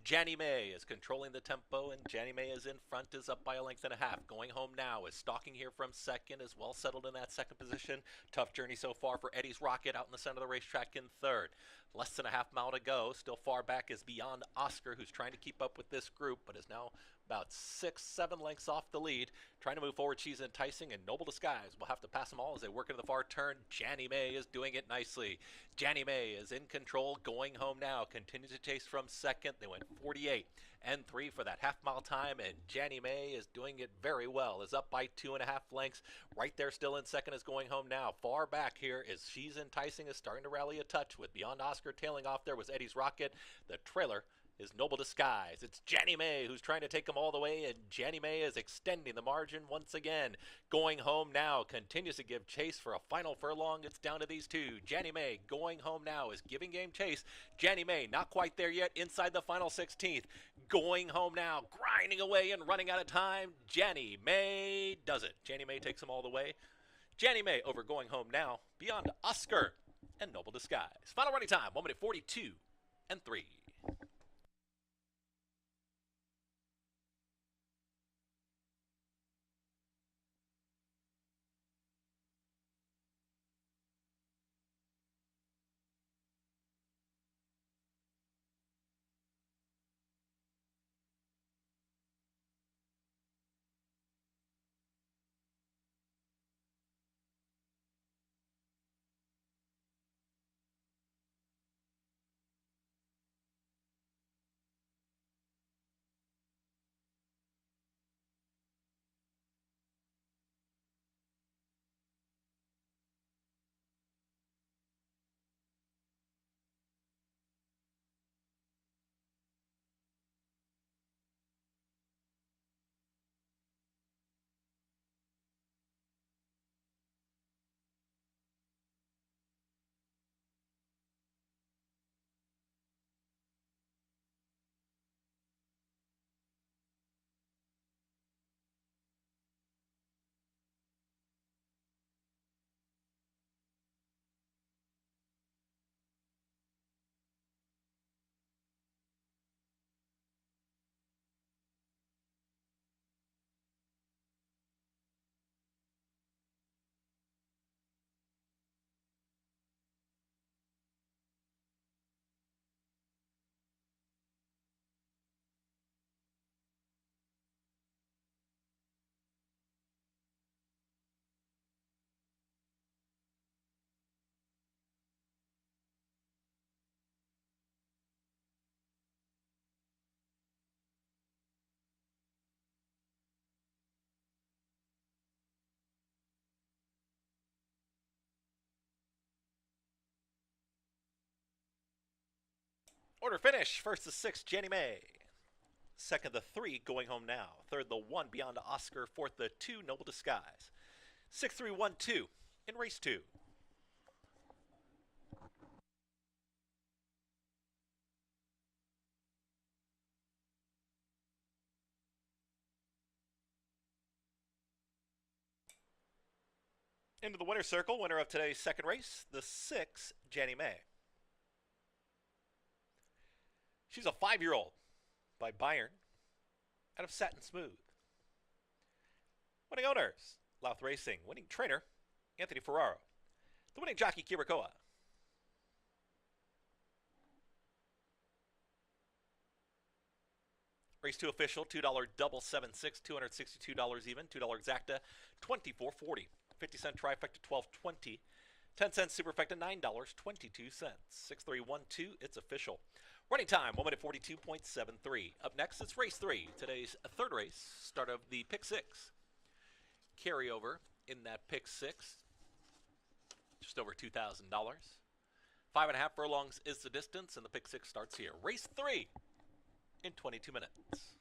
[SPEAKER 1] Janny May is controlling the tempo, and Janny May is in front, is up by a length and a half. Going Home Now is stalking here from second, is well settled in that second position. Tough journey so far for Eddie's Rocket out in the center of the racetrack in third. Less than a half mile to go. Still far back is Beyond Oscar, who's trying to keep up with this group, but is now about 6-7 lengths off the lead. Trying to move forward, She's Enticing, and Noble Disguise will have to pass them all as they work into the far turn. Janny May is doing it nicely. Janny May is in control. Going Home Now continues to chase from second. They went 48-3 for that half-mile time, and Janny May is doing it very well. Is up by 2.5 lengths. Right there still in second is Going Home Now. Far back here is She's Enticing, is starting to rally a touch with Beyond Oscar tailing off. There was Eddie's Rocket. The trailer is Noble Disguise. It's Janny May who's trying to take them all the way, and Janny May is extending the margin once again. Going Home Now continues to give chase for a final furlong. It's down to these two. Janny May, Going Home Now, is giving game chase. Janny May not quite there yet, inside the final 16th. Going Home Now, grinding away and running out of time. Janny May does it. Janny May takes them all the way. Janny May over Going Home Now, Beyond Oscar, and Noble Disguise. Final running time, 1 minute 42 and 3. Order finish. First the 6, Janny May. Second the 3, Going Home Now. Third the 1, Beyond Oscar. Fourth the 2, Noble Disguise. 6-3-1-2 in race 2. Into the winner's circle, winner of today's second race, the 6, Janny May. She's a 5-year-old by Bayern out of Satin Smooth. Winning owners, Louth Racing. Winning trainer, Anthony Ferraro. The winning jockey, Kirakoa. Race 2 official, $2 double 7-6, $262 even, $2 exacta, $24.40. 50-cent trifecta, $12.20. 10-cent superfecta, $9.22. 6-3-1-2, it's official. Running time, 1 minute 42.73. Up next, it's race 3. Today's third race, start of the pick 6. Carryover in that pick 6, just over $2,000. 5.5 furlongs is the distance, and the pick 6 starts here. Race 3 in 22 minutes.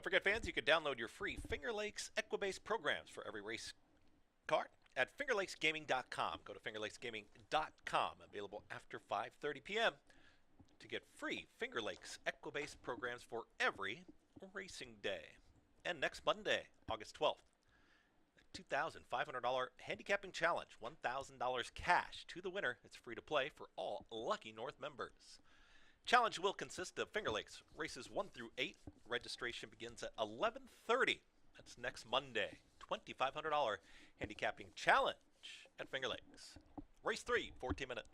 [SPEAKER 1] Don't forget, fans, you can download your free Finger Lakes Equibase programs for every race car at fingerlakesgaming.com. Go to fingerlakesgaming.com, available after 5:30 p.m. to get free Finger Lakes Equibase programs for every racing day. And next Monday, August 12th, $2,500 handicapping challenge, $1,000 cash to the winner. It's free to play for all Lucky North members. Challenge will consist of Finger Lakes races 1 through 8. Registration begins at 11:30. That's next Monday. $2,500 handicapping challenge at Finger Lakes. Race 3, 14 minutes.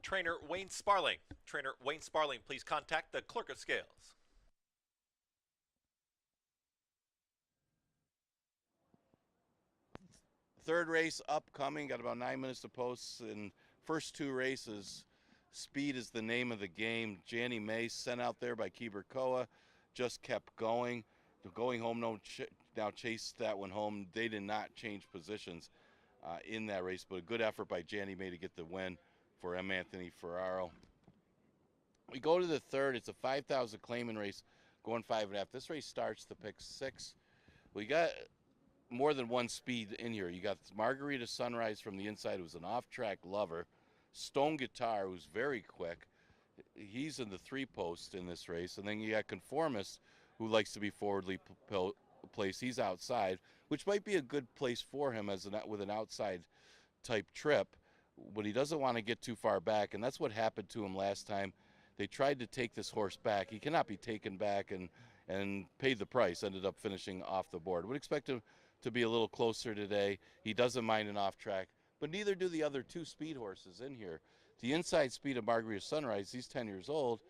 [SPEAKER 1] Trainer Wayne Sparling. Trainer Wayne Sparling, please contact the clerk of scales.
[SPEAKER 2] Third race upcoming, got about 9 minutes to post. In first two races, speed is the name of the game. Janny May, sent out there by Kiber Koa, just kept going. Going home, now chased that one home. They did not change positions in that race, but a good effort by Janny May to get the win for M. Anthony Ferraro. We go to the third. It's a 5,000 claiming race, going 5.5. This race starts to pick 6. We got more than one speed in here. You got Margarita Sunrise from the inside, who's an off-track lover. Stone Guitar, who's very quick. He's in the 3-post in this race. And then you got Conformist, who likes to be forwardly placed. He's outside, which might be a good place for him with an outside type trip, but he doesn't want to get too far back, and that's what happened to him last time. They tried to take this horse back. He cannot be taken back, and paid the price, ended up finishing off the board. Would expect him to be a little closer today. He doesn't mind an off track, but neither do the other 2 speed horses in here. The inside speed of Margarita Sunrise, he's 10 years old,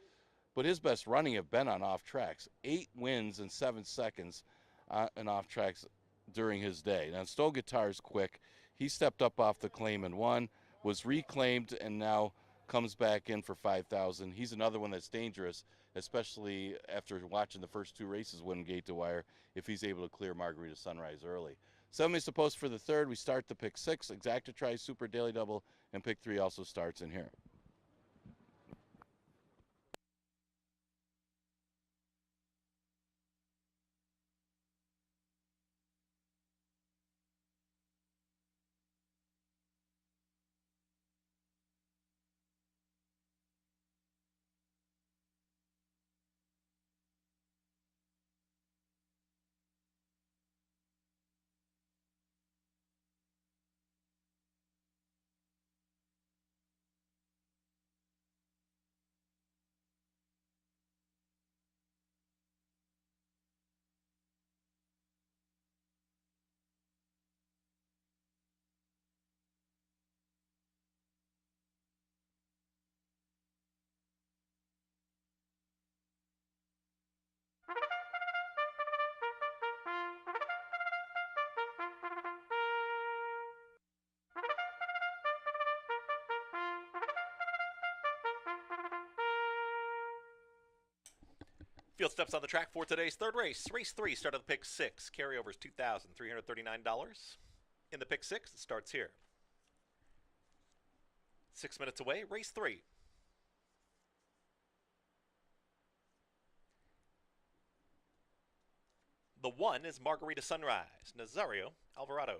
[SPEAKER 2] but his best running have been on off tracks. 8 wins in 7 seconds on off tracks during his day. Now, Stone Guitar's quick. He stepped up off the claim and won, was reclaimed, and now comes back in for 5,000. He's another one that's dangerous, especially after watching the first 2 races win gate to wire, if he's able to clear Margarita Sunrise early. 7 minutes to post for the third. We start the pick 6. Exacta Tri Super Daily Double, and pick 3 also starts in here.
[SPEAKER 1] Field steps on the track for today's third race. Race 3, start of the pick 6. Carryovers $2,339. In the pick 6, it starts here. 6 minutes away, race 3. The 1 is Margarita Sunrise, Nazario Alvarado.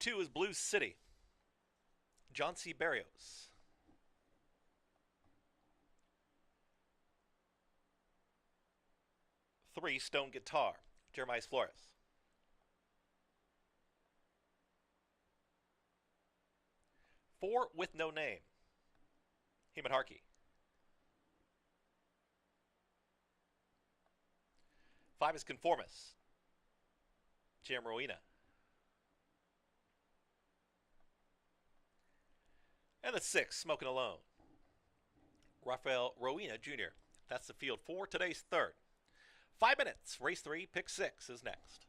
[SPEAKER 1] 2 is Blue City, John C. Barrios. 3, Stone Guitar, Jeremiah Flores. 4, With No Name, Heman Harkey. 5 is Conformist, Jam Rowena. And the 6, Smoking Alone, Rafael Rowena Jr. That's the field for today's third. 5 minutes. Race 3, pick 6 is next.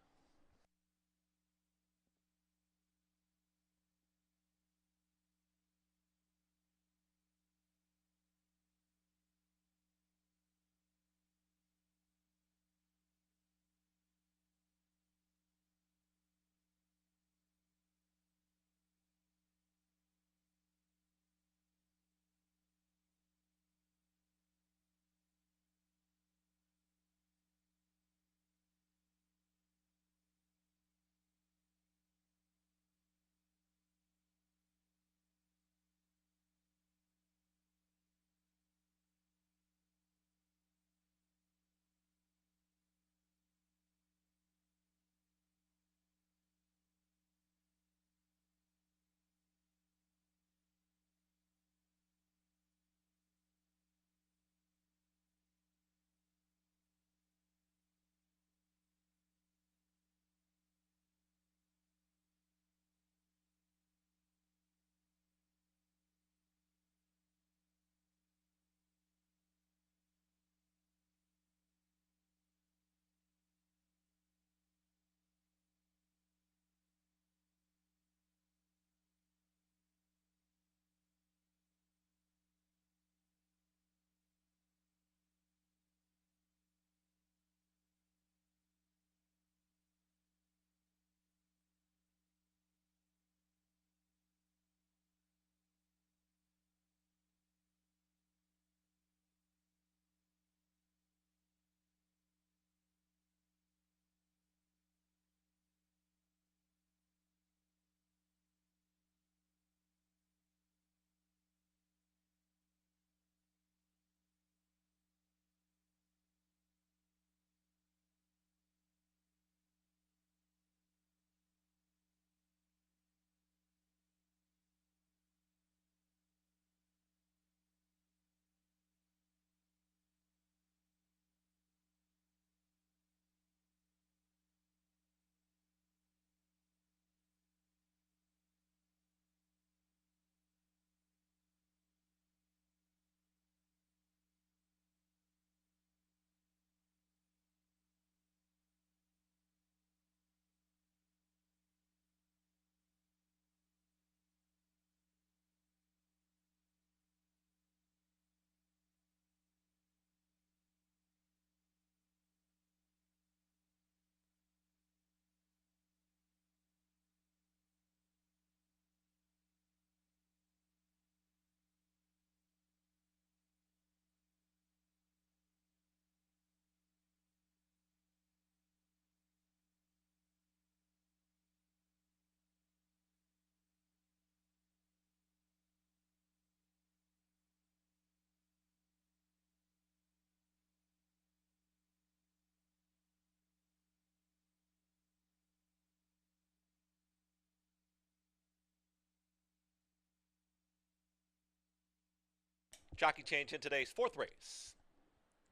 [SPEAKER 1] Jockey change in today's fourth race.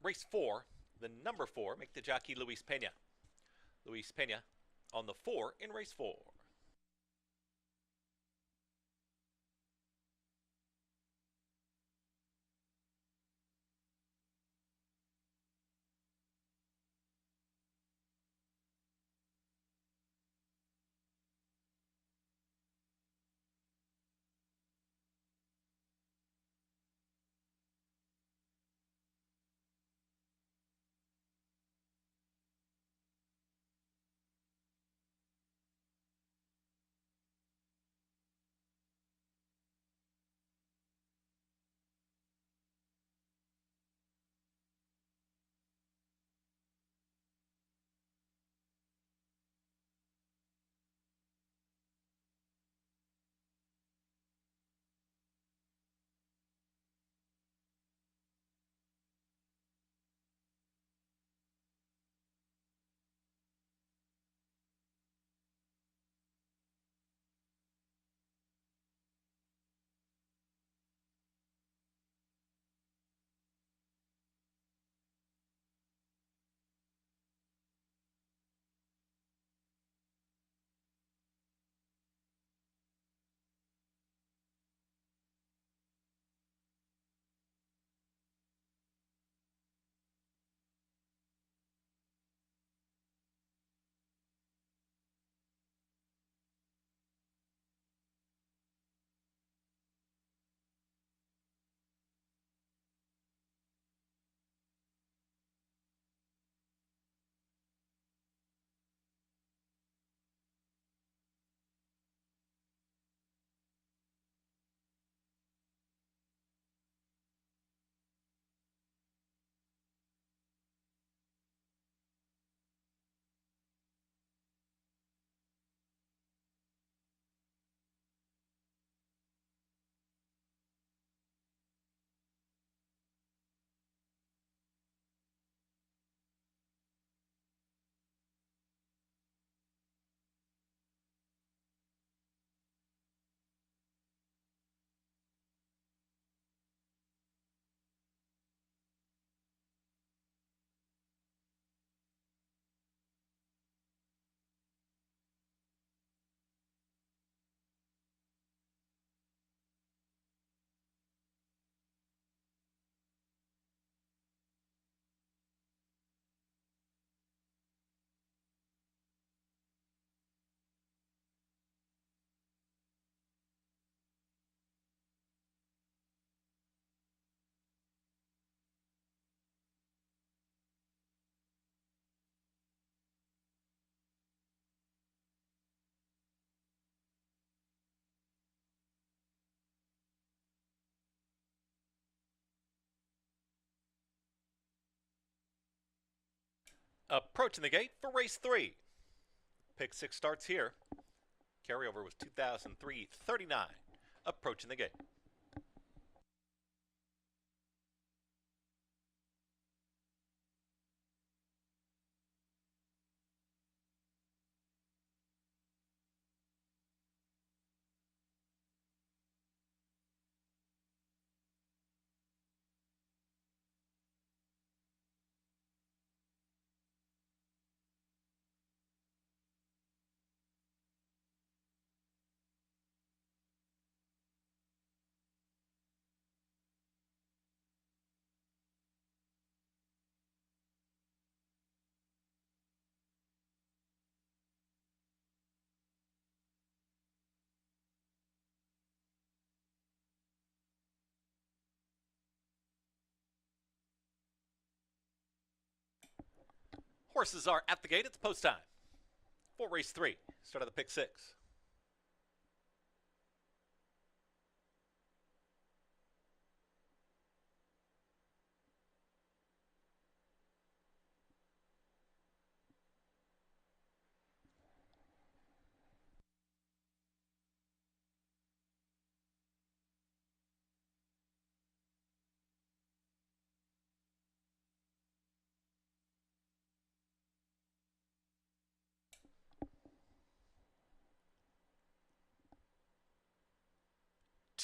[SPEAKER 1] Race 4, the number 4, make the jockey Luis Pena. Luis Pena on the 4 in race 4. Approaching the gate for race 3. Pick 6 starts here. Carryover was 2003-39. Approaching the gate. Horses are at the gate. It's post time for race 3. Start of the pick 6.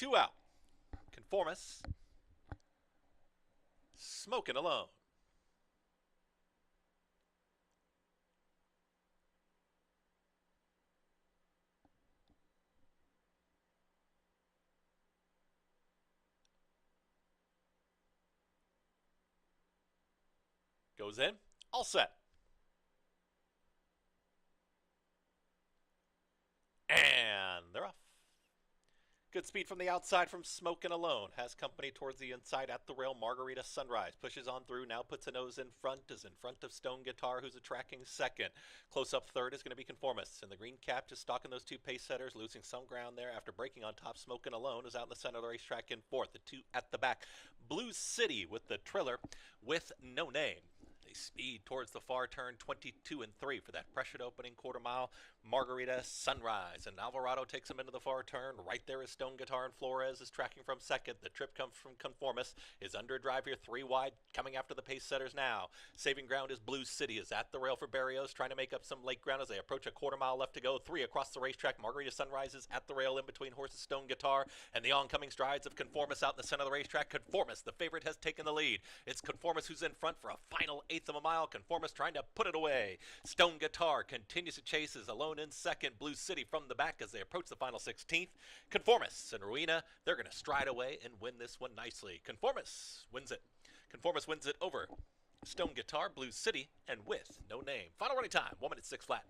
[SPEAKER 1] Two out. Conformis. Smokin' Alone. Goes in. All set. And they're off. Good speed from the outside from Smokin' Alone. Has company towards the inside at the rail. Margarita Sunrise pushes on through. Now puts a nose in front. Is in front of Stone Guitar, who's a tracking second. Close up third is going to be Conformists. And the green cap just stalking those two pace setters, losing some ground there after breaking on top. Smokin' Alone is out in the center of the racetrack in fourth. The two at the back. Blue City with the Triller with No Name. They speed towards the far turn, 22 and 3 for that pressured opening quarter mile. Margarita Sunrise, and Alvarado takes him into the far turn. Right there is Stone Guitar, and Flores is tracking from second. The trip comes from Conformis, is under drive here, 3 wide, coming after the pace setters now. Saving ground is Blue City, is at the rail for Barrios, trying to make up some late ground as they approach a quarter mile left to go. 3 across the racetrack. Margarita Sunrise is at the rail in between horses Stone Guitar and the oncoming strides of Conformis out in the center of the racetrack. Conformis, the favorite, has taken the lead. It's Conformis who's in front for a final eighth of a mile. Conformis trying to put it away. Stone Guitar continues to chase, is alone in second. Blue City from the back as they approach the final 16th. Conformis and Ruina, they're going to stride away and win this one nicely. Conformis wins it. Conformis wins it over Stone Guitar, Blue City, and with No Name. Final running time, 1 minute 6 flat.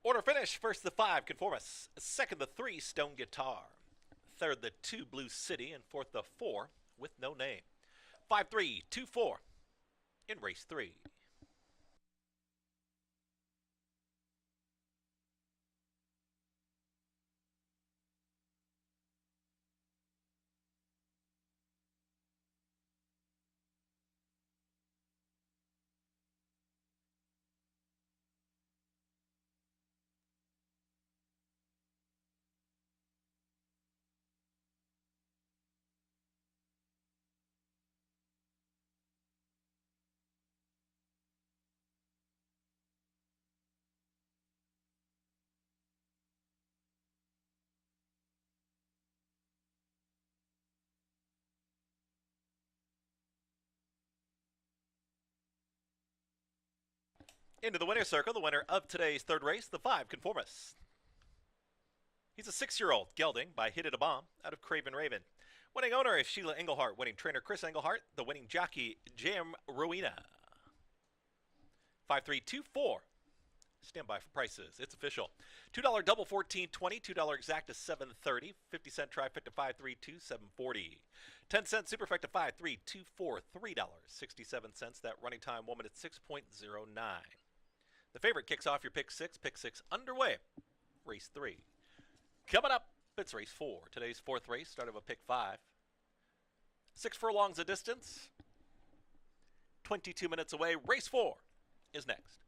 [SPEAKER 1] Order finish. First the 5, Conformis. Second the 3, Stone Guitar. Third the 2, Blue City. And fourth the 4, with No Name. 5-3, 2-4 in race 3. Into the winner's circle, the winner of today's third race, the 5, Conformis. He's a 6-year-old gelding by Hit It a Bomb out of Craven Raven. Winning owner is Sheila Englehart. Winning trainer Chris Englehart. The winning jockey Jam Rowena. 5324. Stand by for prices. It's official. $2 double $14.20. $2 exact is $7.30. 50-cent trifecta $5.32 $7.40. 10-cent superfecta $5.324 $3.67. That running time 1 minute 6.09. The favorite kicks off your pick 6. Pick 6 underway. Race 3. Coming up, it's race 4. Today's fourth race, start of a pick 5. 6 furlongs a distance. 22 minutes away. Race 4 is next.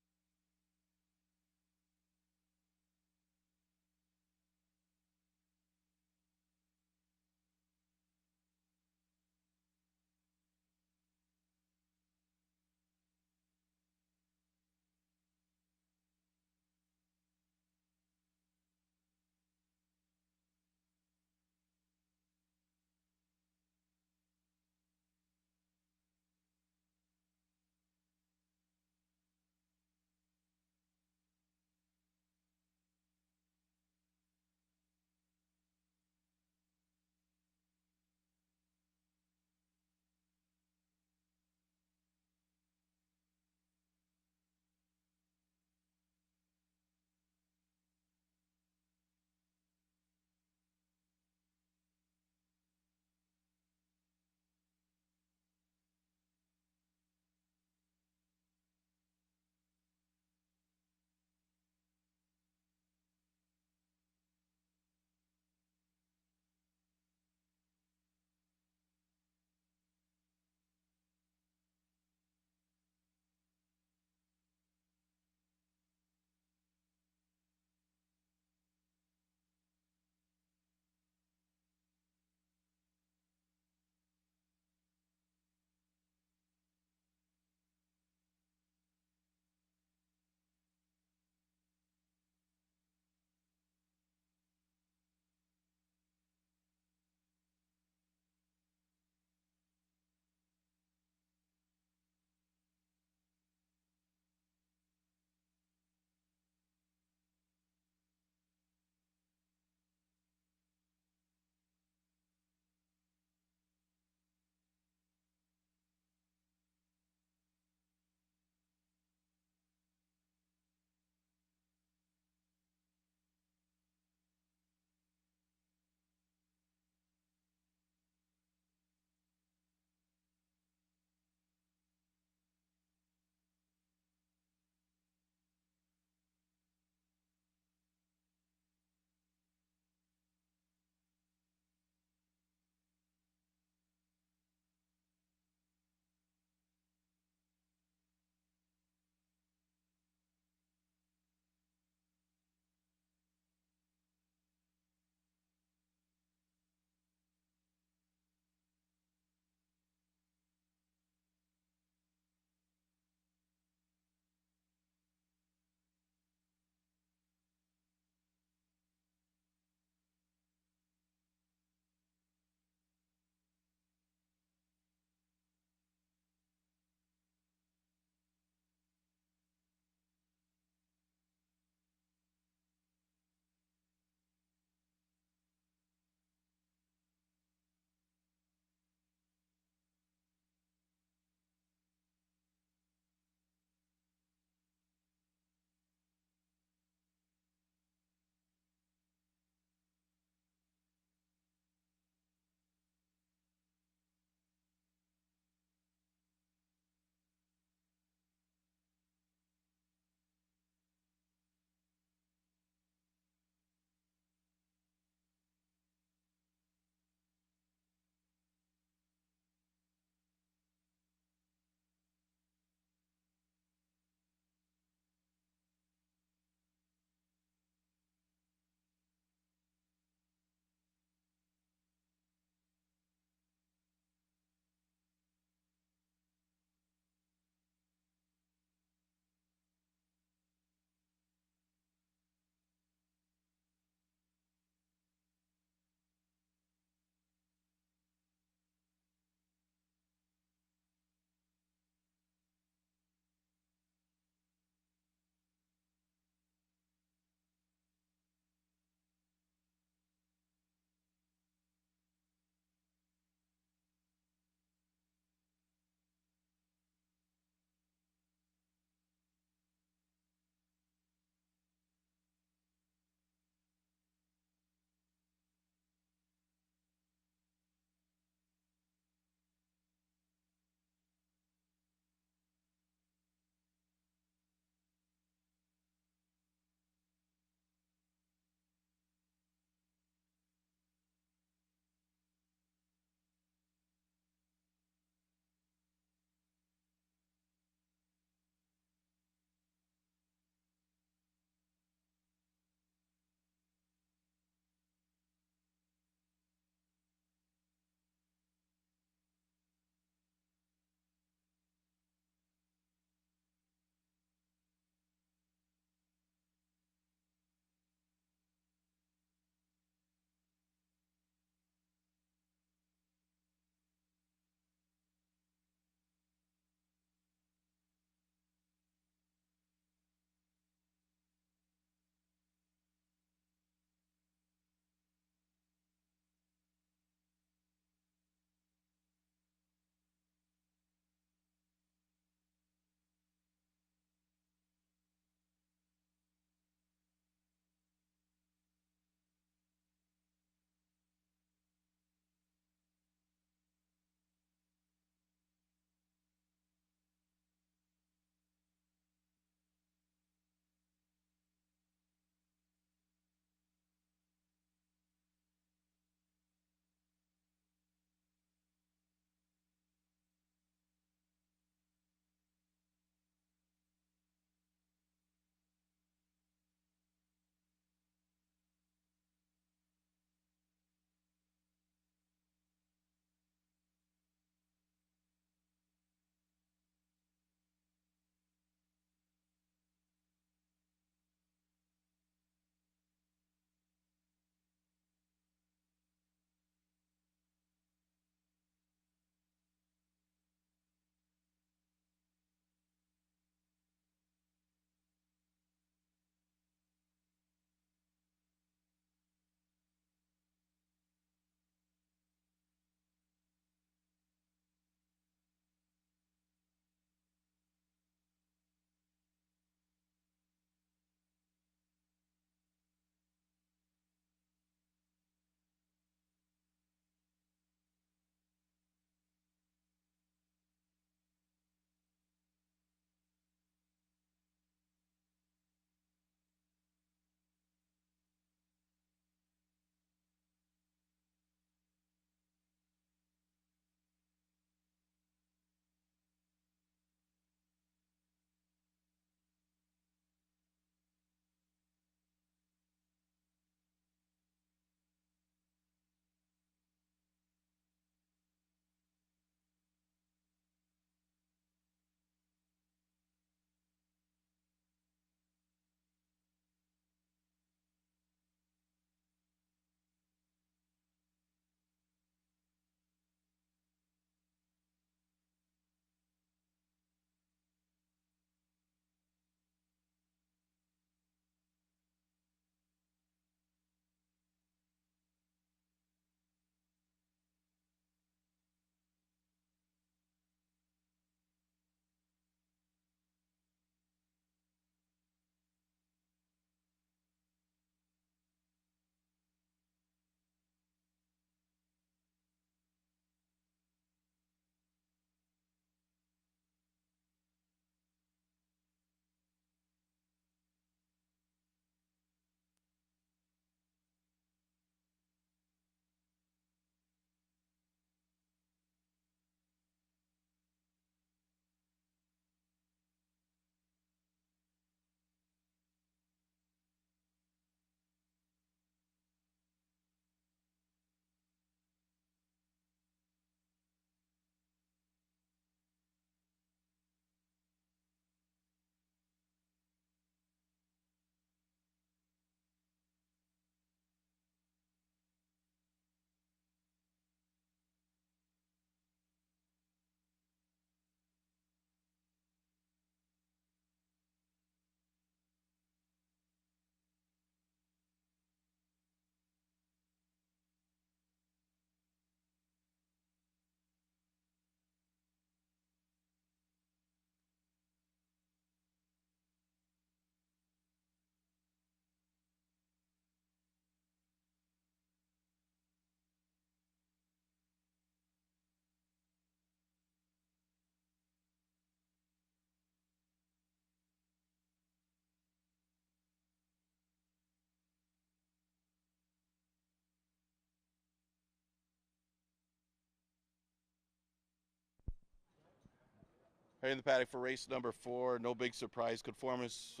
[SPEAKER 2] Right in the paddock for race number 4. No big surprise. Conformist,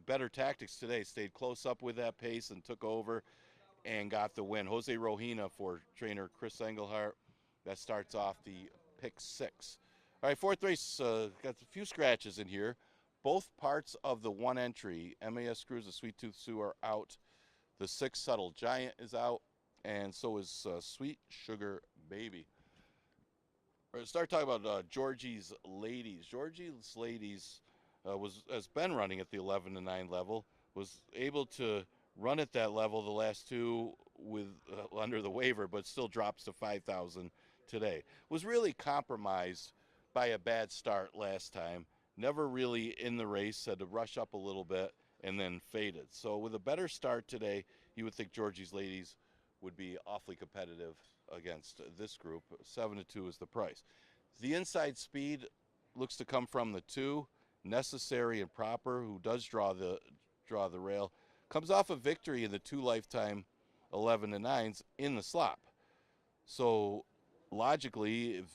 [SPEAKER 2] better tactics today. Stayed close up with that pace and took over and got the win. Jose Rohina for trainer Chris Engelhart. That starts off the pick 6. All right, 4th race, got a few scratches in here. Both parts of the 1 entry, MAS Screws, the Sweet Tooth Sioux, are out. The 6 Subtle Giant is out, and so is Sweet Sugar Baby. We're going to start talking about Georgie's Ladies. Georgie's Ladies has been running at the 11-9 level, was able to run at that level the last 2 with under the waiver, but still drops to 5,000 today. Was really compromised by a bad start last time. Never really in the race, had to rush up a little bit and then faded. So with a better start today, you would think Georgie's Ladies would be awfully competitive against this group. 7-2 is the price. The inside speed looks to come from the 2, Necessary and Proper, who does draw the rail. Comes off a victory in the 2 lifetime 11-9s in the slop. So logically, if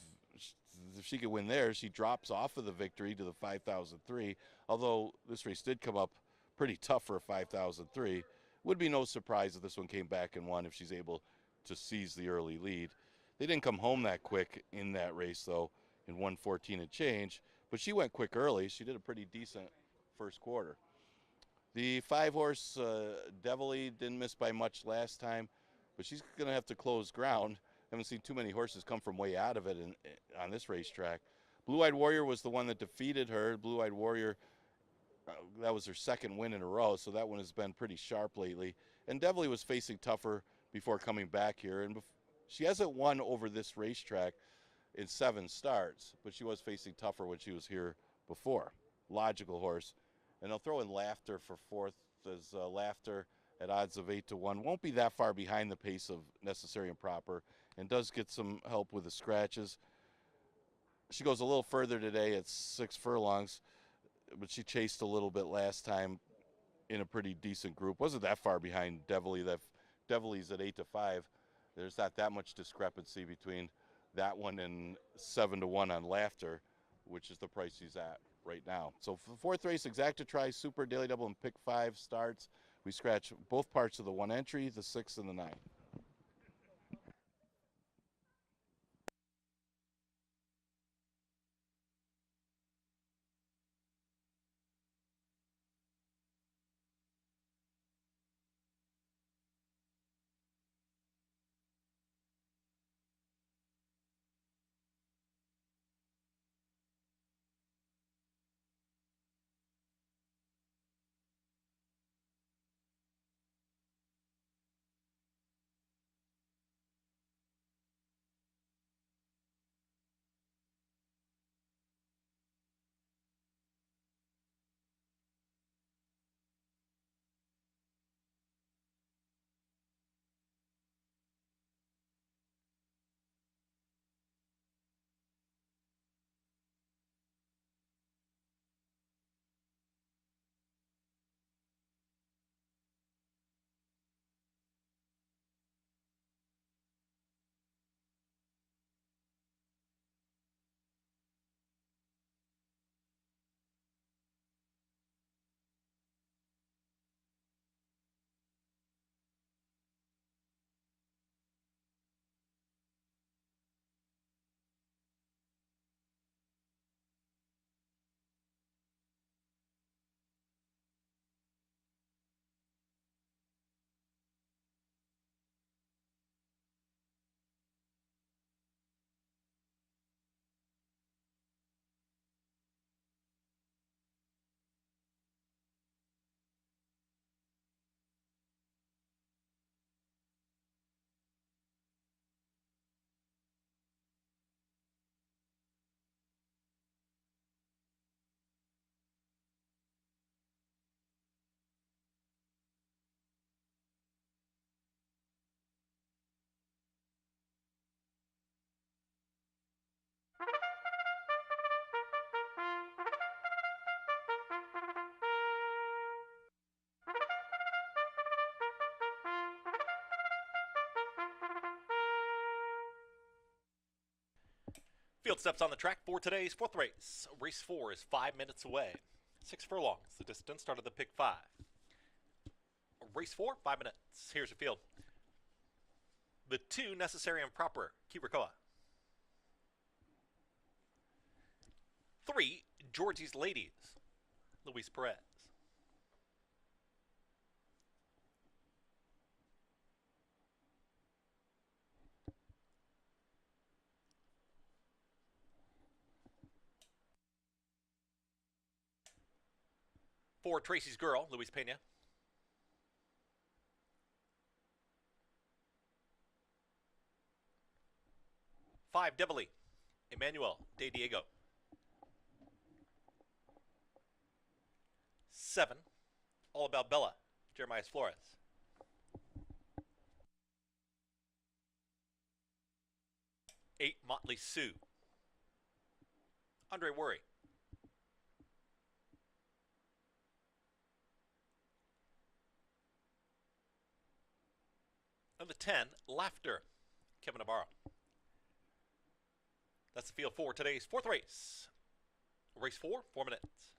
[SPEAKER 2] she could win there, she drops off of the victory to the 5,003. Although this race did come up pretty tough for a 5,003. Would be no surprise if this one came back and won if she's able to seize the early lead. They didn't come home that quick in that race, though, in 1:14 and change. But she went quick early. She did a pretty decent first quarter. The 5-horse Devilly didn't miss by much last time, but she's going to have to close ground. Haven't seen too many horses come from way out of it on this racetrack. Blue Eyed Warrior was the one that defeated her. Blue Eyed Warrior, that was her 2nd win in a row, so that one has been pretty sharp lately. And Devilly was facing tougher before coming back here. And she hasn't won over this racetrack in 7 starts, but she was facing tougher when she was here before. Logical horse. And I'll throw in Laughter for 4th, as Laughter at odds of 8-1 won't be that far behind the pace of Necessary and Proper, and does get some help with the scratches. She goes a little further today at 6 furlongs, but she chased a little bit last time in a pretty decent group. Wasn't that far behind Devilly. That Devilly's at 8-5. There's not that much discrepancy between that one and 7-1 on Laughter, which is the price he's at right now. So for the 4th race, Exacta Tri, Super, Daily Double, and Pick 5 starts. We scratch both parts of the 1 entry, the 6 and the 9.
[SPEAKER 1] Field steps on the track for today's fourth race. Race 4 is 5 minutes away. 6 furlongs, the distance started the pick 5. Race 4, 5 minutes. Here's your field. The 2, Necessary and Proper, Kirakoa. 3, Georgie's Ladies, Luis Perez. 4, Tracy's Girl, Luis Pena. 5, Devilly, Emmanuel De Diego. 7, All About Bella, Jeremiah Flores. 8, Motley Sue, Andre Worry. Number 10, Laughter, Kevin Navarro. That's the field for today's fourth race. Race 4, 4 minutes.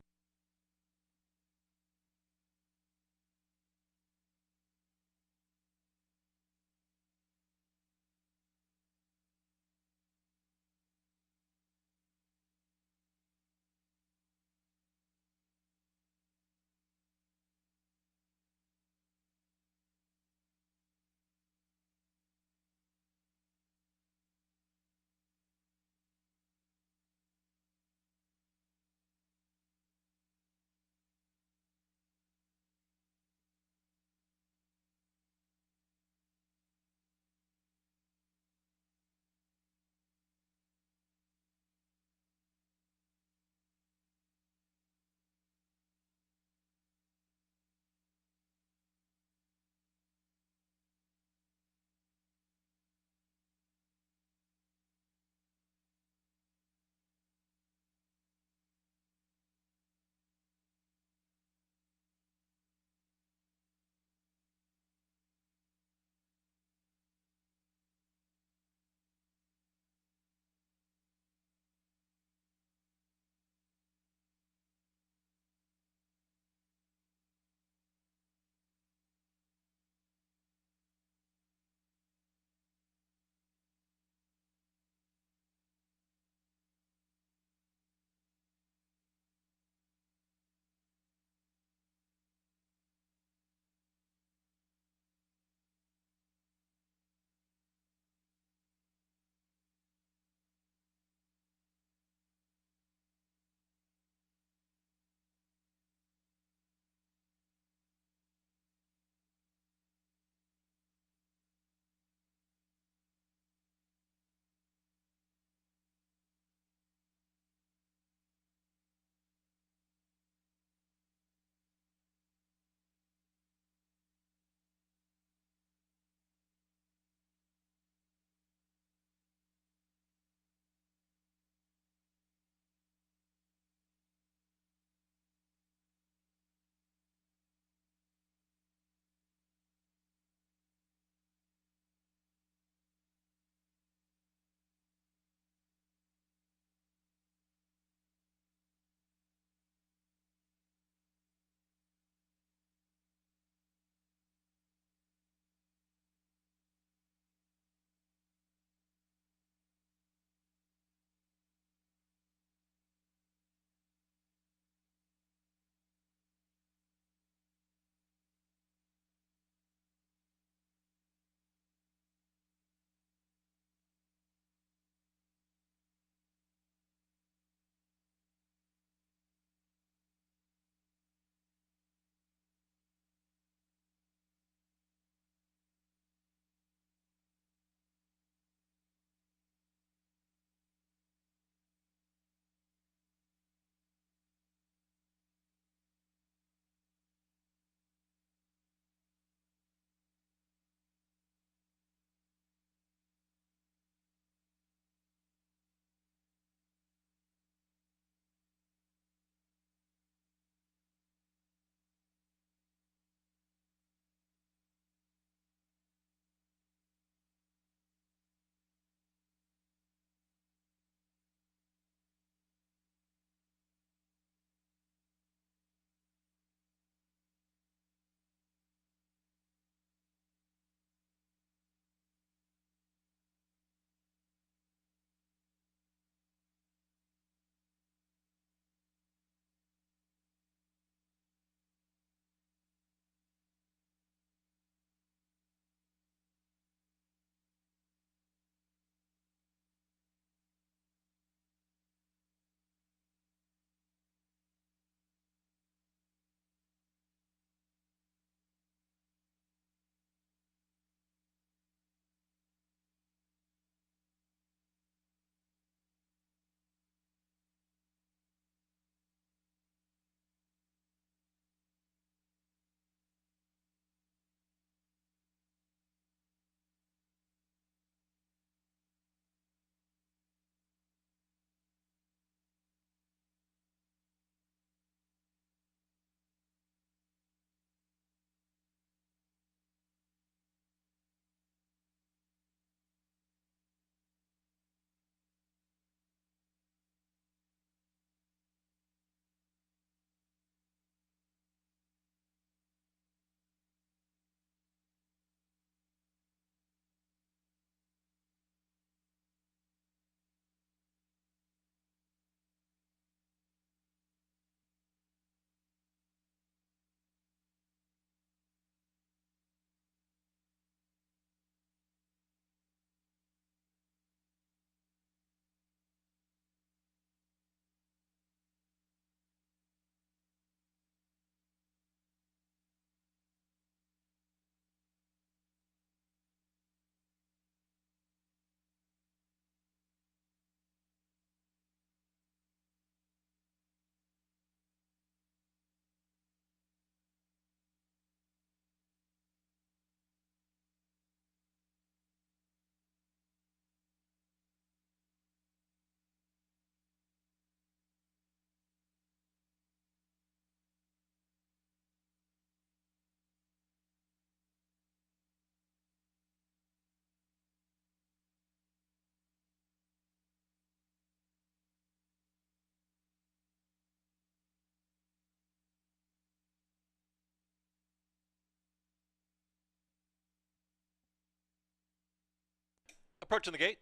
[SPEAKER 1] Approaching the gate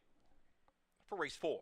[SPEAKER 1] for race 4.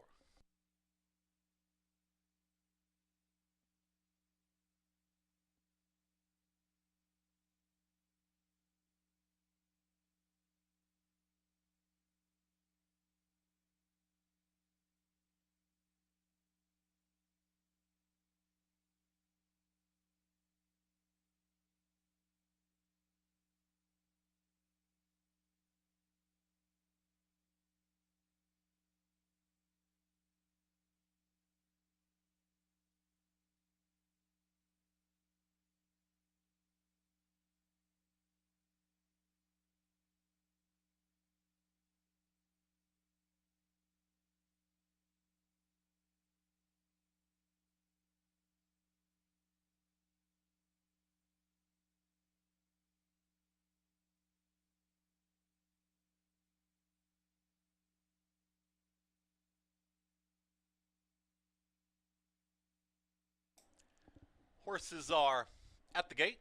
[SPEAKER 1] Horses are at the gate.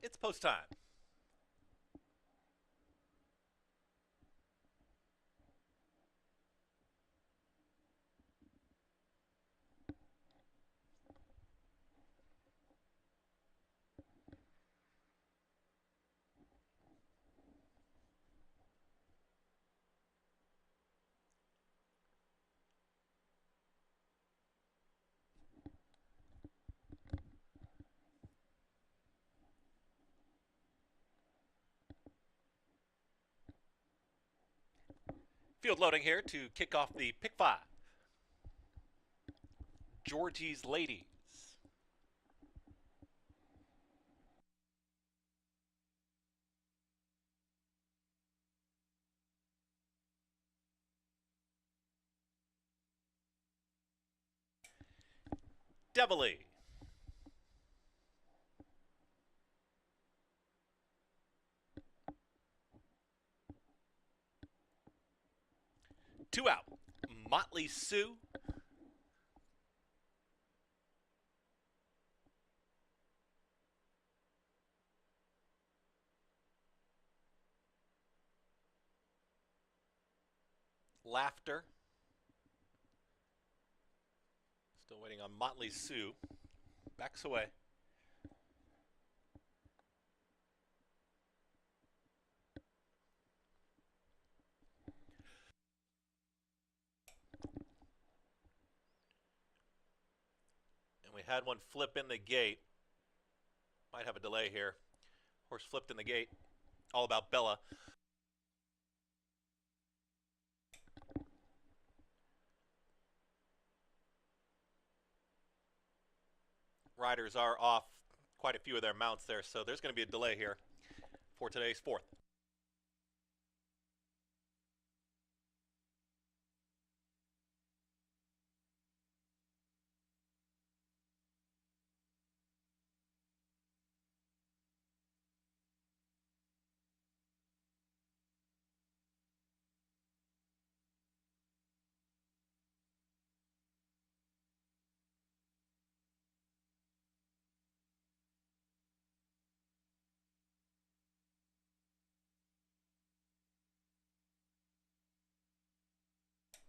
[SPEAKER 1] It's post time. Field loading here to kick off the pick 5. Georgie's Ladies. Devilly. Two out. Motley Sue. Laughter. Still waiting on Motley Sue. Backs away. And we had one flip in the gate. Might have a delay here. Horse flipped in the gate. All About Bella. Riders are off quite a few of their mounts there, so there's going to be a delay here for today's 4th.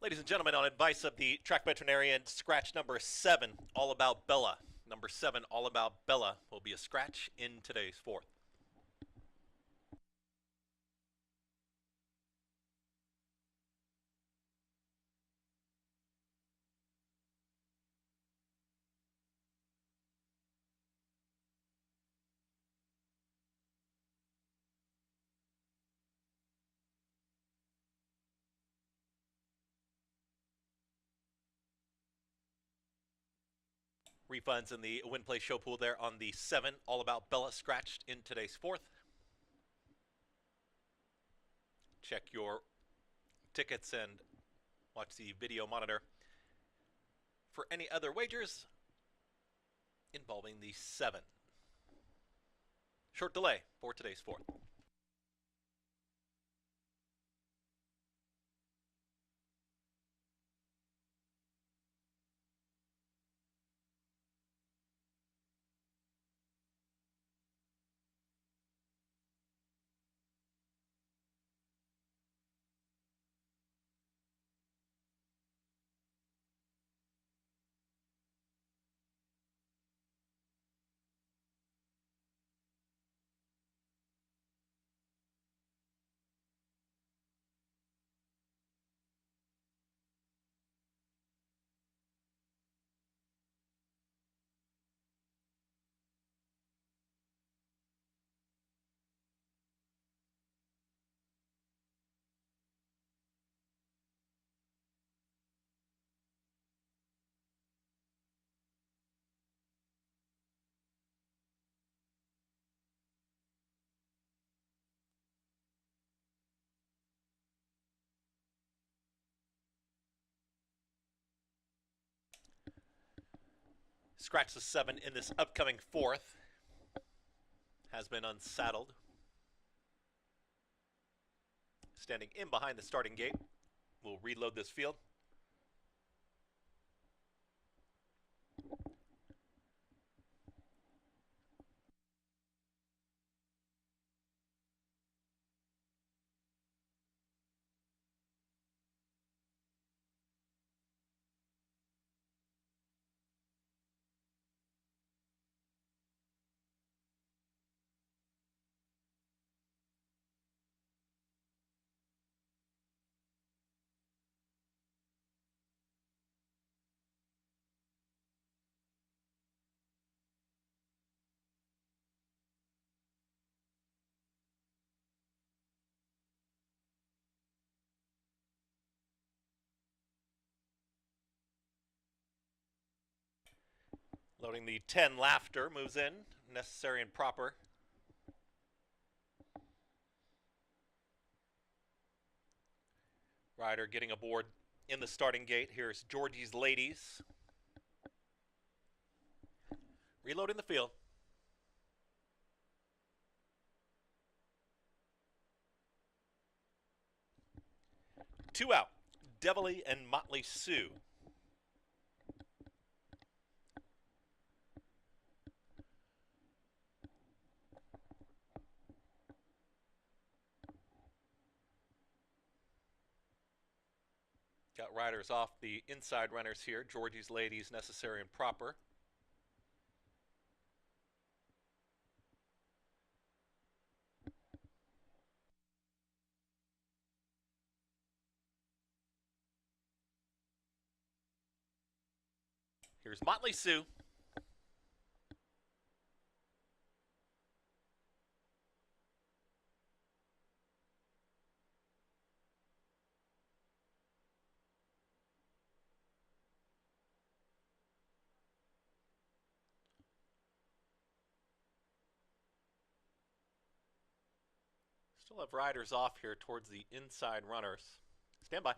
[SPEAKER 1] Ladies and gentlemen, on advice of the track veterinarian, scratch number 7, All About Bella. Number 7, All About Bella, will be a scratch in today's 4th. Refunds in the win play show pool there on the 7, All About Bella, scratched in today's 4th. Check your tickets and watch the video monitor for any other wagers involving the 7. Short delay for today's 4th. Scratch the 7 in this upcoming 4th has been unsaddled. Standing in behind the starting gate. We'll reload this field. Loading the 10 Laughter moves in, necessary and proper. Rider getting aboard in the starting gate. Here's Georgie's Ladies. Reloading the field. Two out, Devilly and Motley Sue. Got riders off the inside runners here. Georgie's Ladies, necessary and proper. Here's Motley Sue. Still have riders off here towards the inside runners. Stand by.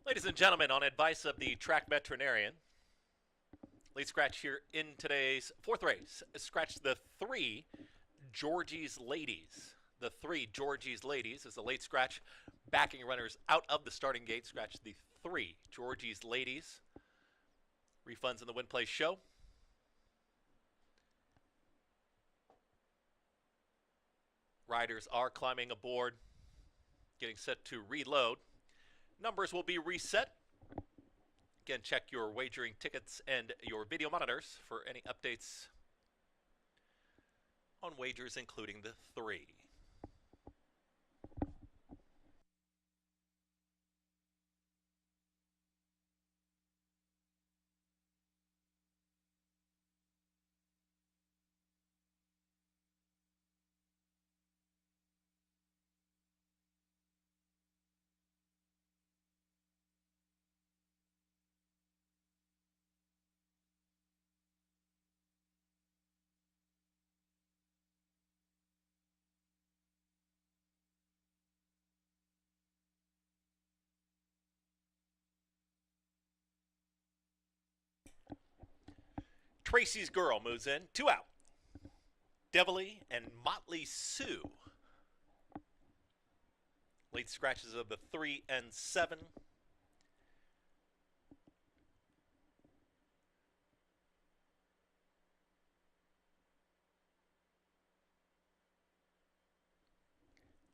[SPEAKER 1] Ladies and gentlemen, on advice of the track veterinarian, lead scratch here in today's 4th race. Scratch the 3 Georgie's Ladies. The 3 Georgie's Ladies is the late scratch, backing runners out of the starting gate. Scratch the 3 Georgie's Ladies. Refunds in the Win Play show. Riders are climbing aboard, getting set to reload. Numbers will be reset. Again, check your wagering tickets and your video monitors for any updates on wagers, including the 3. Tracy's Girl moves in. 2 out. Devilly and Motley Sue. Late scratches of the 3 and 7.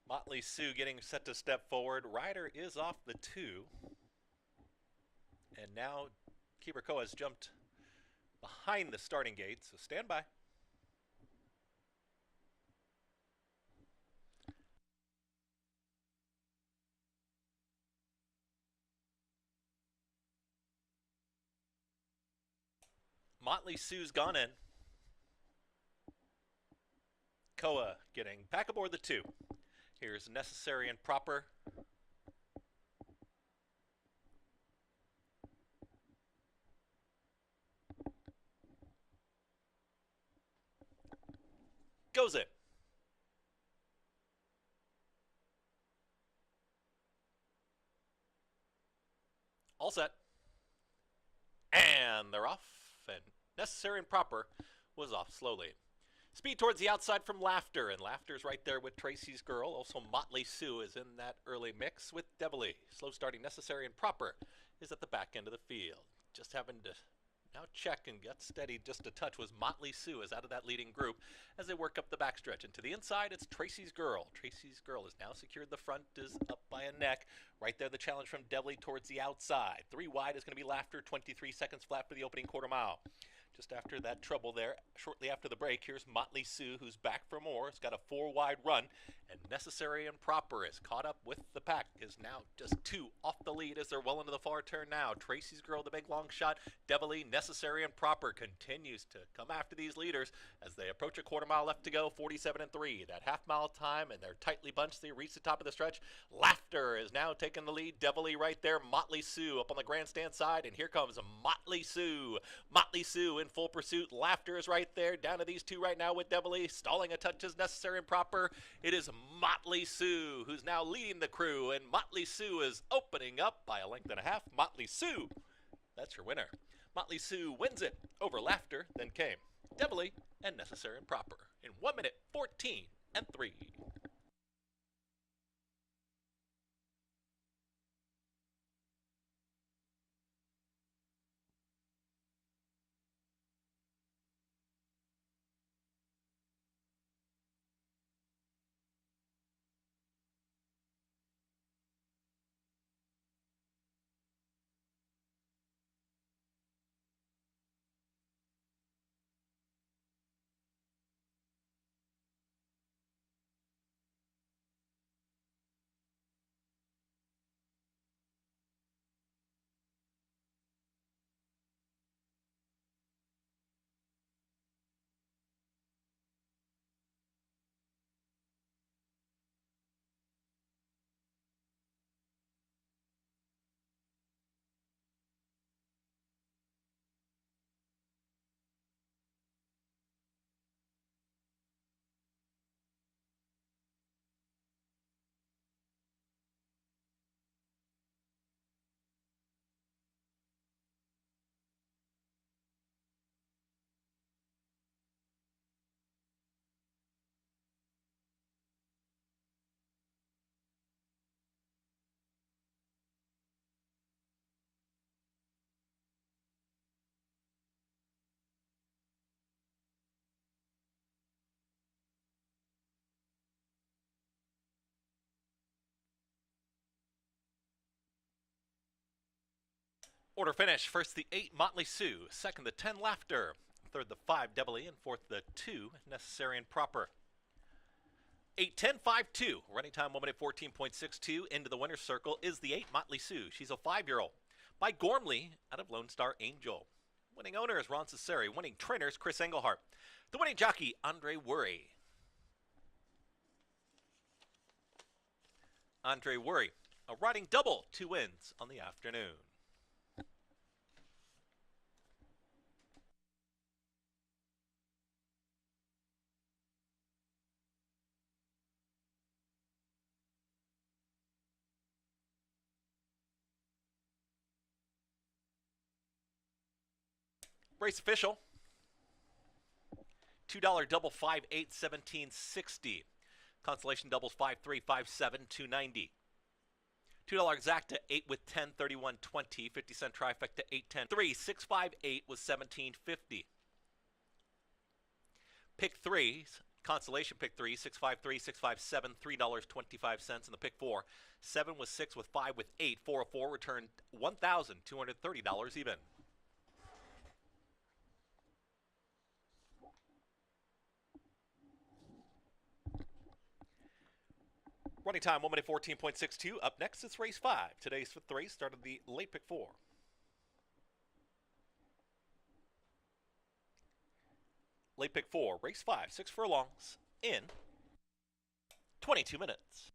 [SPEAKER 1] Motley Sue getting set to step forward. Rider is off the 2. And And now Kiberko has jumped behind the starting gate, so stand by. Motley Sue's gone in. Koa getting back aboard the 2. Here's Necessary and Proper. Goes in. All set. And they're off. And Necessary and Proper was off slowly. Speed towards the outside from Laughter, and Laughter's right there with Tracy's Girl. Also, Motley Sue is in that early mix with Devilly. Slow starting Necessary and Proper is at the back end of the field. Just having to now check and get steady just a touch was Motley Sue is out of that leading group as they work up the backstretch. And to the inside, it's Tracy's Girl. Tracy's Girl has now secured the front, is up by a neck. Right there, the challenge from Devilly towards the outside. 3 wide is going to be Laughter, 23 seconds flat for the opening quarter mile. Just after that trouble there, shortly after the break, here's Motley Sue, who's back for more. It's got a 4 wide run, and Necessary and Proper is caught up with the pack, is now just 2 off the lead as they're well into the far turn now. Tracy's Girl, the big long shot. Devilly, Necessary and Proper continues to come after these leaders as they approach a quarter mile left to go, 47-3. That half mile time, and they're tightly bunched. They reach the top of the stretch. Laughter is now taking the lead. Devilly right there. Motley Sue up on the grandstand side, and here comes Motley Sue. Motley Sue in full pursuit. Laughter is right there. Down to these 2 right now with Devilly. Stalling a touch is Necessary and Proper. It is Motley Sue who's now leading the crew, and Motley Sue is opening up by a length and a half. Motley Sue, that's your winner. Motley Sue wins it over Laughter. Then came Devilly and Necessary and Proper in 1 minute 14-3. Order finish. First the 8, Motley Sue. Second the 10, Laughter. Third the 5, Devilly. And fourth the 2, Necessary and Proper. 8:10.52. Running time 1 minute 14.62. Into the winner's circle is the 8, Motley Sue. She's a 5-year-old. By Gormley out of Lone Star Angel. Winning owner is Ron Cesari. Winning trainer is Chris Engelhart. The winning jockey, Andre Worry. Andre Worry, a riding double, 2 wins on the afternoon. Race official. $2 double 5-8 17.60. Constellation doubles 5-3 5-7 290. $2 exacta 8 with 10 31.20. 50-cent trifecta 8-10 3 6-5-8 was 17.50. Pick 3 Consolation pick 3, 653, 657, $3.25. In the pick 4, 7 with 6 with 5 with 8, 404 returned $1,230 even. Running time 1 minute 14.62. Up next is race 5. Today's fifth race started the late pick 4. Late pick 4, race 5, 6 furlongs in 22 minutes.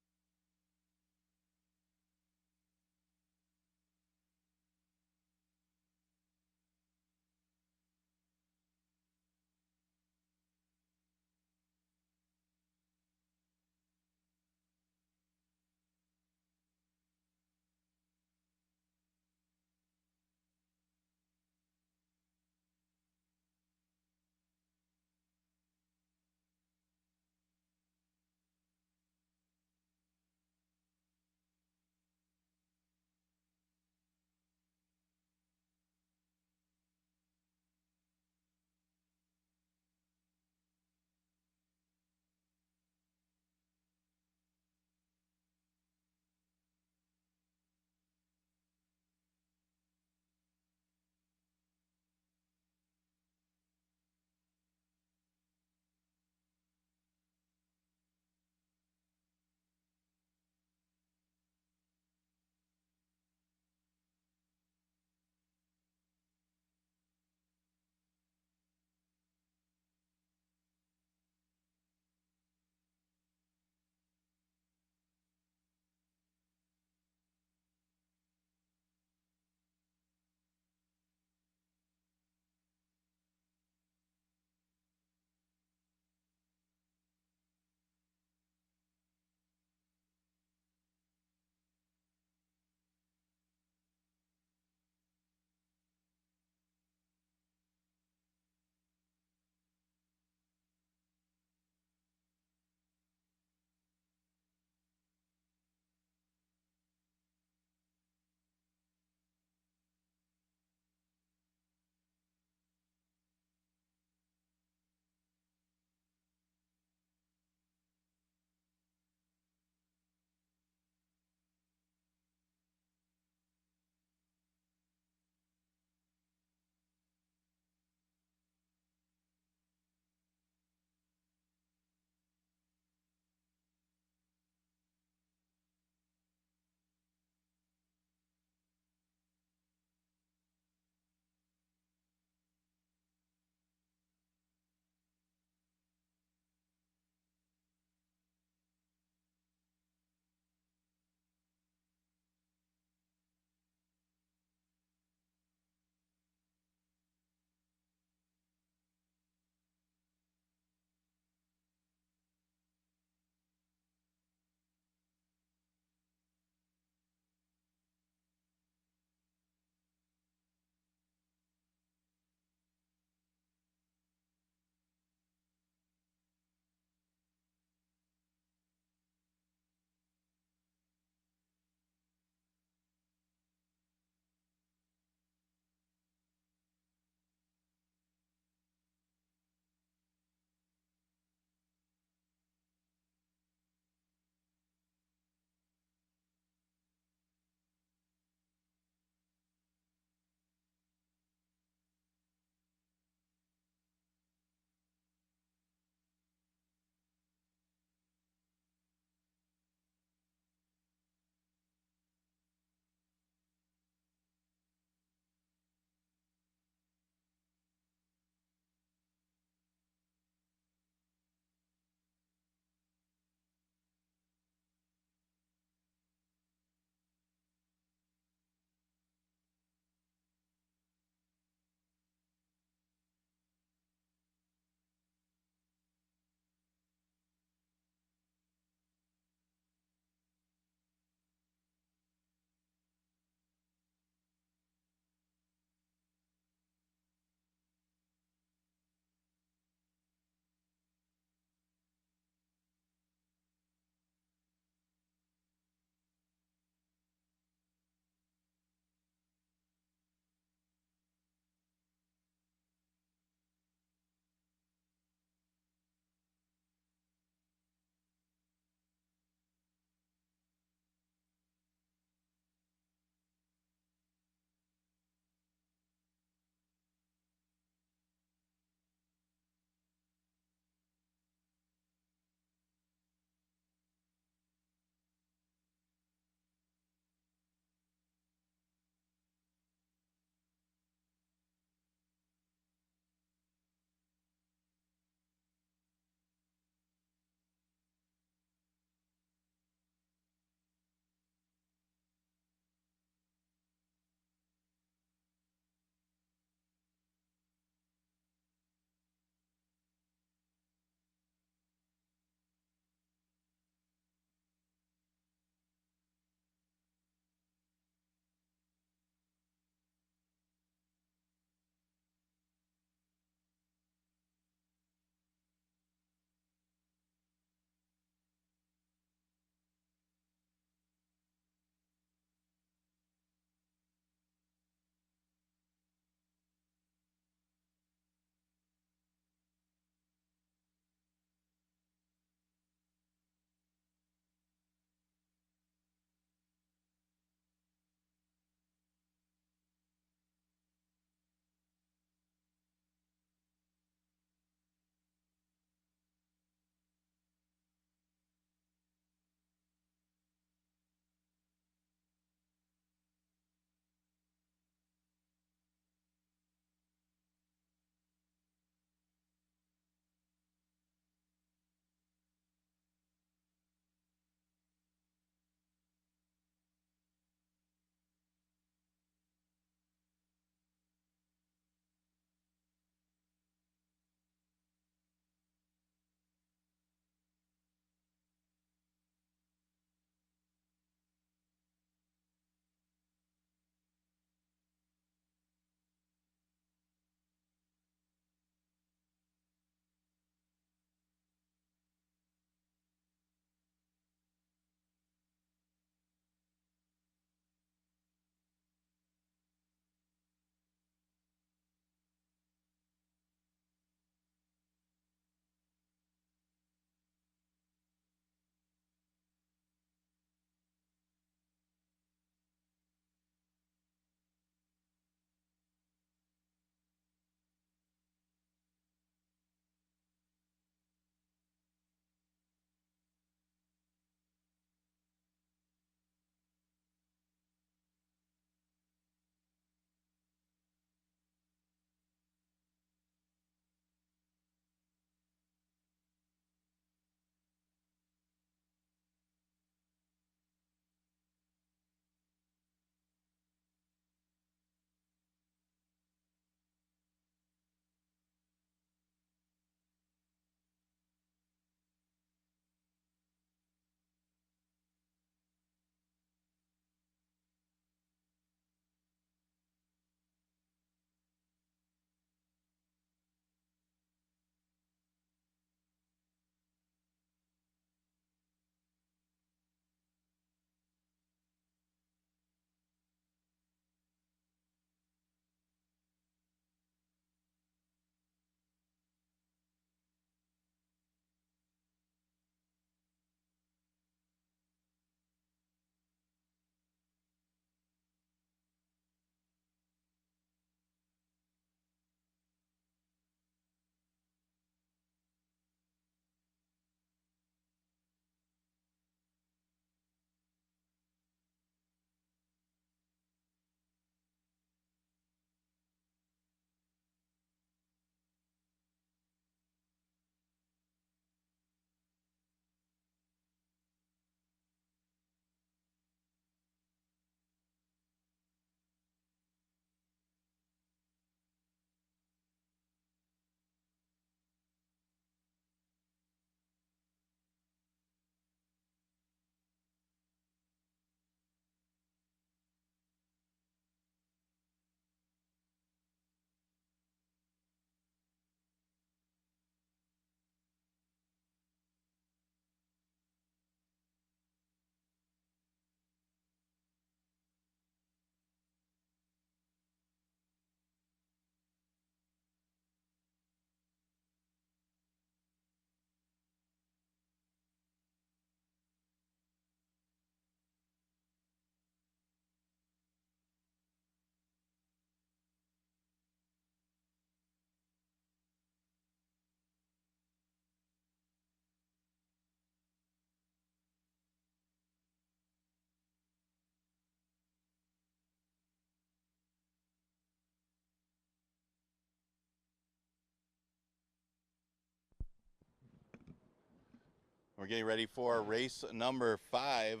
[SPEAKER 2] We're getting ready for race number 5.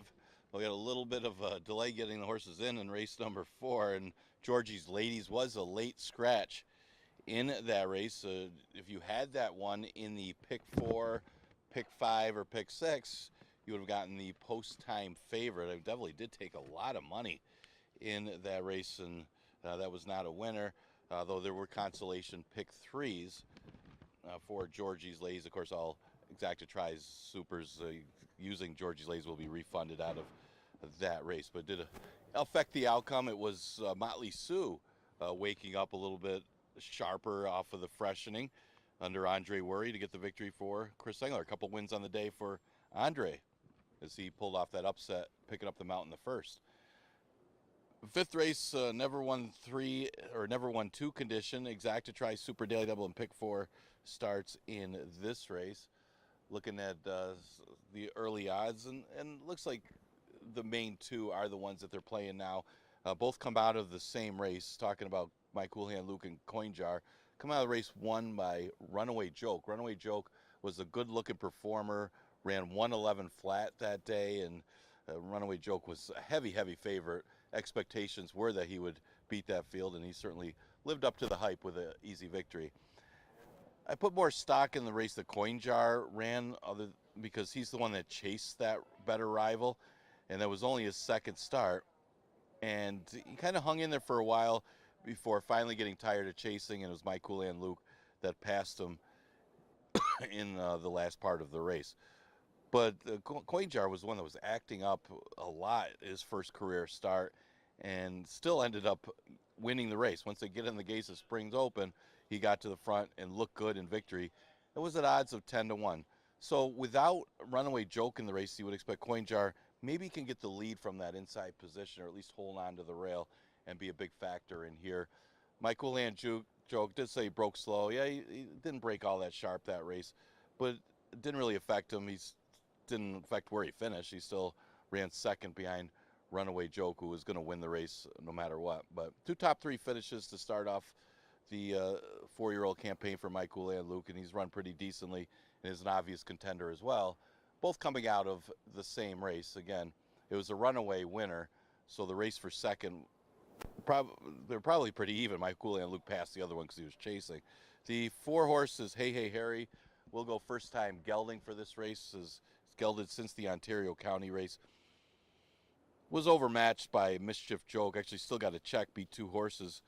[SPEAKER 2] We got a little bit of a delay getting the horses in race number 4, and Georgie's Ladies was a late scratch in that race. If you had that one in the pick 4, pick 5, or pick 6, you would have gotten the post-time favorite. I definitely did take a lot of money in that race, and that was not a winner, though there were consolation pick 3s for Georgie's Ladies. Of course, all Exacta Tries supers using Georgie's Ladies will be refunded out of that race, but did affect the outcome. It was Motley Sue waking up a little bit sharper off of the freshening under Andre Worry to get the victory for Chris Engler. A couple wins on the day for Andre as he pulled off that upset, picking up the mount in the first. Fifth race, never won 3 or never won 2 condition. Exacta Try Super Daily Double and pick 4 starts in this race. Looking at the early odds, and looks like the main 2 are the ones that they're playing now. Both come out of the same race. Talking about Mike Houlihan, Luke, and Coin Jar. Come out of the race won by Runaway Joke. Runaway Joke was a good-looking performer. Ran 111 flat that day, and Runaway Joke was a heavy favorite. Expectations were that he would beat that field, and he certainly lived up to the hype with an easy victory. I put more stock in the race that Coin Jar ran, because he's the one that chased that better rival, and that was only his second start. And he kind of hung in there for a while before finally getting tired of chasing, and it was Mike Cooley and Luke that passed him in the last part of the race. But Coin Jar was one that was acting up a lot his first career start, and still ended up winning the race. Once they get in the gates of Springs Open, he got to the front and looked good in victory. It was at odds of 10-1. So without Runaway Joke in the race, you would expect Coin Jar maybe can get the lead from that inside position, or at least hold on to the rail and be a big factor in here. Michael Land Joke did say he broke slow. Yeah, he didn't break all that sharp that race, but it didn't really affect him. Didn't affect where he finished. He still ran second behind Runaway Joke, who was going to win the race no matter what. But 2 top 3 finishes to start off the 4-year-old campaign for Mike Cooley and Luke, and he's run pretty decently and is an obvious contender as well. Both coming out of the same race. Again, it was a runaway winner, so the race for second, they're probably pretty even. Mike Cooley and Luke passed the other one because he was chasing. The 4 horses, Hey Hey Harry, will go first time gelding for this race. Is gelded since the Ontario County race. Was overmatched by Mischief Joke. Actually still got a check, beat 2 horses.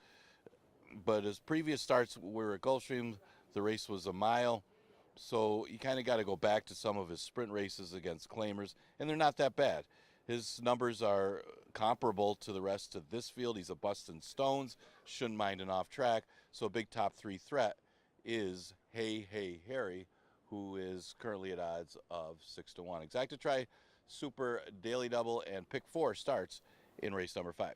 [SPEAKER 2] But his previous starts were at Gulfstream. The race was a mile. So you kind of got to go back to some of his sprint races against claimers, and they're not that bad. His numbers are comparable to the rest of this field. He's a Bustin' Stones, shouldn't mind an off track. So a big top 3 threat is Hey Hey Harry, who is currently at odds of 6-1. Exacta Try Super Daily Double and pick 4 starts in race number 5.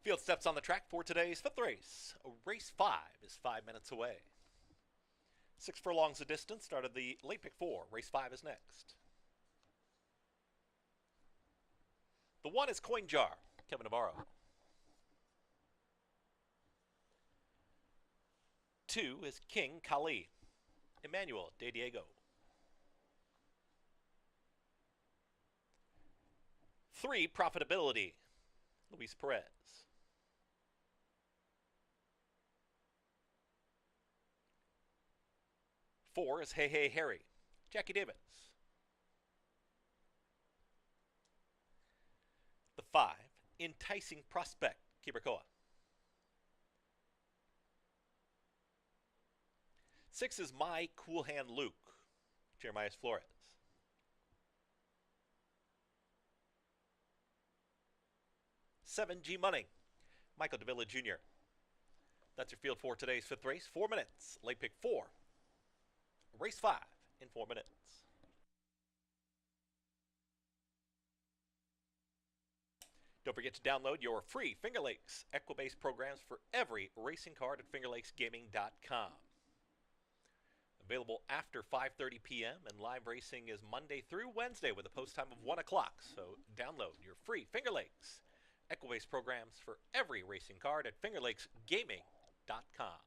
[SPEAKER 1] Field steps on the track for today's fifth race. Race 5 is 5 minutes away. 6 furlongs a distance, started the late pick 4. Race 5 is next. The 1 is Coin Jar, Kevin Navarro. 2 is King Kali, Emmanuel De Diego. 3, Profitability, Luis Perez. 4 is Hey Hey Harry, Jackie Davis. The 5, Enticing Prospect, Kibrakoa. 6 is My Cool Hand Luke, Jeremiah Flores. 7, G Money, Michael Davila Jr. That's your field for today's fifth race. 4 minutes. Late pick 4. Race 5 in 4 minutes. Don't forget to download your free Finger Lakes Equibase programs for every racing card at fingerlakesgaming.com. Available after 5:30 p.m. and live racing is Monday through Wednesday with a post time of 1 o'clock. So download your free Finger Lakes Equibase programs for every racing card at fingerlakesgaming.com.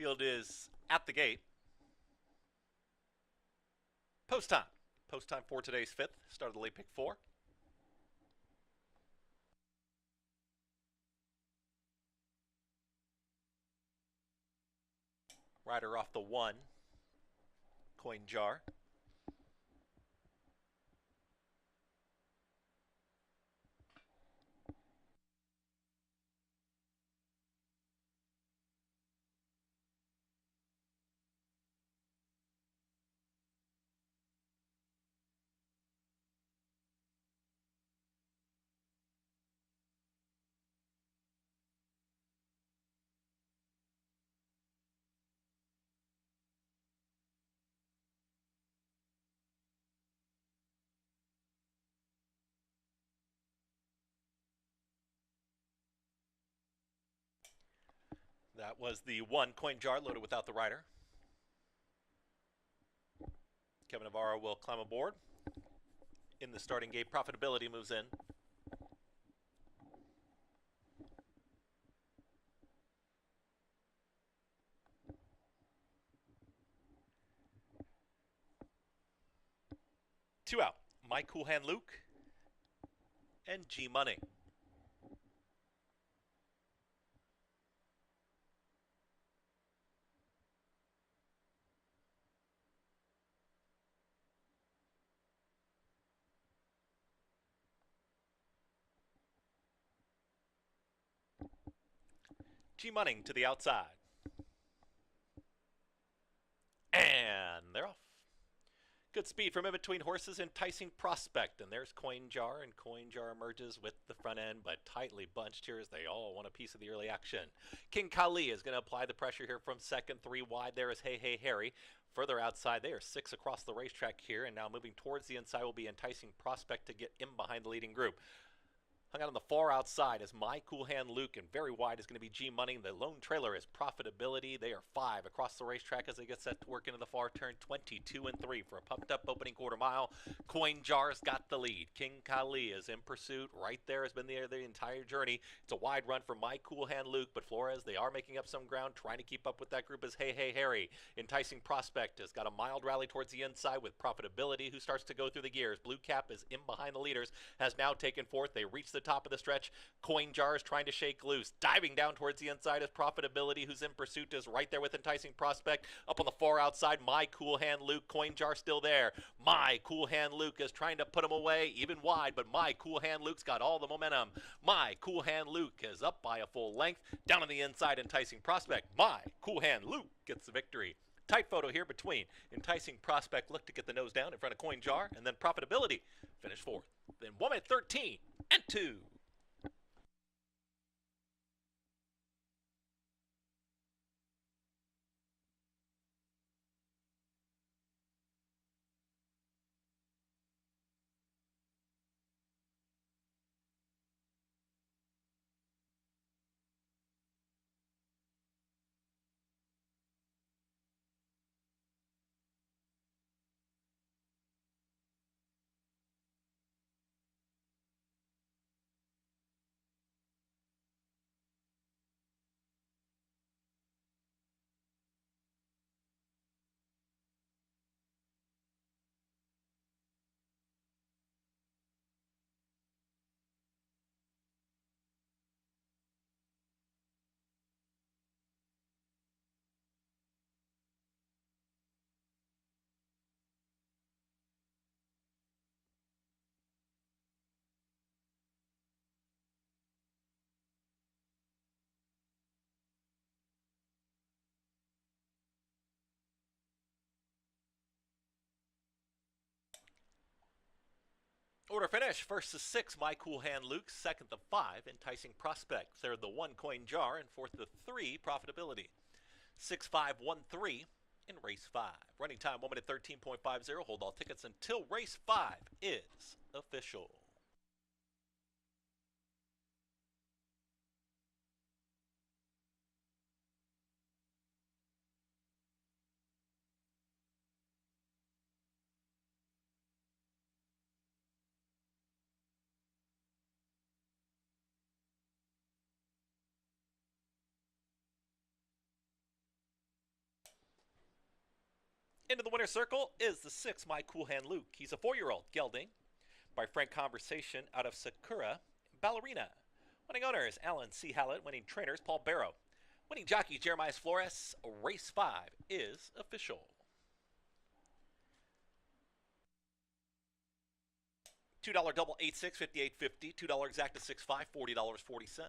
[SPEAKER 1] Field is at the gate. Post time. Post time for today's fifth. Start of the late pick four. Rider off the one. Coin jar. That was the one coin jar loaded without the rider. Kevin Navarro will climb aboard. In the starting gate, Profitability moves in. Two out. My Cool Hand Luke and G Money. G Money to the outside. And they're off. Good speed from in between horses, Enticing Prospect. And there's Coin Jar, and Coin Jar emerges with the front end, but tightly bunched here as they all want a piece of the early action. King Kali is going to apply the pressure here from second. 3 wide there is Hey Hey Harry. Further outside, they are 6 across the racetrack here, and now moving towards the inside will be Enticing Prospect to get in behind the leading group. Hung out on the far outside is My Cool Hand Luke, and very wide is going to be G Money. The lone trailer is Profitability. They are 5 across the racetrack as they get set to work into the far turn. 22 and 3 for a pumped up opening quarter mile. Coin Jar's got the lead. King Kali is in pursuit. Right there has been there the entire journey. It's a wide run for My Cool Hand Luke, but Flores, they are making up some ground, trying to keep up with that group as Hey Hey Harry. Enticing Prospect has got a mild rally towards the inside with Profitability, who starts to go through the gears. Blue Cap is in behind the leaders, has now taken fourth. They reach the top of the stretch. Coin Jar is trying to shake loose. Diving down towards the inside is Profitability, who's in pursuit, is right there with Enticing Prospect. Up on the far outside, My Cool Hand Luke. Coin Jar still there. My Cool Hand Luke is trying to put him away, even wide, but My Cool Hand Luke's got all the momentum. My Cool Hand Luke is up by a full length. Down on the inside, Enticing Prospect. My Cool Hand Luke gets the victory. Tight photo here between Enticing Prospect, look to get the nose down in front of Coin Jar, and then Profitability finish fourth. Then 1 minute 13 and 2. Order finish. First to 6, My Cool Hand Luke. Second to 5, Enticing Prospect. Third the 1, Coin Jar. And fourth the 3, Profitability. 6-5-1-3 in race 5. Running time 1 minute 13.50. Hold all tickets until race 5 is official. Into the winner's circle is the 6, My Cool Hand Luke. He's a 4-year-old gelding by Frank Conversation out of Sakura, Ballerina. Winning owners, Alan C. Hallett. Winning trainers, Paul Barrow. Winning jockey, Jeremiah Flores. Race 5 is official. $2 double 8-6, 58.50. $2 exacta 6-5, $40.40.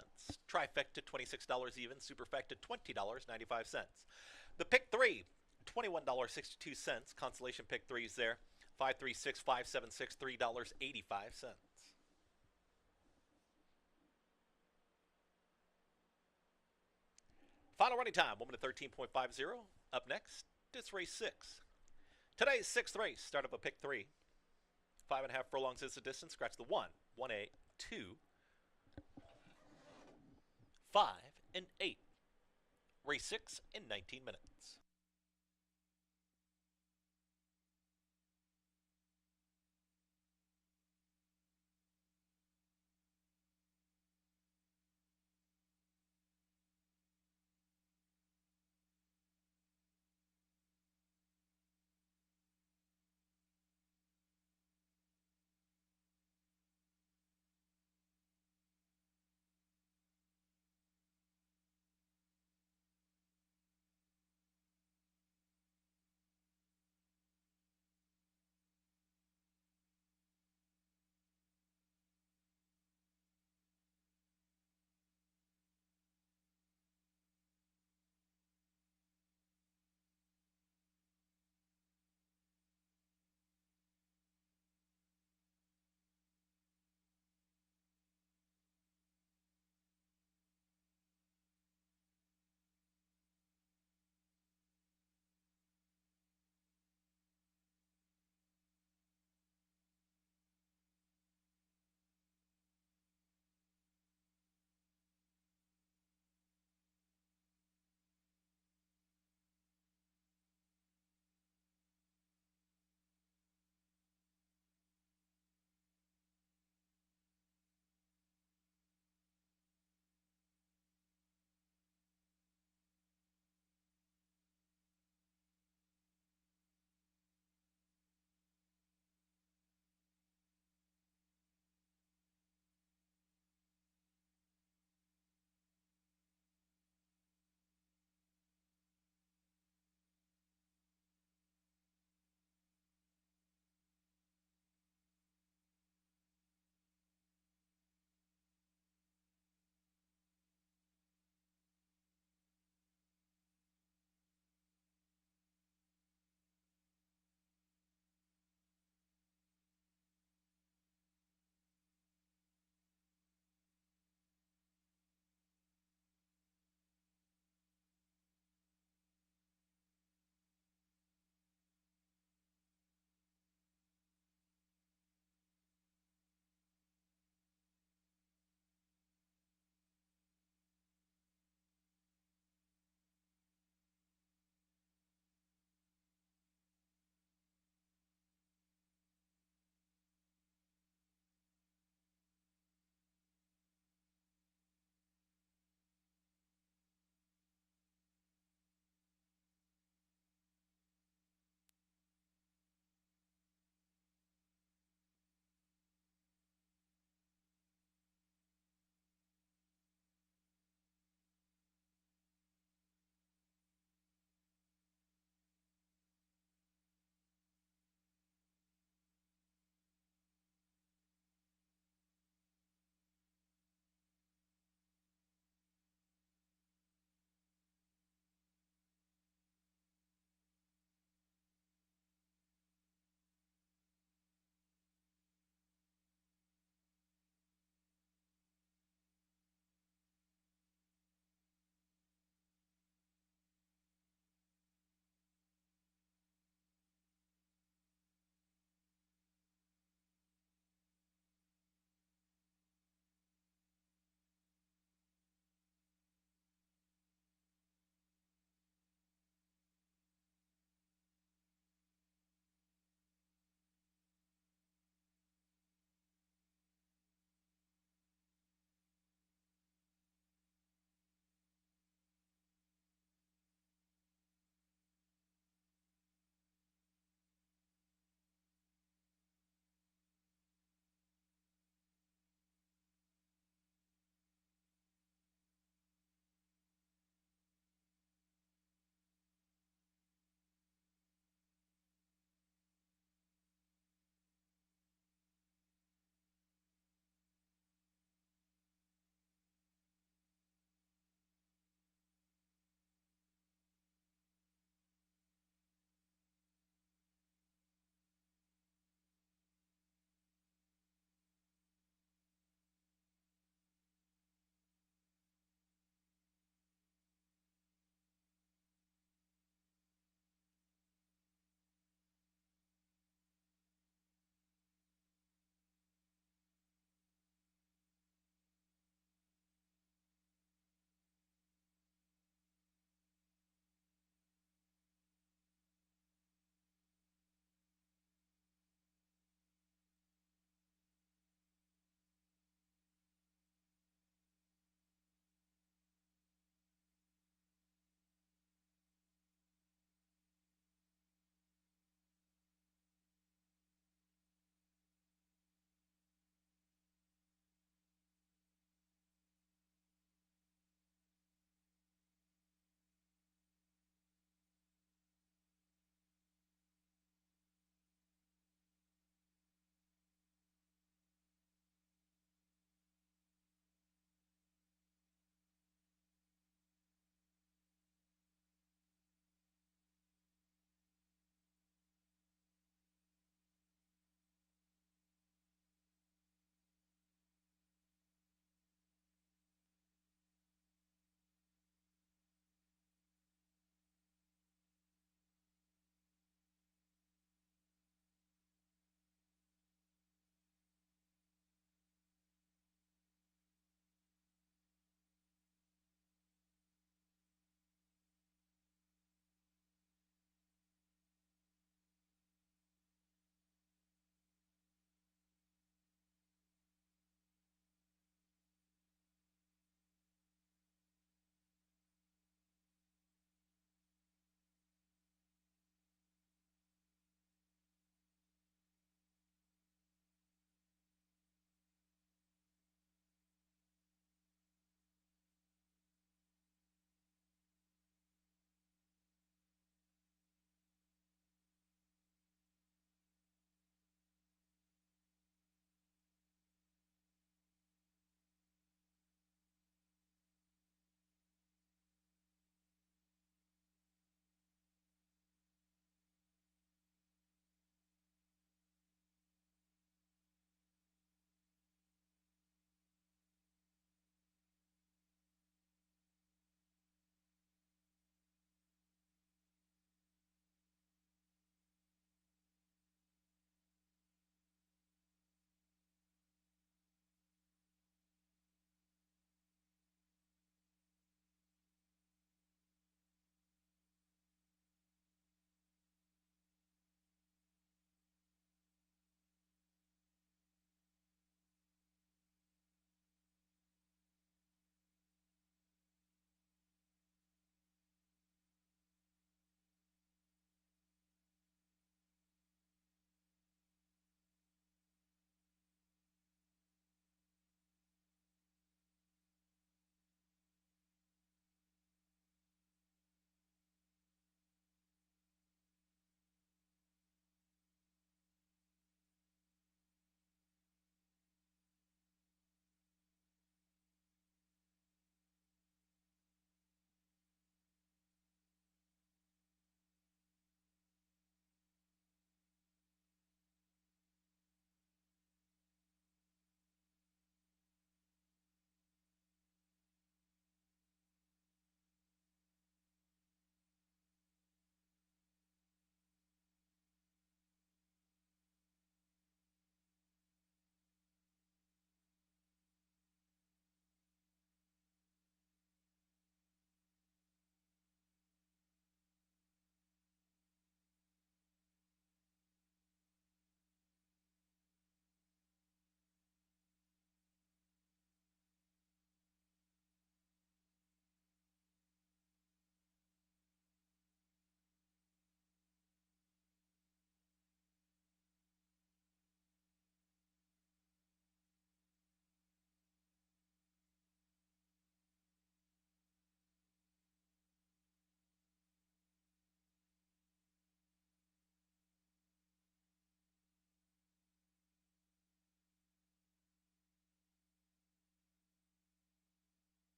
[SPEAKER 1] Trifecta $26 even. Superfecta $20.95. The pick 3, $21.62. Consolation pick 3s there. 536, 576, $3.85. Final running time, 1 minute 13.50. Up next, it's race 6. Today's 6th race, start of a pick 3. 5.5 furlongs is the distance. Scratch the 1, 1A, 2, 5, and 8. Race 6 in 19 minutes.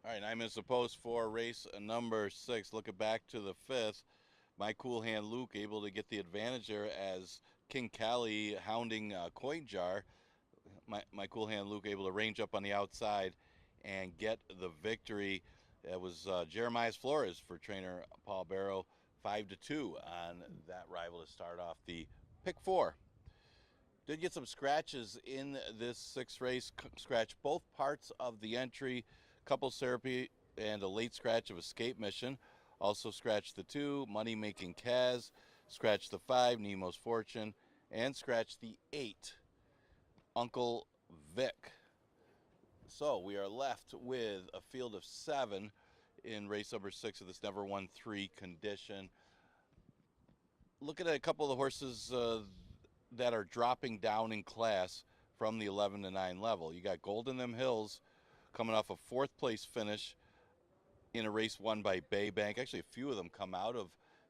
[SPEAKER 3] All right, I'm in supposed for race number 6. Looking back to the 5th, my cool hand Luke able to get the advantage there as King Cali hounding Coin Jar. My cool hand Luke able to range up on the outside and get the victory. That was Jeremiah's Flores for trainer Paul Barrow, 5-2 on that rival to start off the pick 4. Did get some scratches in this 6th race. Scratch both parts of the entry, couples therapy, and a late scratch of escape mission. Also scratched the 2, money making Kaz. Scratched the 5, Nemo's Fortune, and scratched the 8, Uncle Vic. So we are left with a field of 7 in race number 6 of this never won 3 condition. Looking at a couple of the horses that are dropping down in class from the 11 to 9 level. You got Golden Them Hills coming off a 4th place finish in a race won by Baybank. Actually, a few of them come out of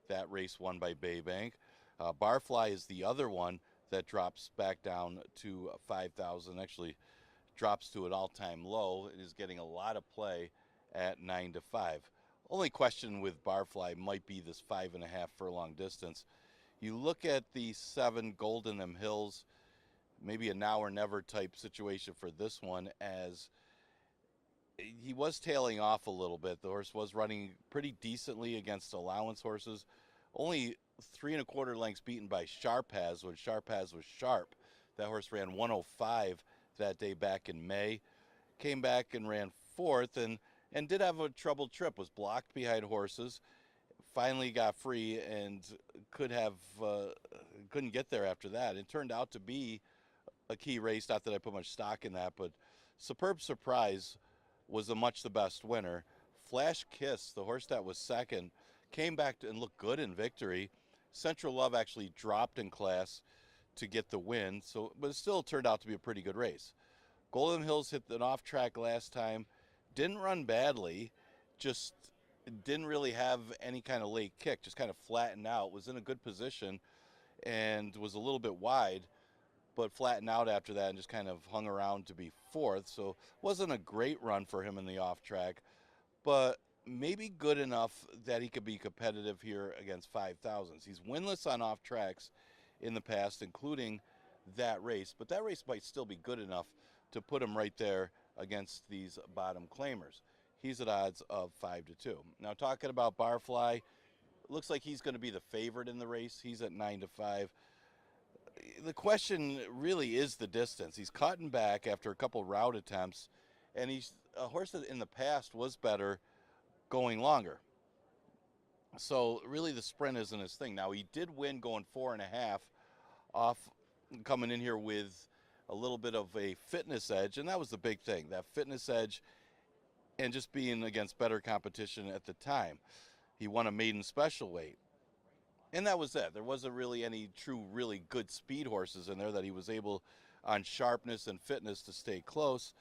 [SPEAKER 3] that race won by Baybank. Barfly is the other one that drops back down to 5,000. Actually, drops to an all-time low and is getting a lot of play at 9-5. Only question with Barfly might be this 5.5 furlong distance. You look at the 7 Golden Them Hills, maybe a now or never type situation for this one, as he was tailing off a little bit. The horse was running pretty decently against allowance horses. Only 3 1/4 lengths beaten by Sharpaz when Sharpaz was sharp. That horse ran 105 that day back in May. Came back and ran 4th and did have a troubled trip. Was blocked behind horses. Finally got free and couldn't get there after that. It turned out to be a key race. Not that I put much stock in that, but Superb Surprise was the best winner. Flash Kiss, the horse that was 2nd, came back and looked good in victory. Central Love actually dropped in class to get the win, but it still turned out to be a pretty good race. Golden Hills hit an off track last time, didn't run badly, just didn't really have any kind of late kick, just kind of flattened out, was in a good position and was a little bit wide, but flattened out after that and just kind of hung around to be 4th. So wasn't a great run for him in the off track, but maybe good enough that he could be competitive here against 5,000s. He's winless on off tracks in the past, including that race, but that race might still be good enough to put him right there against these bottom claimers. He's at odds of 5-2. Now, talking about Barfly, looks like he's going to be the favorite in the race. He's at 9-5. The question really is the distance. He's cutting back after a couple route attempts, and he's a horse that in the past was better going longer. So really the sprint isn't his thing. Now, he did win going 4.5 off, coming in here with a little bit of a fitness edge, and that was the big thing, that fitness edge and just being against better competition at the time. He won a maiden special weight, and that was it. There wasn't really any true really good speed horses in there that he was able on sharpness and fitness to stay close.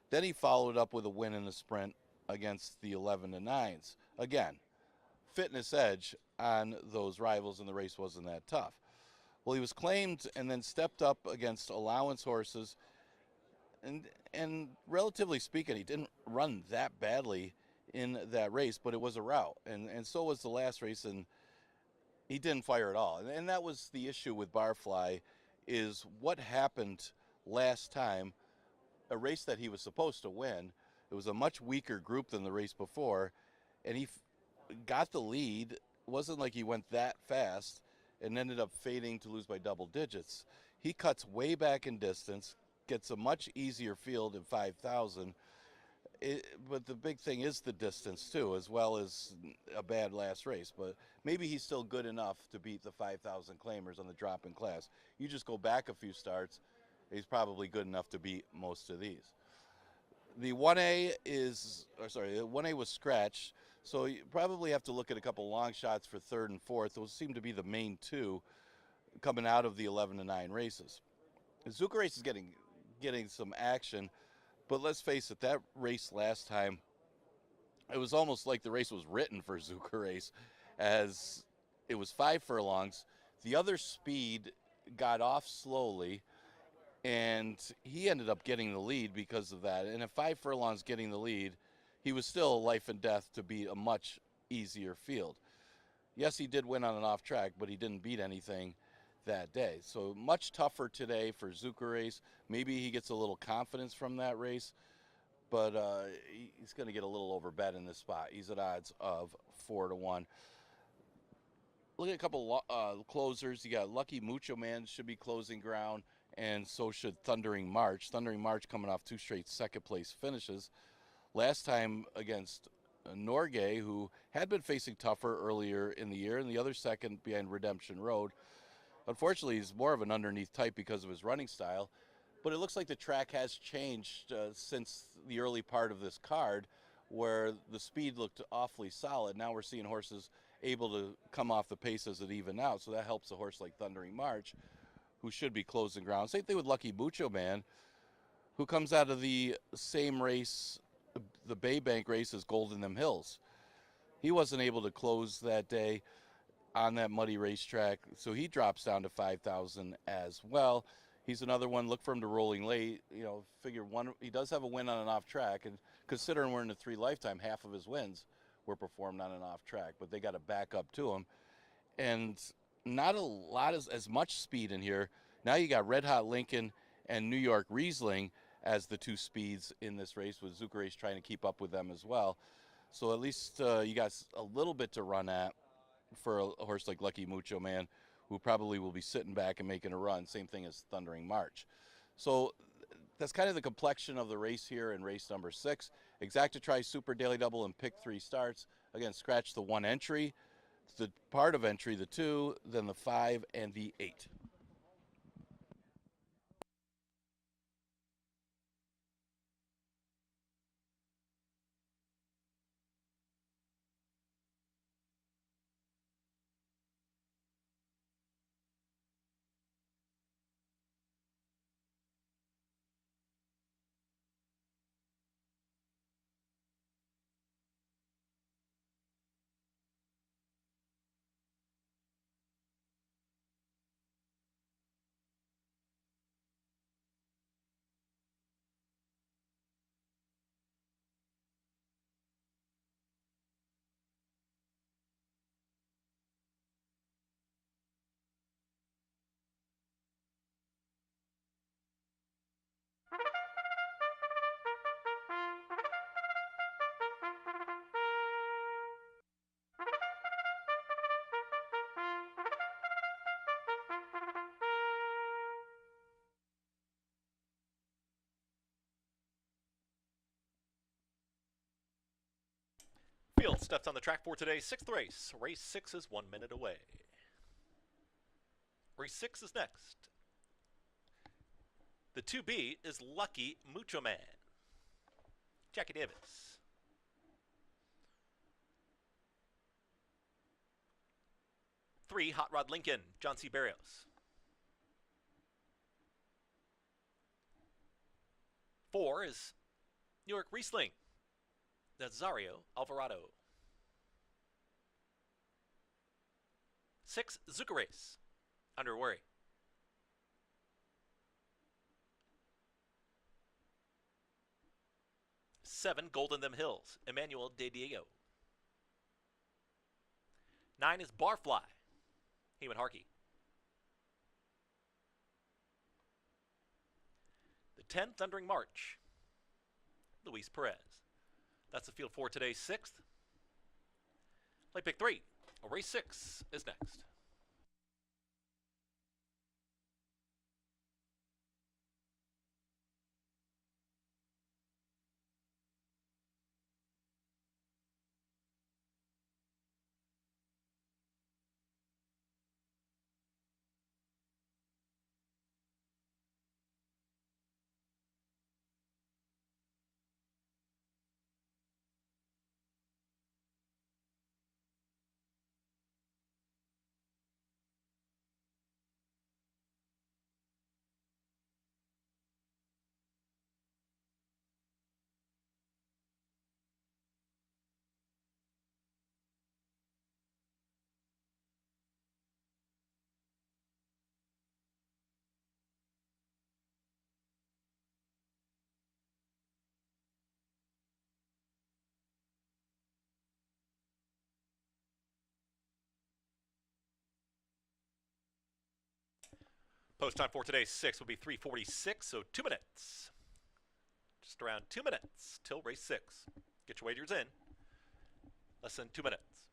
[SPEAKER 3] Then he followed up with a win in the sprint against the 11 to 9s. Again, fitness edge on those rivals, and the race wasn't that tough. Well, he was claimed and then stepped up against allowance horses, and relatively speaking, he didn't run that badly in that race, but it was a rout, and so was the last race, and he didn't fire at all. And that was the issue with Barfly, is what happened last time, a race that he was supposed to win. It was a much weaker group than the race before, and he got the lead. It wasn't like he went that fast and ended up fading to lose by double digits. He cuts way back in distance, gets a much easier field in 5,000. But the big thing is the distance too, as well as a bad last race. But maybe he's still good enough to beat the 5,000 claimers on the drop in class. You just go back a few starts, he's probably good enough to beat most of these. The 1A the 1A was scratched, so you probably have to look at a couple long shots for 3rd and 4th. Those seem to be the main 2 coming out of the 11 to 9 races. The Zuka race is getting some action, but let's face it, that race last time, it was almost like the race was written for Zuka race, as it was 5 furlongs. The other speed got off slowly, and he ended up getting the lead because of that. And at 5 furlongs getting the lead, he was still life and death to beat a much easier field. Yes, he did win on an off track, but he didn't beat anything that day. So much tougher today for Zucker race. Maybe he gets a little confidence from that race, but he's going to get a little overbet in this spot. He's at odds of 4-1. Look at a couple closers. You got Lucky Mucho Man should be closing ground, and so should Thundering March. Thundering March coming off 2 straight second place finishes. Last time against Norgay, who had been facing tougher earlier in the year, and the other second behind Redemption Road. Unfortunately, he's more of an underneath type because of his running style, but it looks like the track has changed since the early part of this card, where the speed looked awfully solid. Now we're seeing horses able to come off the pace as it even out, so that helps a horse like Thundering March, who should be closing ground. Same thing with Lucky Mucho Man, who comes out of the same race, the Bay Bank race, as Golden Them Hills. He wasn't able to close that day on that muddy racetrack, so he drops down to 5,000 as well. He's another one. Look for him to rolling late. You know, figure one. He does have a win on an off track, and considering we're in the 3 lifetime, half of his wins were performed on an off track, but they got to back up to him. And not a lot as much speed in here. Now you got Red Hot Lincoln and New York Riesling as the 2 speeds in this race, with Zucker Race trying to keep up with them as well. So at least you got a little bit to run at for a horse like Lucky Mucho Man, who probably will be sitting back and making a run. Same thing as Thundering March. So that's kind of the complexion of the race here in race number 6. Exacta Tri Super Daily Double and pick 3 starts. Again, scratch the 1 entry, the part of entry, the 2, then the 5, and the 8.
[SPEAKER 1] Field steps on the track for today's 6th race. Race 6 is 1 minute away. Race 6 is next. The 2B is Lucky Mucho Man. Jackie Davis. 3, Hot Rod Lincoln, John C. Barrios. 4 is New York Riesling, Nazario Alvarado. 6, Zucker Race, Under Worry. 7, Golden Them Hills, Emmanuel De Diego. 9 is Barfly, Heman Harkey. The 10, Thundering March, Luis Perez. That's the field for today's 6th. Late pick 3. Race 6 is next. Post time for today's 6 will be 3:46, so 2 minutes. Just around 2 minutes till race 6. Get your wagers in. Less than 2 minutes.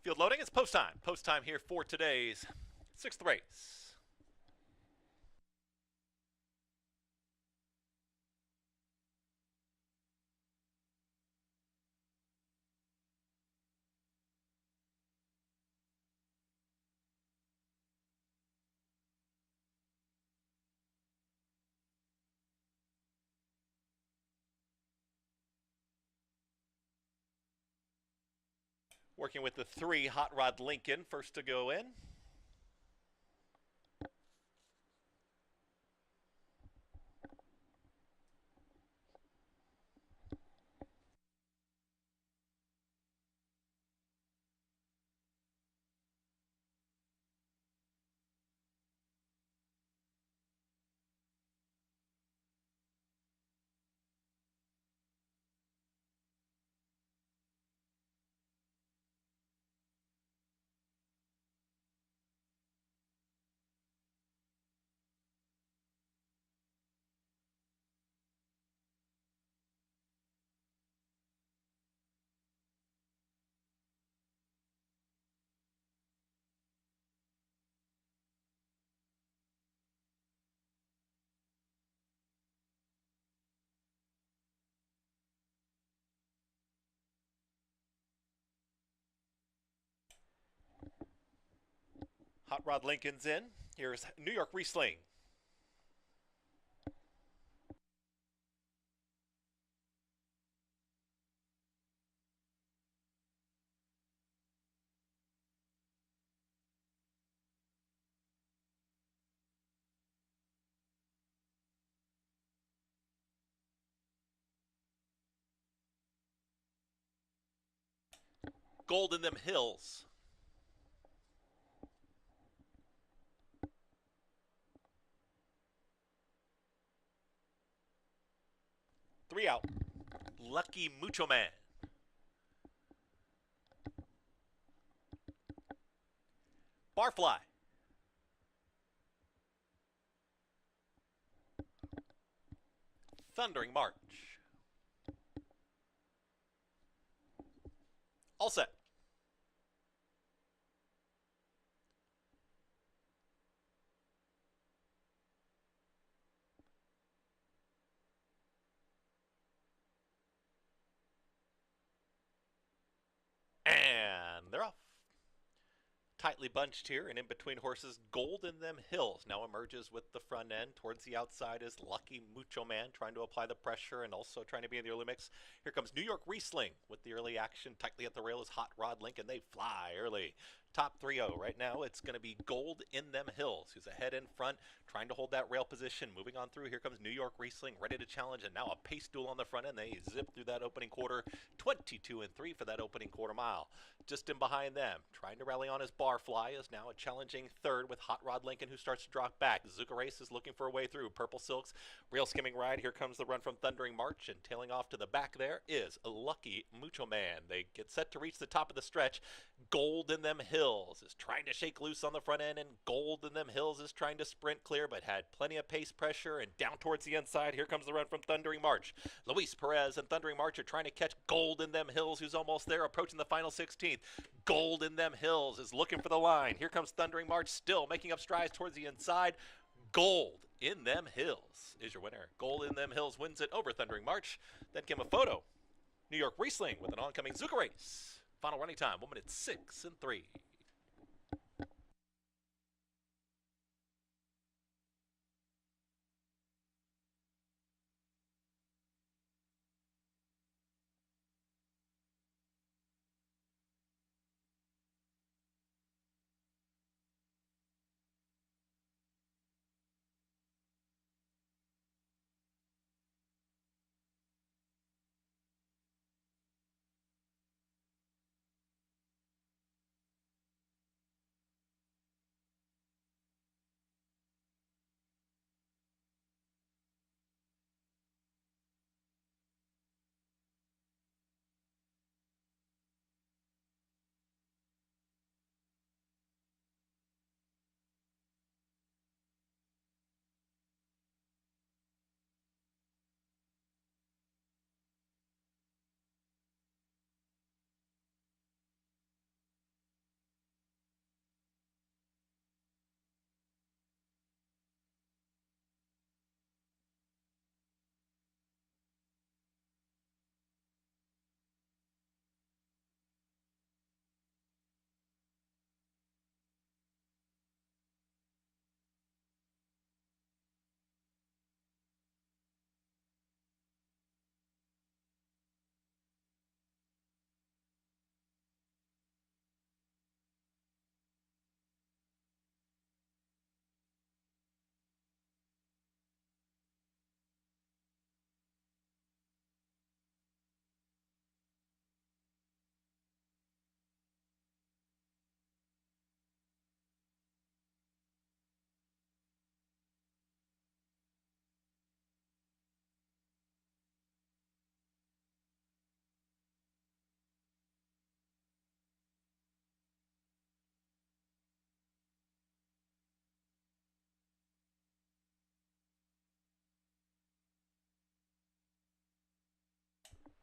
[SPEAKER 1] Field loading, it's post time. Post time here for today's 6th race. Working with the 3 Hot Rod Lincoln, first to go in. Hot Rod Lincoln's in. Here's New York Riesling. Gold in Them Hills. Three out. Lucky Mucho Man. Barfly. Thundering March. All set. And they're off. Tightly bunched here, and in between horses, Gold in Them Hills now emerges with the front end. Towards the outside is Lucky Mucho Man, trying to apply the pressure and also trying to be in the early mix. Here comes New York Riesling with the early action. Tightly at the rail is Hot Rod Link, and they fly early. Top 3-0 right now. It's going to be Gold in Them Hills, who's ahead in front, trying to hold that rail position. Moving on through, here comes New York Riesling, ready to challenge, and now a pace duel on the front end. They zip through that opening quarter, 22-3 for that opening quarter mile. Just in behind them, trying to rally on his Barfly, is now a challenging third with Hot Rod Lincoln, who starts to drop back. Zuka Race is looking for a way through. Purple Silks, real skimming ride. Here comes the run from Thundering March, and tailing off to the back there is Lucky Mucho Man. They get set to reach the top of the stretch. Gold in Them Hills is trying to shake loose on the front end, and Gold in Them Hills is trying to sprint clear, but had plenty of pace pressure, and down towards the inside, here comes the run from Thundering March. Luis Perez and Thundering March are trying to catch Gold in Them Hills, who's almost there, approaching the final 16th. Gold in Them Hills is looking for the line. Here comes Thundering March, still making up strides towards the inside. Gold in Them Hills is your winner. Gold in Them Hills wins it over Thundering March. Then came a photo. New York Riesling with an oncoming Zuka Race. Final running time, 1 minute 6-3.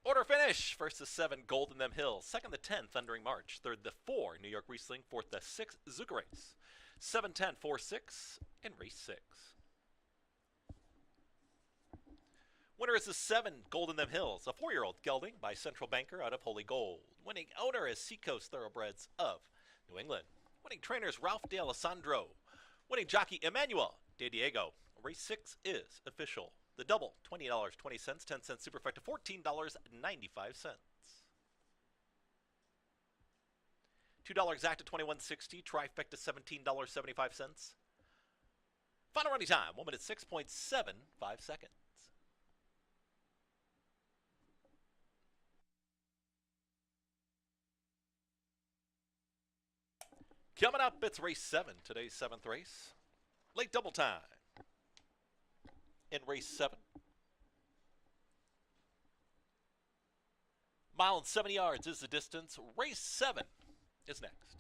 [SPEAKER 1] Order finish. First the 7, Gold in Them Hills. Second the 10, Thundering March. Third the 4, New York Riesling. Fourth the 6, Zuka Race. 7-10, 4-6 in race 6. Winner is the 7, Gold in Them Hills, a 4-year-old gelding by Central Banker out of Holy Gold. Winning owner is Seacoast Thoroughbreds of New England. Winning trainer is Ralph De Alessandro. Winning jockey Emmanuel De Diego. Race 6 is official. The double, $20.20, 10 cents superfecta, $14.95. $2 exacta, $21.60, trifecta, $17.75. Final running time, 1 minute 6.75 seconds. Coming up, it's race 7, today's 7th race. Late double time in race 7. Mile and 70 yards is the distance. Race 7 is next.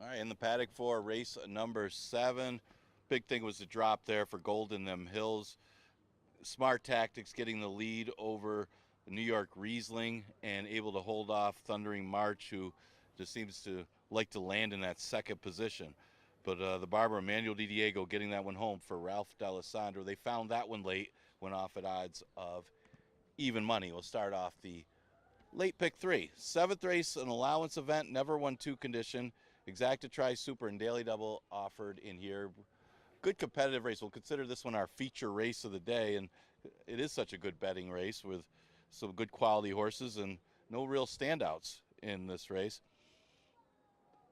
[SPEAKER 3] All right, in the paddock for race number 7. Big thing was the drop there for Golden Them Hills. Smart tactics, getting the lead over New York Riesling and able to hold off Thundering March, who just seems to like to land in that second position. But the Barber Emmanuel Di Diego getting that one home for Ralph D'Alessandro. They found that one late, went off at odds of even money. We'll start off the late pick 3. 7th race, an allowance event, never won 2 condition. Exacta Tri Super and Daily Double offered in here. Good competitive race. We'll consider this one our feature race of the day, and it is such a good betting race with some good quality horses and no real standouts in this race.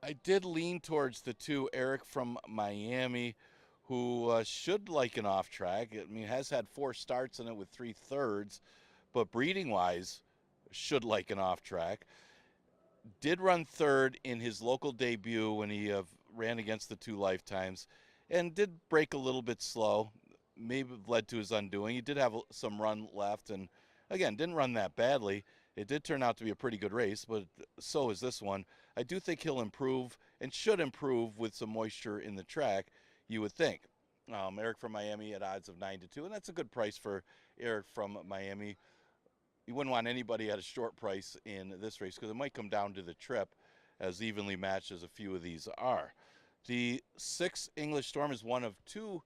[SPEAKER 3] I did lean towards the 2, Eric from Miami, who should like an off track. I mean, has had 4 starts in it with 3/3, but breeding wise, should like an off track. Did run 3rd in his local debut when he ran against the 2 Lifetimes, and did break a little bit slow. Maybe led to his undoing. He did have some run left, and again, didn't run that badly. It did turn out to be a pretty good race, but so is this one. I do think he'll improve and should improve with some moisture in the track, you would think. Eric from Miami at odds of 9-2, and that's a good price for Eric from Miami. You wouldn't want anybody at a short price in this race because it might come down to the trip, as evenly matched as a few of these are. The 6 English Storm is one of 2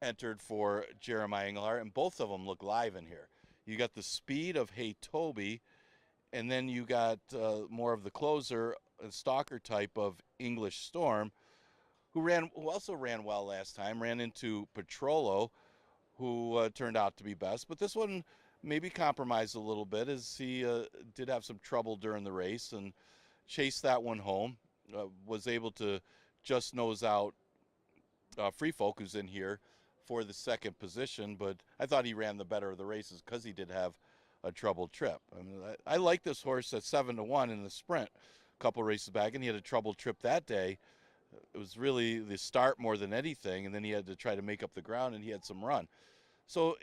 [SPEAKER 3] entered for Jeremiah Engelhart, and both of them look live in here. You got the speed of Hey Toby, and then you got more of the closer and stalker type of English Storm, who also ran well last time. Ran into Petrolo, who turned out to be best, but this one maybe compromised a little bit as he did have some trouble during the race and chased that one home. Was able to just nose out Free Folk, who's in here for the second position, but I thought he ran the better of the races because he did have a troubled trip. I mean, I like this horse at 7-1 in the sprint a couple races back, and he had a troubled trip that day. It was really the start more than anything, and then he had to try to make up the ground, and he had some run. So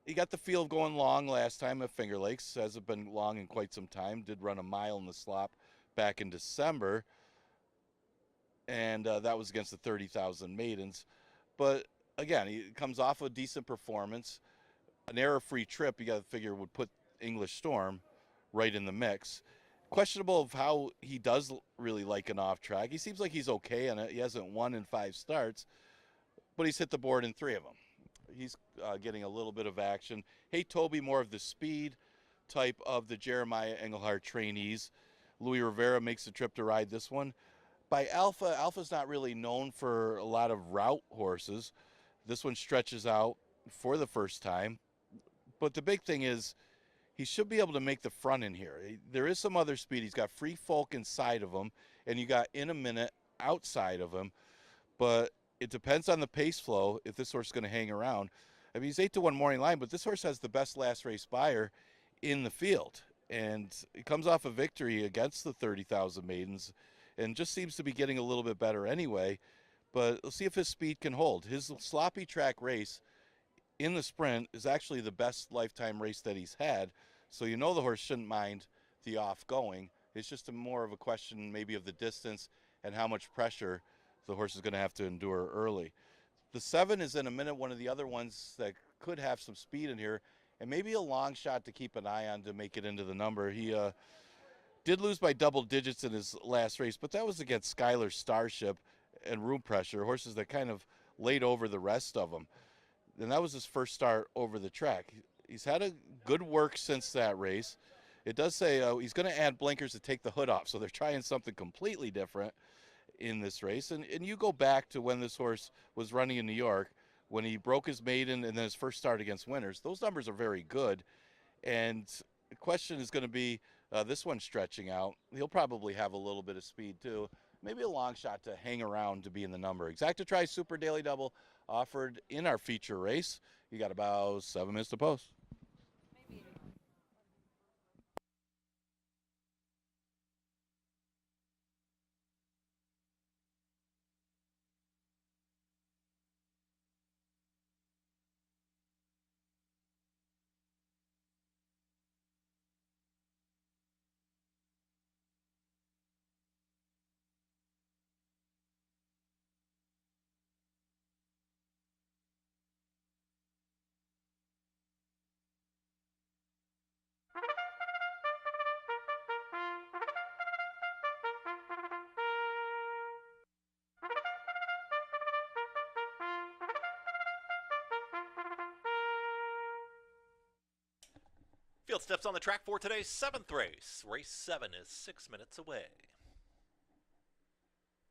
[SPEAKER 3] he got the field going long last time at Finger Lakes. Hasn't been long in quite some time. Did run a mile in the slop back in December, and that was against the 30,000 maidens. But again, he comes off a decent performance. An error-free trip, you got to figure, would put English Storm right in the mix. Questionable of how he does really like an off track. He seems like he's okay on it. He hasn't won in 5 starts, but he's hit the board in 3 of them. He's getting a little bit of action. Hey Toby, more of the speed type of the Jeremiah Engelhart trainees. Louis Rivera makes the trip to ride this one. By Alpha, Alpha's not really known for a lot of route horses. This one stretches out for the first time. But the big thing is he should be able to make the front in here. There is some other speed. He's got Free Folk inside of him, and you got In a Minute outside of him. But it depends on the pace flow if this horse is going to hang around. I mean, he's 8-1 morning line, but this horse has the best last race buyer in the field. And it comes off a victory against the 30,000 maidens and just seems to be getting a little bit better anyway. But let's see if his speed can hold. His sloppy track race in the sprint is actually the best lifetime race that he's had. So you know the horse shouldn't mind the off going. It's just more of a question maybe of the distance and how much pressure the horse is going to have to endure early. The 7 is In a Minute, one of the other ones that could have some speed in here, and maybe a long shot to keep an eye on to make it into the number. He did lose by double digits in his last race, but that was against Skylar Starship and Room Pressure, horses that kind of laid over the rest of them. And that was his first start over the track. He's had a good work since that race. It does say he's going to add blinkers to take the hood off, so they're trying something completely different in this race. And you go back to when this horse was running in New York, when he broke his maiden and then his first start against winners. Those numbers are very good. And the question is going to be this one stretching out. He'll probably have a little bit of speed too. Maybe a long shot to hang around to be in the number. Exacta Tri Super Daily Double offered in our feature race. You got about 7 minutes to post.
[SPEAKER 1] Field steps on the track for today's 7th race. Race 7 is 6 minutes away.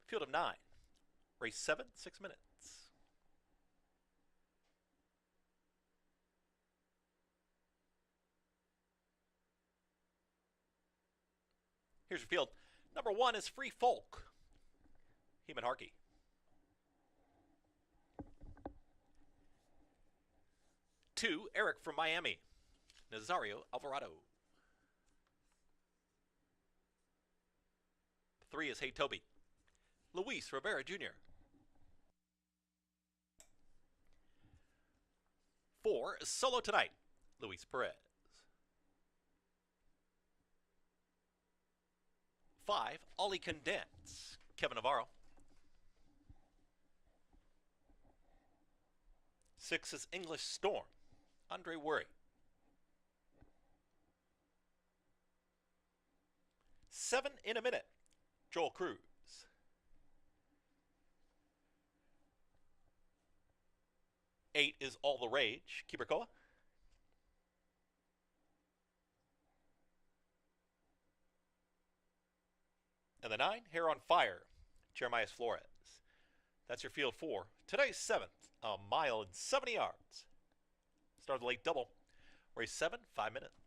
[SPEAKER 1] Field of 9. Race 7, 6 minutes. Here's your field. Number 1 is Free Folk. Heeman Harkey. 2, Eric from Miami. Nazario Alvarado. 3 is Hey Toby. Luis Rivera Jr. 4 is Solo Tonight. Luis Perez. 5, Ollie Can Dance. Kevin Navarro. 6 is English Storm. Andre Worry. 7 in a minute. Joel Cruz. 8 is All the Rage. Kiberkoa. 9, Hair on Fire. Jeremiah Flores. That's your field for today's 7th, a mile and 70 yards. Start of the late double. Race 7, 5 minutes.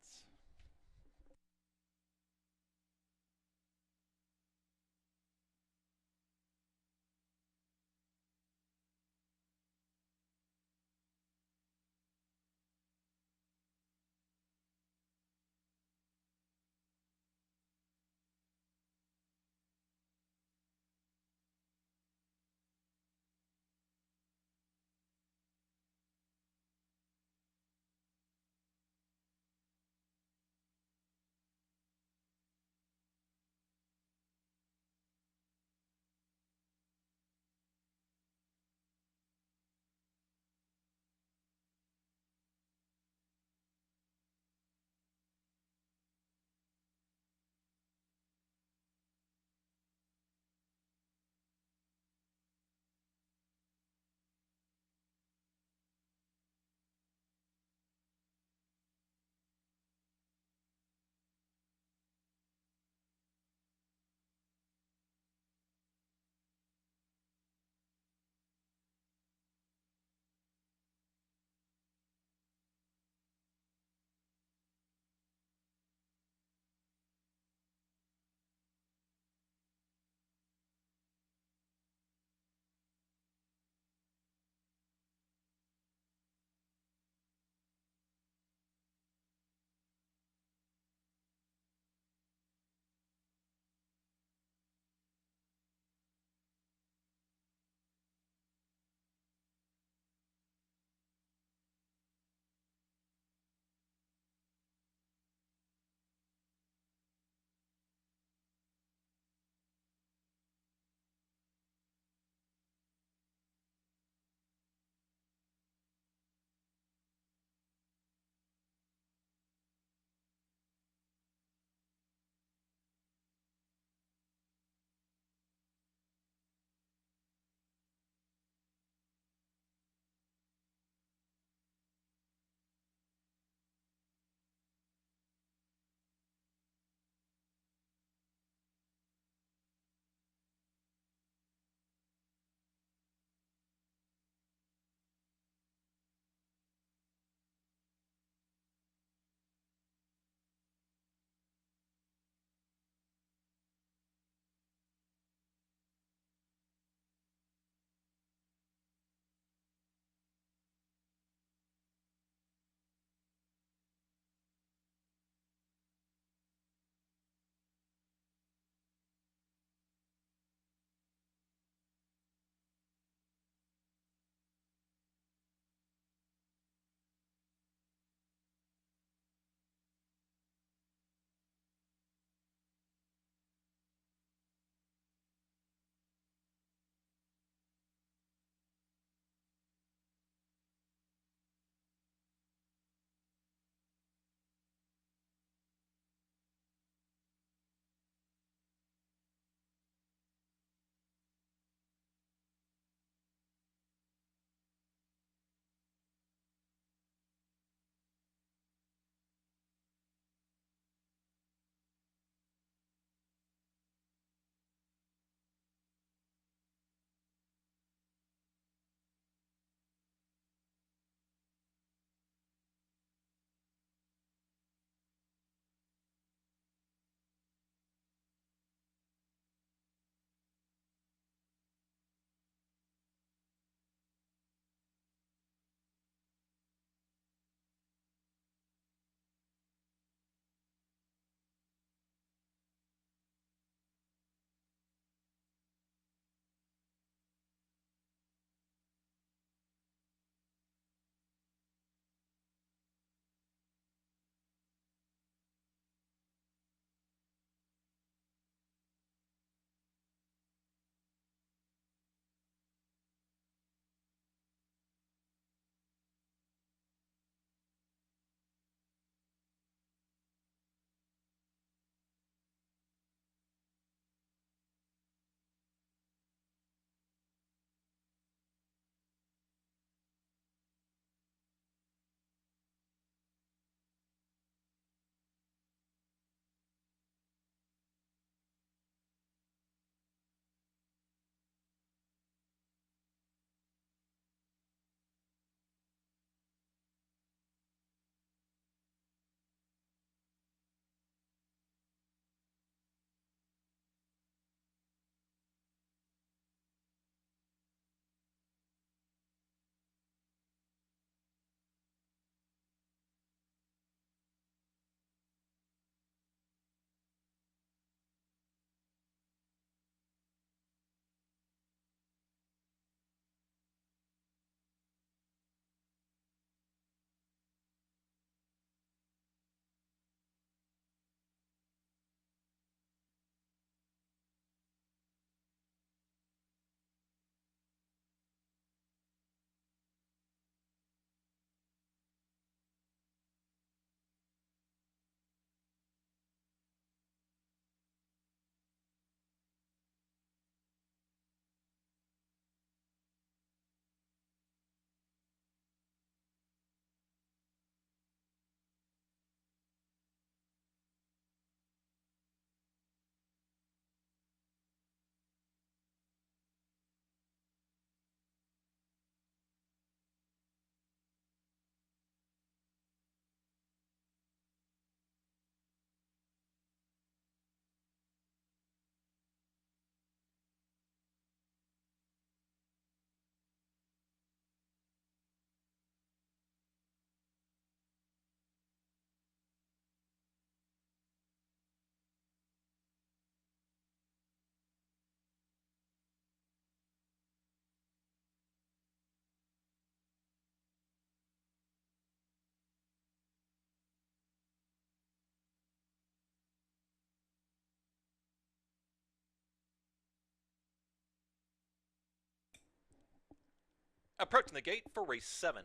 [SPEAKER 1] Approaching the gate for race 7.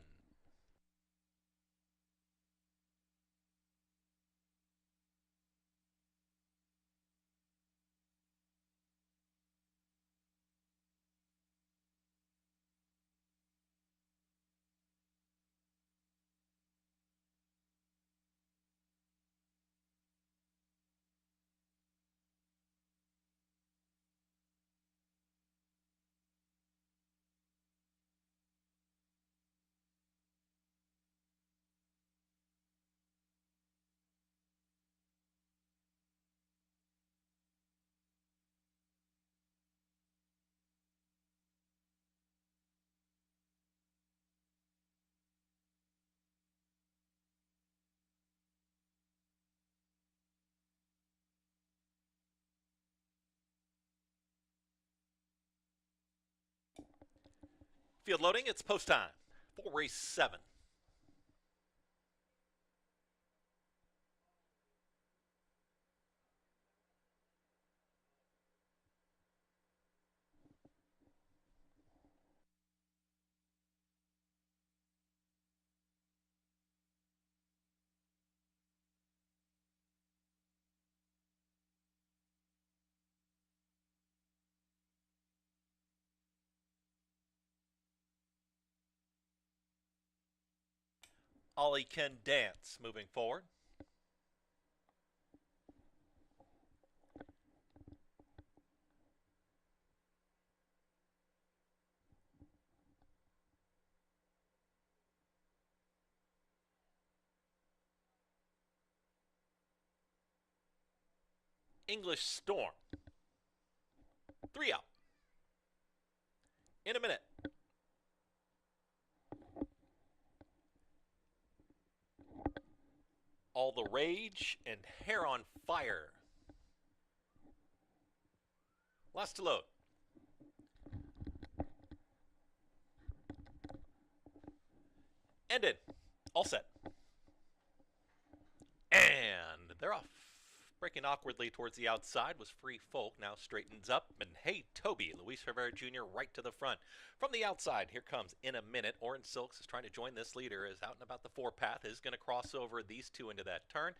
[SPEAKER 1] Field loading, it's post time for race 7. Ollie Can Dance moving forward. English Storm. 3 out. In a minute. All the Rage and Hair on Fire. Last to load. Ended. All set. And they're off. Breaking awkwardly towards the outside was Free Folk, now straightens up, and Hey Toby, Luis Rivera Jr. right to the front. From the outside, here comes In a Minute. Orange Silks is trying to join this leader, is out and about the 4-path, is going to cross over these two into that turn.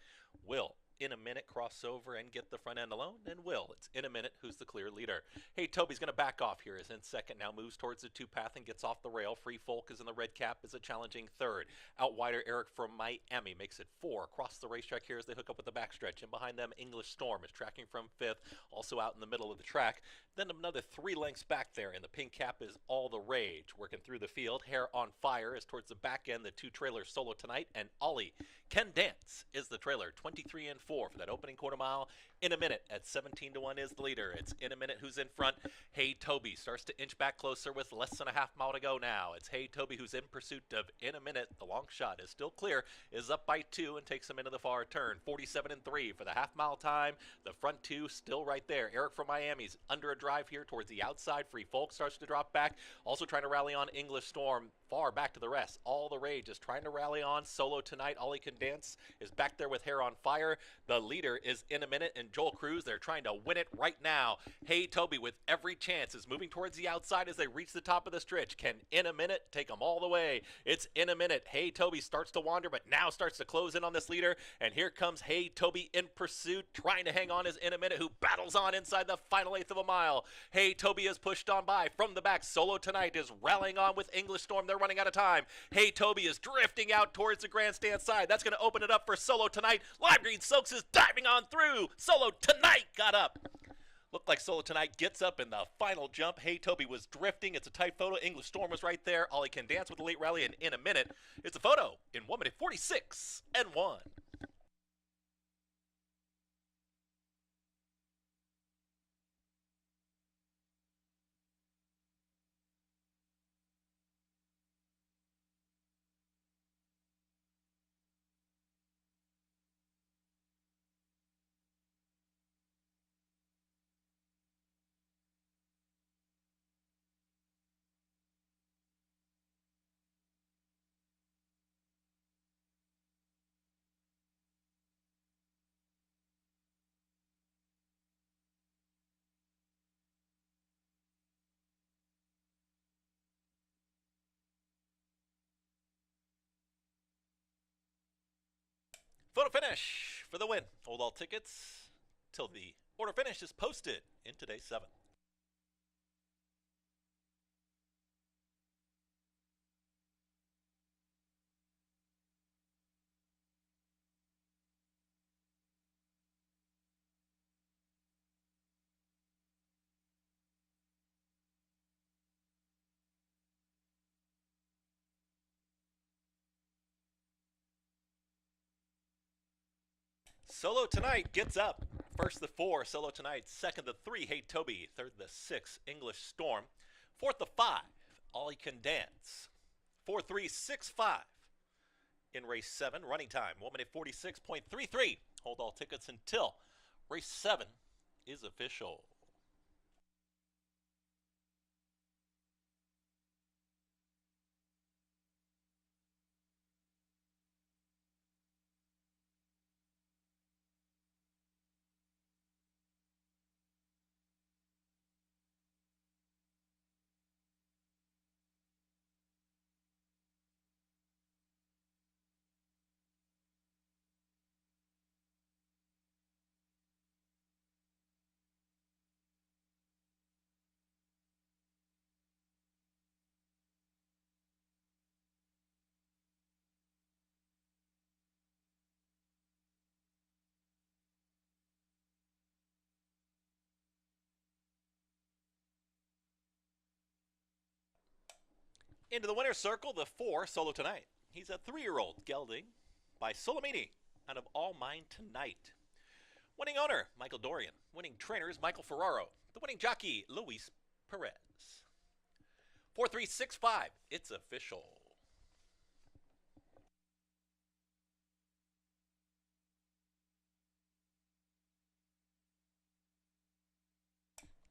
[SPEAKER 1] Will In a Minute cross over and get the front end alone, and Will. It's In a Minute who's the clear leader. Hey Toby's going to back off here, is in second, now moves towards the 2-path and gets off the rail. Free Folk is in the red cap, is a challenging third. Out wider, Eric from Miami makes it 4. Across the racetrack here as they hook up with the backstretch, and behind them English Storm is tracking from 5th, also out in the middle of the track. Then another 3 lengths back there, and the pink cap is All the Rage. Working through the field, Hair on Fire is towards the back end, the 2 trailers Solo Tonight, and Ollie Can Dance is the trailer. 23 and 4 for that opening quarter mile. In a Minute at 17 to 1 is the leader. It's In a Minute who's in front. Hey Toby starts to inch back closer with less than a half mile to go now. It's Hey Toby who's in pursuit of In a Minute. The long shot is still clear, is up by 2 and takes him into the far turn. 47 and 3 for the half mile time. The front 2 still right there. Eric from Miami's under a drive here towards the outside. Free Folk starts to drop back. Also trying to rally on English Storm. Far back to the rest. All the Rage is trying to rally on. Solo Tonight, Ollie Can Dance is back there with Hair on Fire. The leader is In a Minute, and Joel Cruz, they're trying to win it right now. Hey Toby with every chance is moving towards the outside as they reach the top of the stretch. Can In a Minute take them all the way? It's In a Minute. Hey Toby starts to wander, but now starts to close in on this leader, and here comes Hey Toby in pursuit, trying to hang on is In a Minute, who battles on inside the final 1/8 of a mile. Hey Toby is pushed on by from the back. Solo Tonight is rallying on with English Storm. They're running out of time. Hey Toby is drifting out towards the grandstand side. That's going to open it up for Solo Tonight. Lime Green Silks is diving on through. Solo Tonight got up. Looked like Solo Tonight gets up in the final jump. Hey Toby was drifting. It's a tight photo. English Storm was right there. Ollie Can Dance with the late rally, and In a Minute. It's a photo in 1 minute 46 and 1. Photo finish for the win. Hold all tickets till the order finish is posted in today's 7th. Solo Tonight gets up. First the 4, Solo Tonight. Second the 3, Hey Toby. Third the 6, English Storm. Fourth the 5, All You Can Dance. 4-3-6-5 in race 7. Running time 1 minute 46.33. Hold all tickets until race 7 is official. Into the winner's circle, the 4, Solo Tonight. He's a 3-year-old gelding by Solomini out of All Mine Tonight. Winning owner, Michael Dorian. Winning trainers, Michael Ferraro. The winning jockey, Luis Perez. 4-3-6-5. It's official.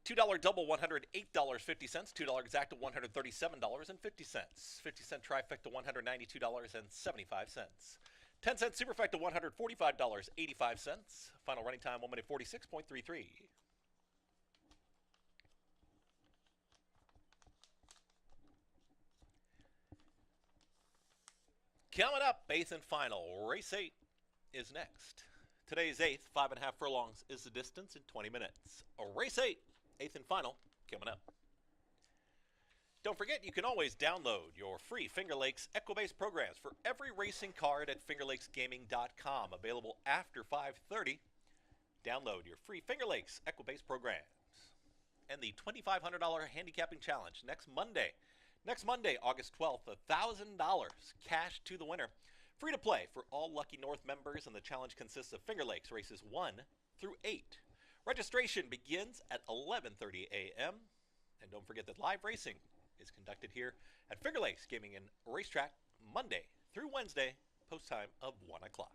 [SPEAKER 1] $2 double, $108.50. $2 exacta, $137.50. 50-cent trifecta, $192.75. 10-cent superfecta, $145.85. Final running time, 1 minute 46.33. Coming up, 8th and final. Race 8 is next. Today's 8th, 5.5 furlongs is the distance in 20 minutes. Race 8, 8th and final, coming up. Don't forget, you can always download your free Finger Lakes Equibase programs for every racing card at fingerlakesgaming.com. Available after 5:30. Download your free Finger Lakes Equibase programs. And the $2,500 handicapping challenge next Monday. Next Monday, August 12th, $1,000 cash to the winner. Free to play for all Lucky North members, and the challenge consists of Finger Lakes races 1 through 8. Registration begins at 11:30 a.m. And don't forget that live racing is conducted here at Finger Lakes Gaming and Racetrack Monday through Wednesday, post time of 1 o'clock.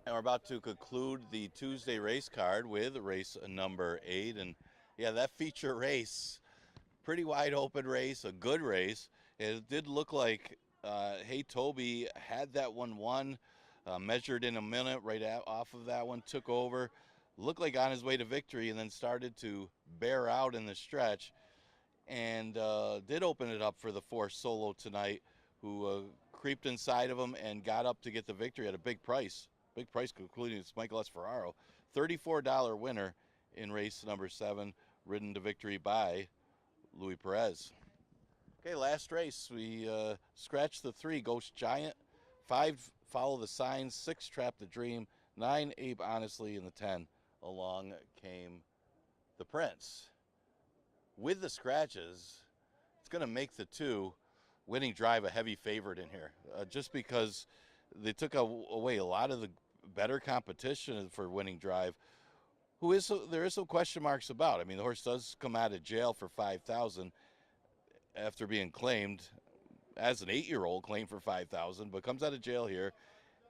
[SPEAKER 3] And we're about to conclude the Tuesday race card with race number 8. And yeah, that feature race, pretty wide open race, a good race. It did look like Hey Toby had that one won, measured in a minute off of that one, took over, looked like on his way to victory, and then started to bear out in the stretch, and did open it up for the 4 Solo tonight, who creeped inside of him and got up to get the victory at a big price. Big price, concluding it's Michael S. Ferraro. $34 winner in race number 7, ridden to victory by Louis Perez. Okay, last race. We scratched the 3, Ghost Giant. 5, Follow the Signs. 6, Trap the Dream. 9, Abe Honestly. And the 10, along came the Prince. With the scratches, it's going to make the 2, Winning Drive, a heavy favorite in here. Just because they took away a lot of the better competition for Winning Drive, there is some question marks about. I mean, the horse does come out of jail for $5,000 after being claimed as an 8-year-old, claimed for $5,000, but comes out of jail here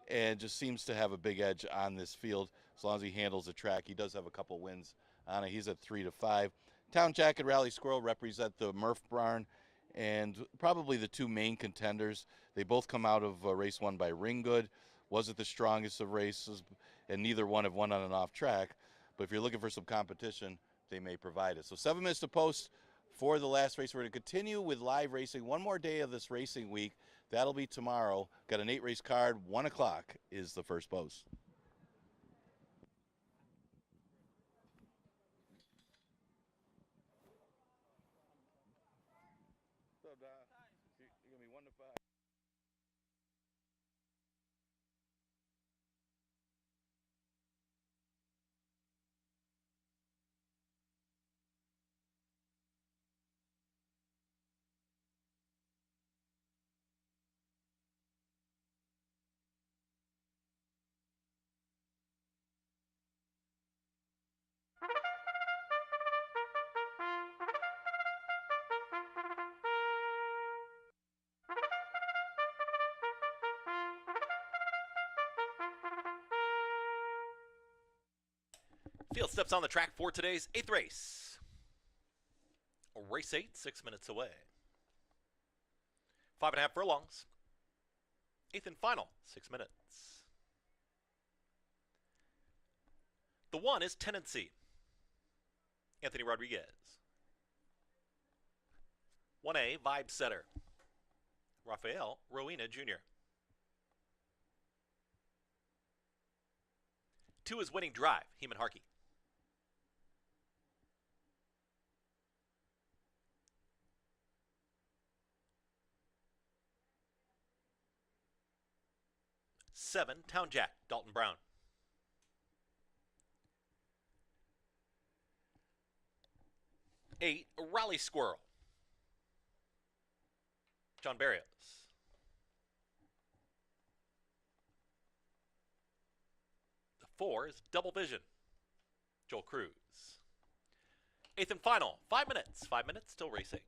[SPEAKER 3] and just seems to have a big edge on this field as long as he handles the track. He does have a couple wins on it. He's at 3-5. Town Jack and Rally Squirrel represent the Murph Barn and probably the 2 main contenders. They both come out of race 1 by Ringgood. Wasn't the strongest of races, and neither one have won on an off track. But if you're looking for some competition, they may provide it. So 7 minutes to post for the last race. We're going to continue with live racing. One more day of this racing week. That'll be tomorrow. Got an 8-race card. 1 o'clock is the first post. You're going to be 1 to 5.
[SPEAKER 1] Field steps on the track for today's 8th race. Race 8, 6 minutes away. 5.5 furlongs. 8th and final, 6 minutes. The 1 is Tenancy. Anthony Rodriguez. 1A, Vibe Setter. Rafael Rowena Jr. 2 is Winning Drive, Heeman Harkey. 7, Town Jack, Dalton Brown. 8, Rally Squirrel, John Barrios. 4 is Double Vision, Joel Cruz. 8th and final, 5 minutes. 5 minutes till racing.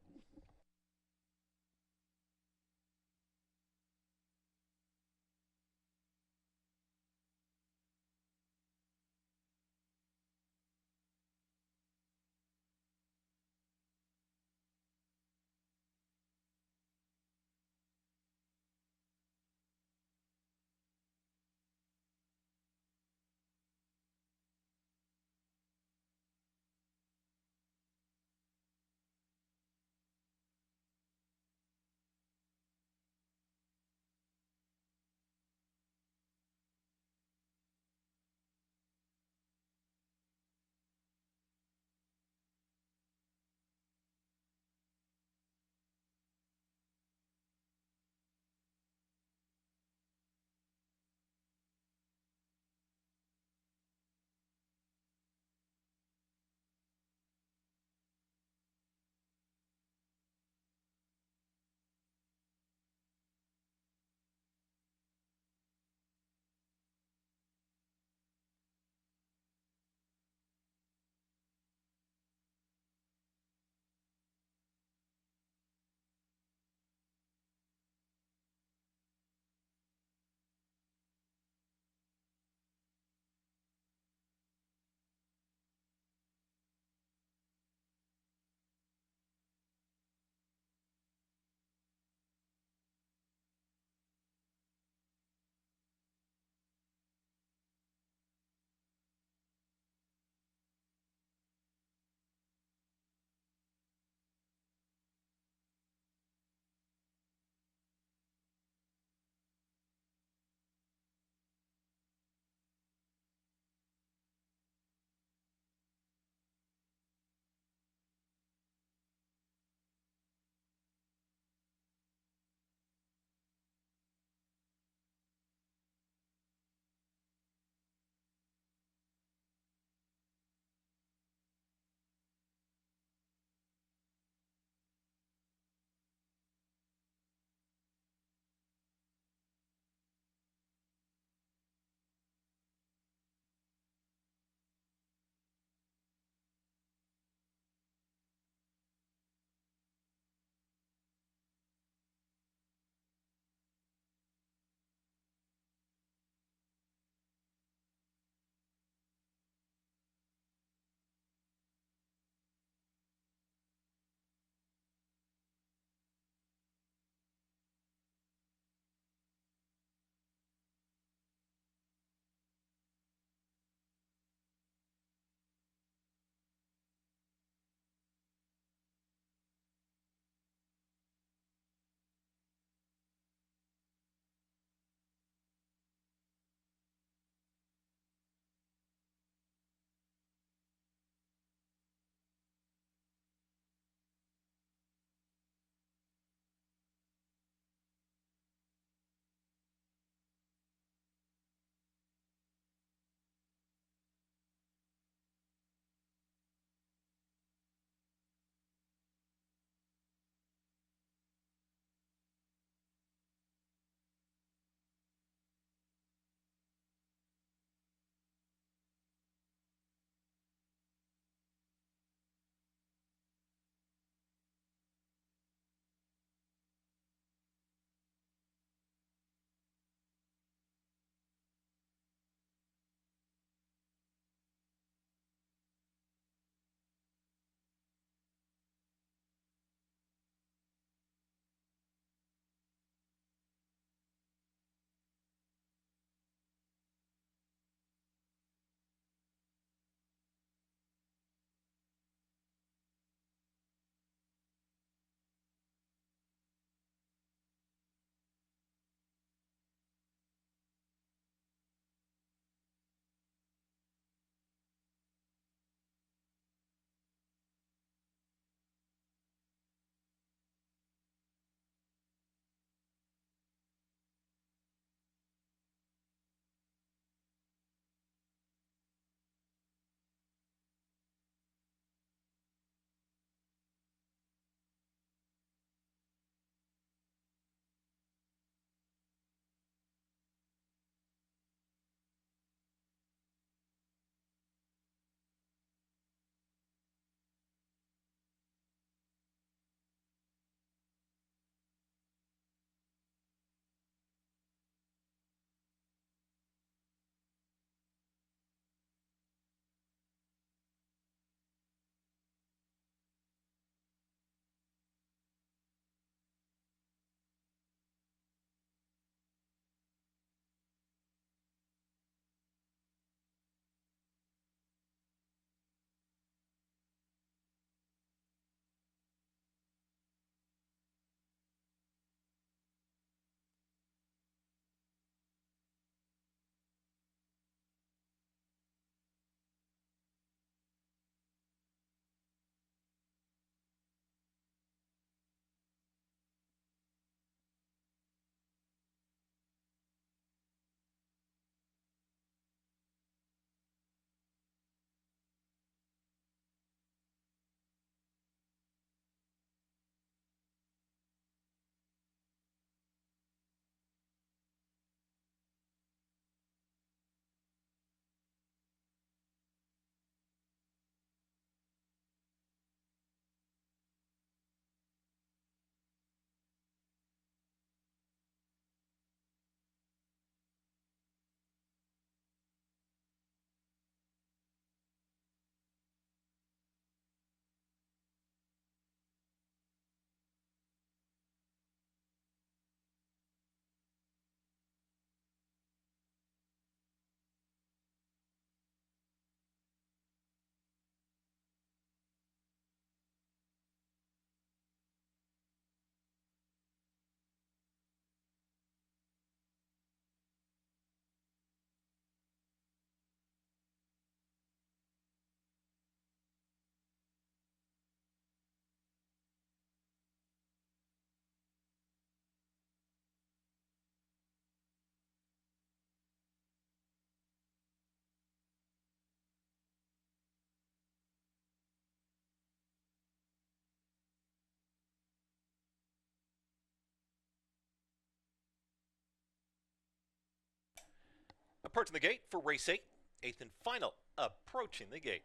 [SPEAKER 1] Approaching the gate for race 8, eighth and final, approaching the gate.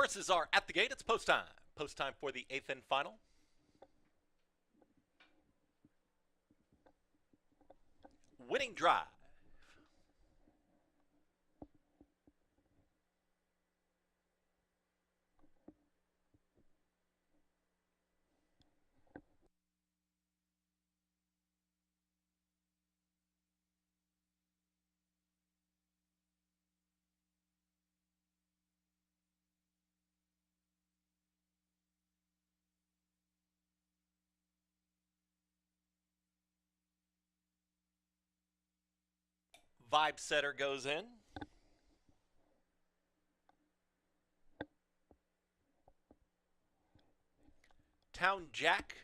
[SPEAKER 1] Horses are at the gate. It's post time. Post time for the eighth and final. Winning Drive. Vibe Setter goes in. Town Jack.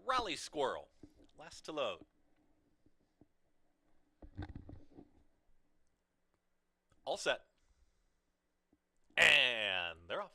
[SPEAKER 1] Raleigh Squirrel. Last to load. All set. And they're off.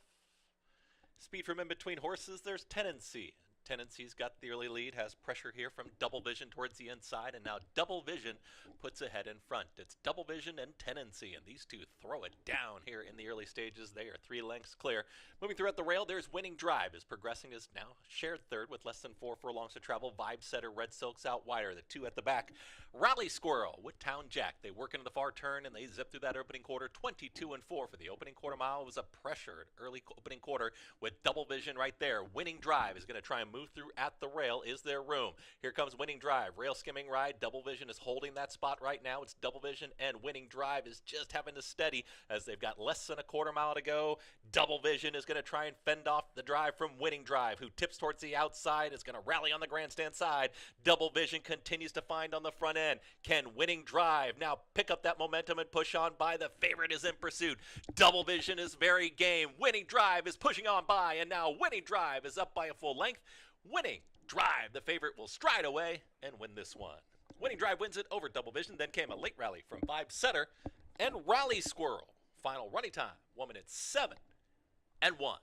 [SPEAKER 1] Speed from in between horses, there's Tenancy. Tenancy's got the early lead, has pressure here from Double Vision towards the inside, and now Double Vision puts ahead in front. It's Double Vision and Tenancy, and these two throw it down here in the early stages. They are 3 lengths clear. Moving through at the rail, there's Winning Drive, is progressing, is now shared third with less than 4 furlongs to travel. Vibe Setter, Red Silk's out wider, the 2 at the back. Raleigh Squirrel with Town Jack. They work into the far turn, and they zip through that opening quarter. 22 and 4 for the opening quarter mile. It was a pressured early opening quarter with Double Vision right there. Winning Drive is going to try and move through at the rail. Is there room? Here comes Winning Drive. Rail skimming ride. Double Vision is holding that spot right now. It's Double Vision, and Winning Drive is just having to steady as they've got less than a quarter mile to go. Double Vision is going to try and fend off the drive from Winning Drive, who tips towards the outside, is going to rally on the grandstand side. Double Vision continues to find on the front end. Can Winning Drive now pick up that momentum and push on by? The favorite is in pursuit. Double Vision is very game. Winning Drive is pushing on by, and now Winning Drive is up by a full length. Winning Drive, the favorite, will stride away and win this one. Winning Drive wins it over Double Vision. Then came a late rally from Vibe Setter and Raleigh Squirrel. Final running time, 1 minute 7 and 1.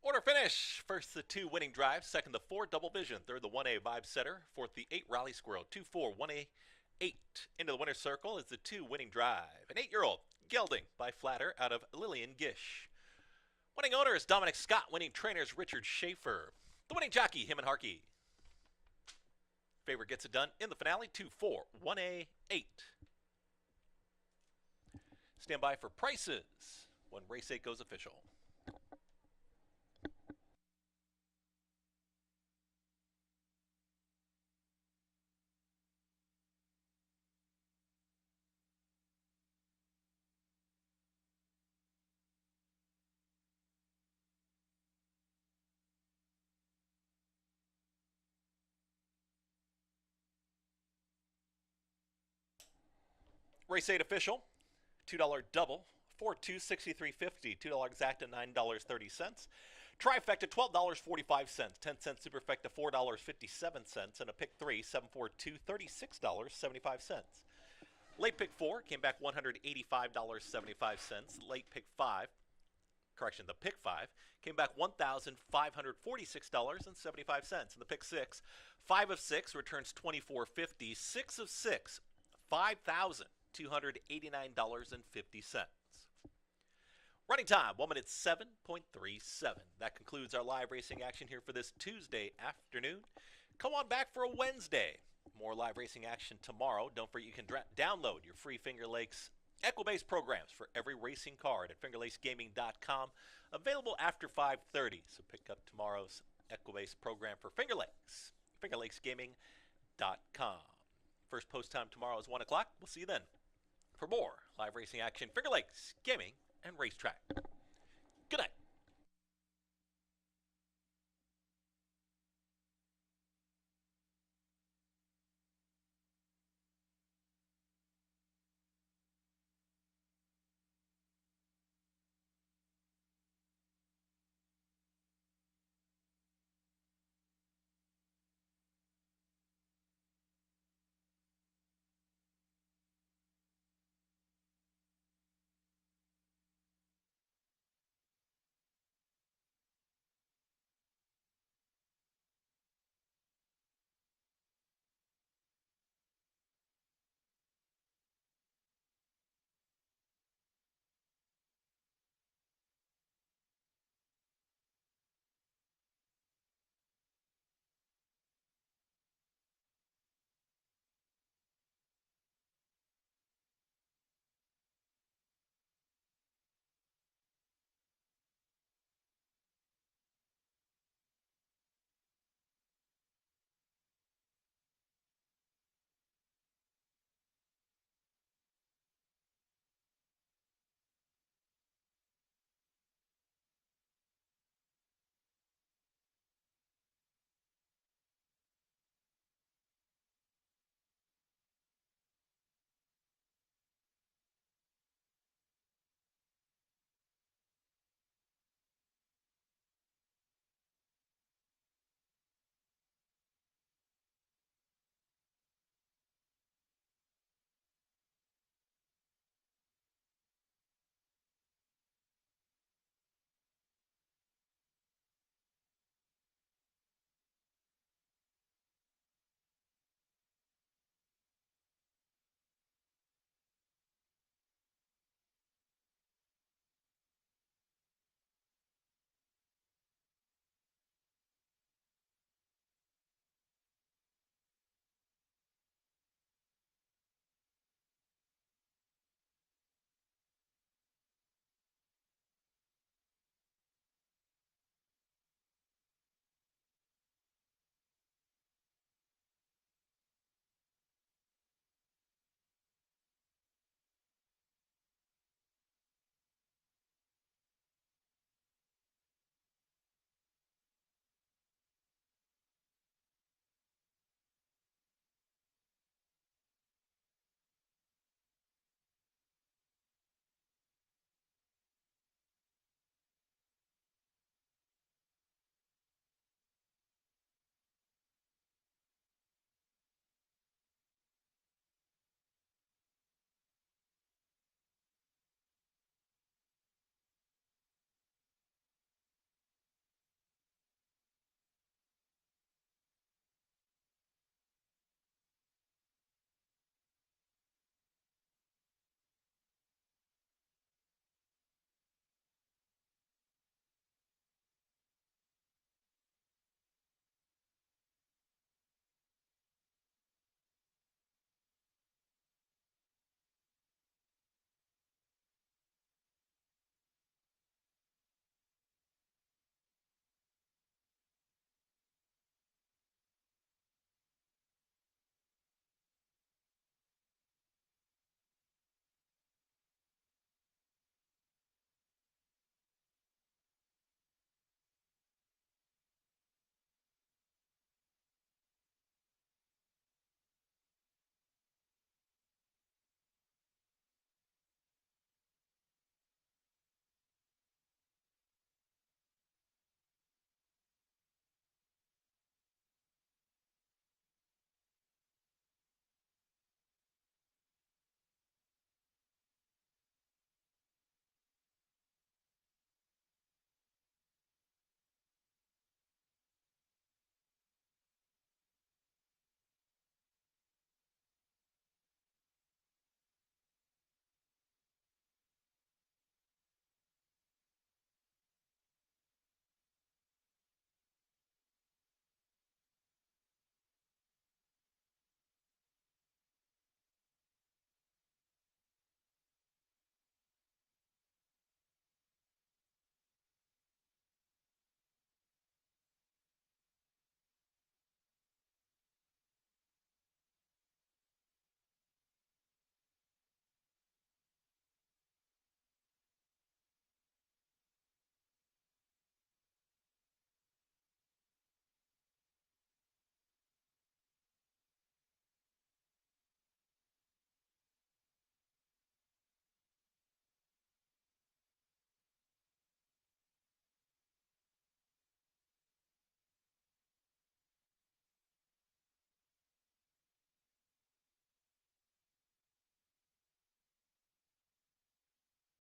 [SPEAKER 1] Order finish. First, the 2 winning drive. Second, the 4 double vision. Third, the 1A vibe setter. Fourth, the 8 rally squirrel. 2-4, 1A, 8. Into the winner's circle is the 2 winning drive. An 8-year-old, Gelding by Flatter out of Lillian Gish. Winning owner is Dominic Scott. Winning trainer is Richard Schaefer. The winning jockey, him and Harkey. Favorite gets it done in the finale. 2-4, 1A, 8. Stand by for prices when race 8 goes official. Race 8 official, $2 double, 4-2, $63.50, $2 exacta, $9.30. Trifecta, $12.45, 10-cent superfecta, $4.57, and a pick 3, 7-4-2, $36.75. Late pick 4 came back $185.75. Late pick 5, the pick 5 came back $1,546.75. And the pick 6, 5 of 6 returns $24.50. 6 of 6, $5,289.50. Running time, 1 minute 7.37. That concludes our live racing action here for this Tuesday afternoon. Come on back for a Wednesday. More live racing action tomorrow. Don't forget you can download your free Finger Lakes Equibase programs for every racing card at fingerlakesgaming.com. Available after 5:30. So pick up tomorrow's Equibase program for Finger Lakes. fingerlakesgaming.com. First post time tomorrow is 1 o'clock. We'll see you then for more live racing action, Finger Lakes Gaming and Racetrack.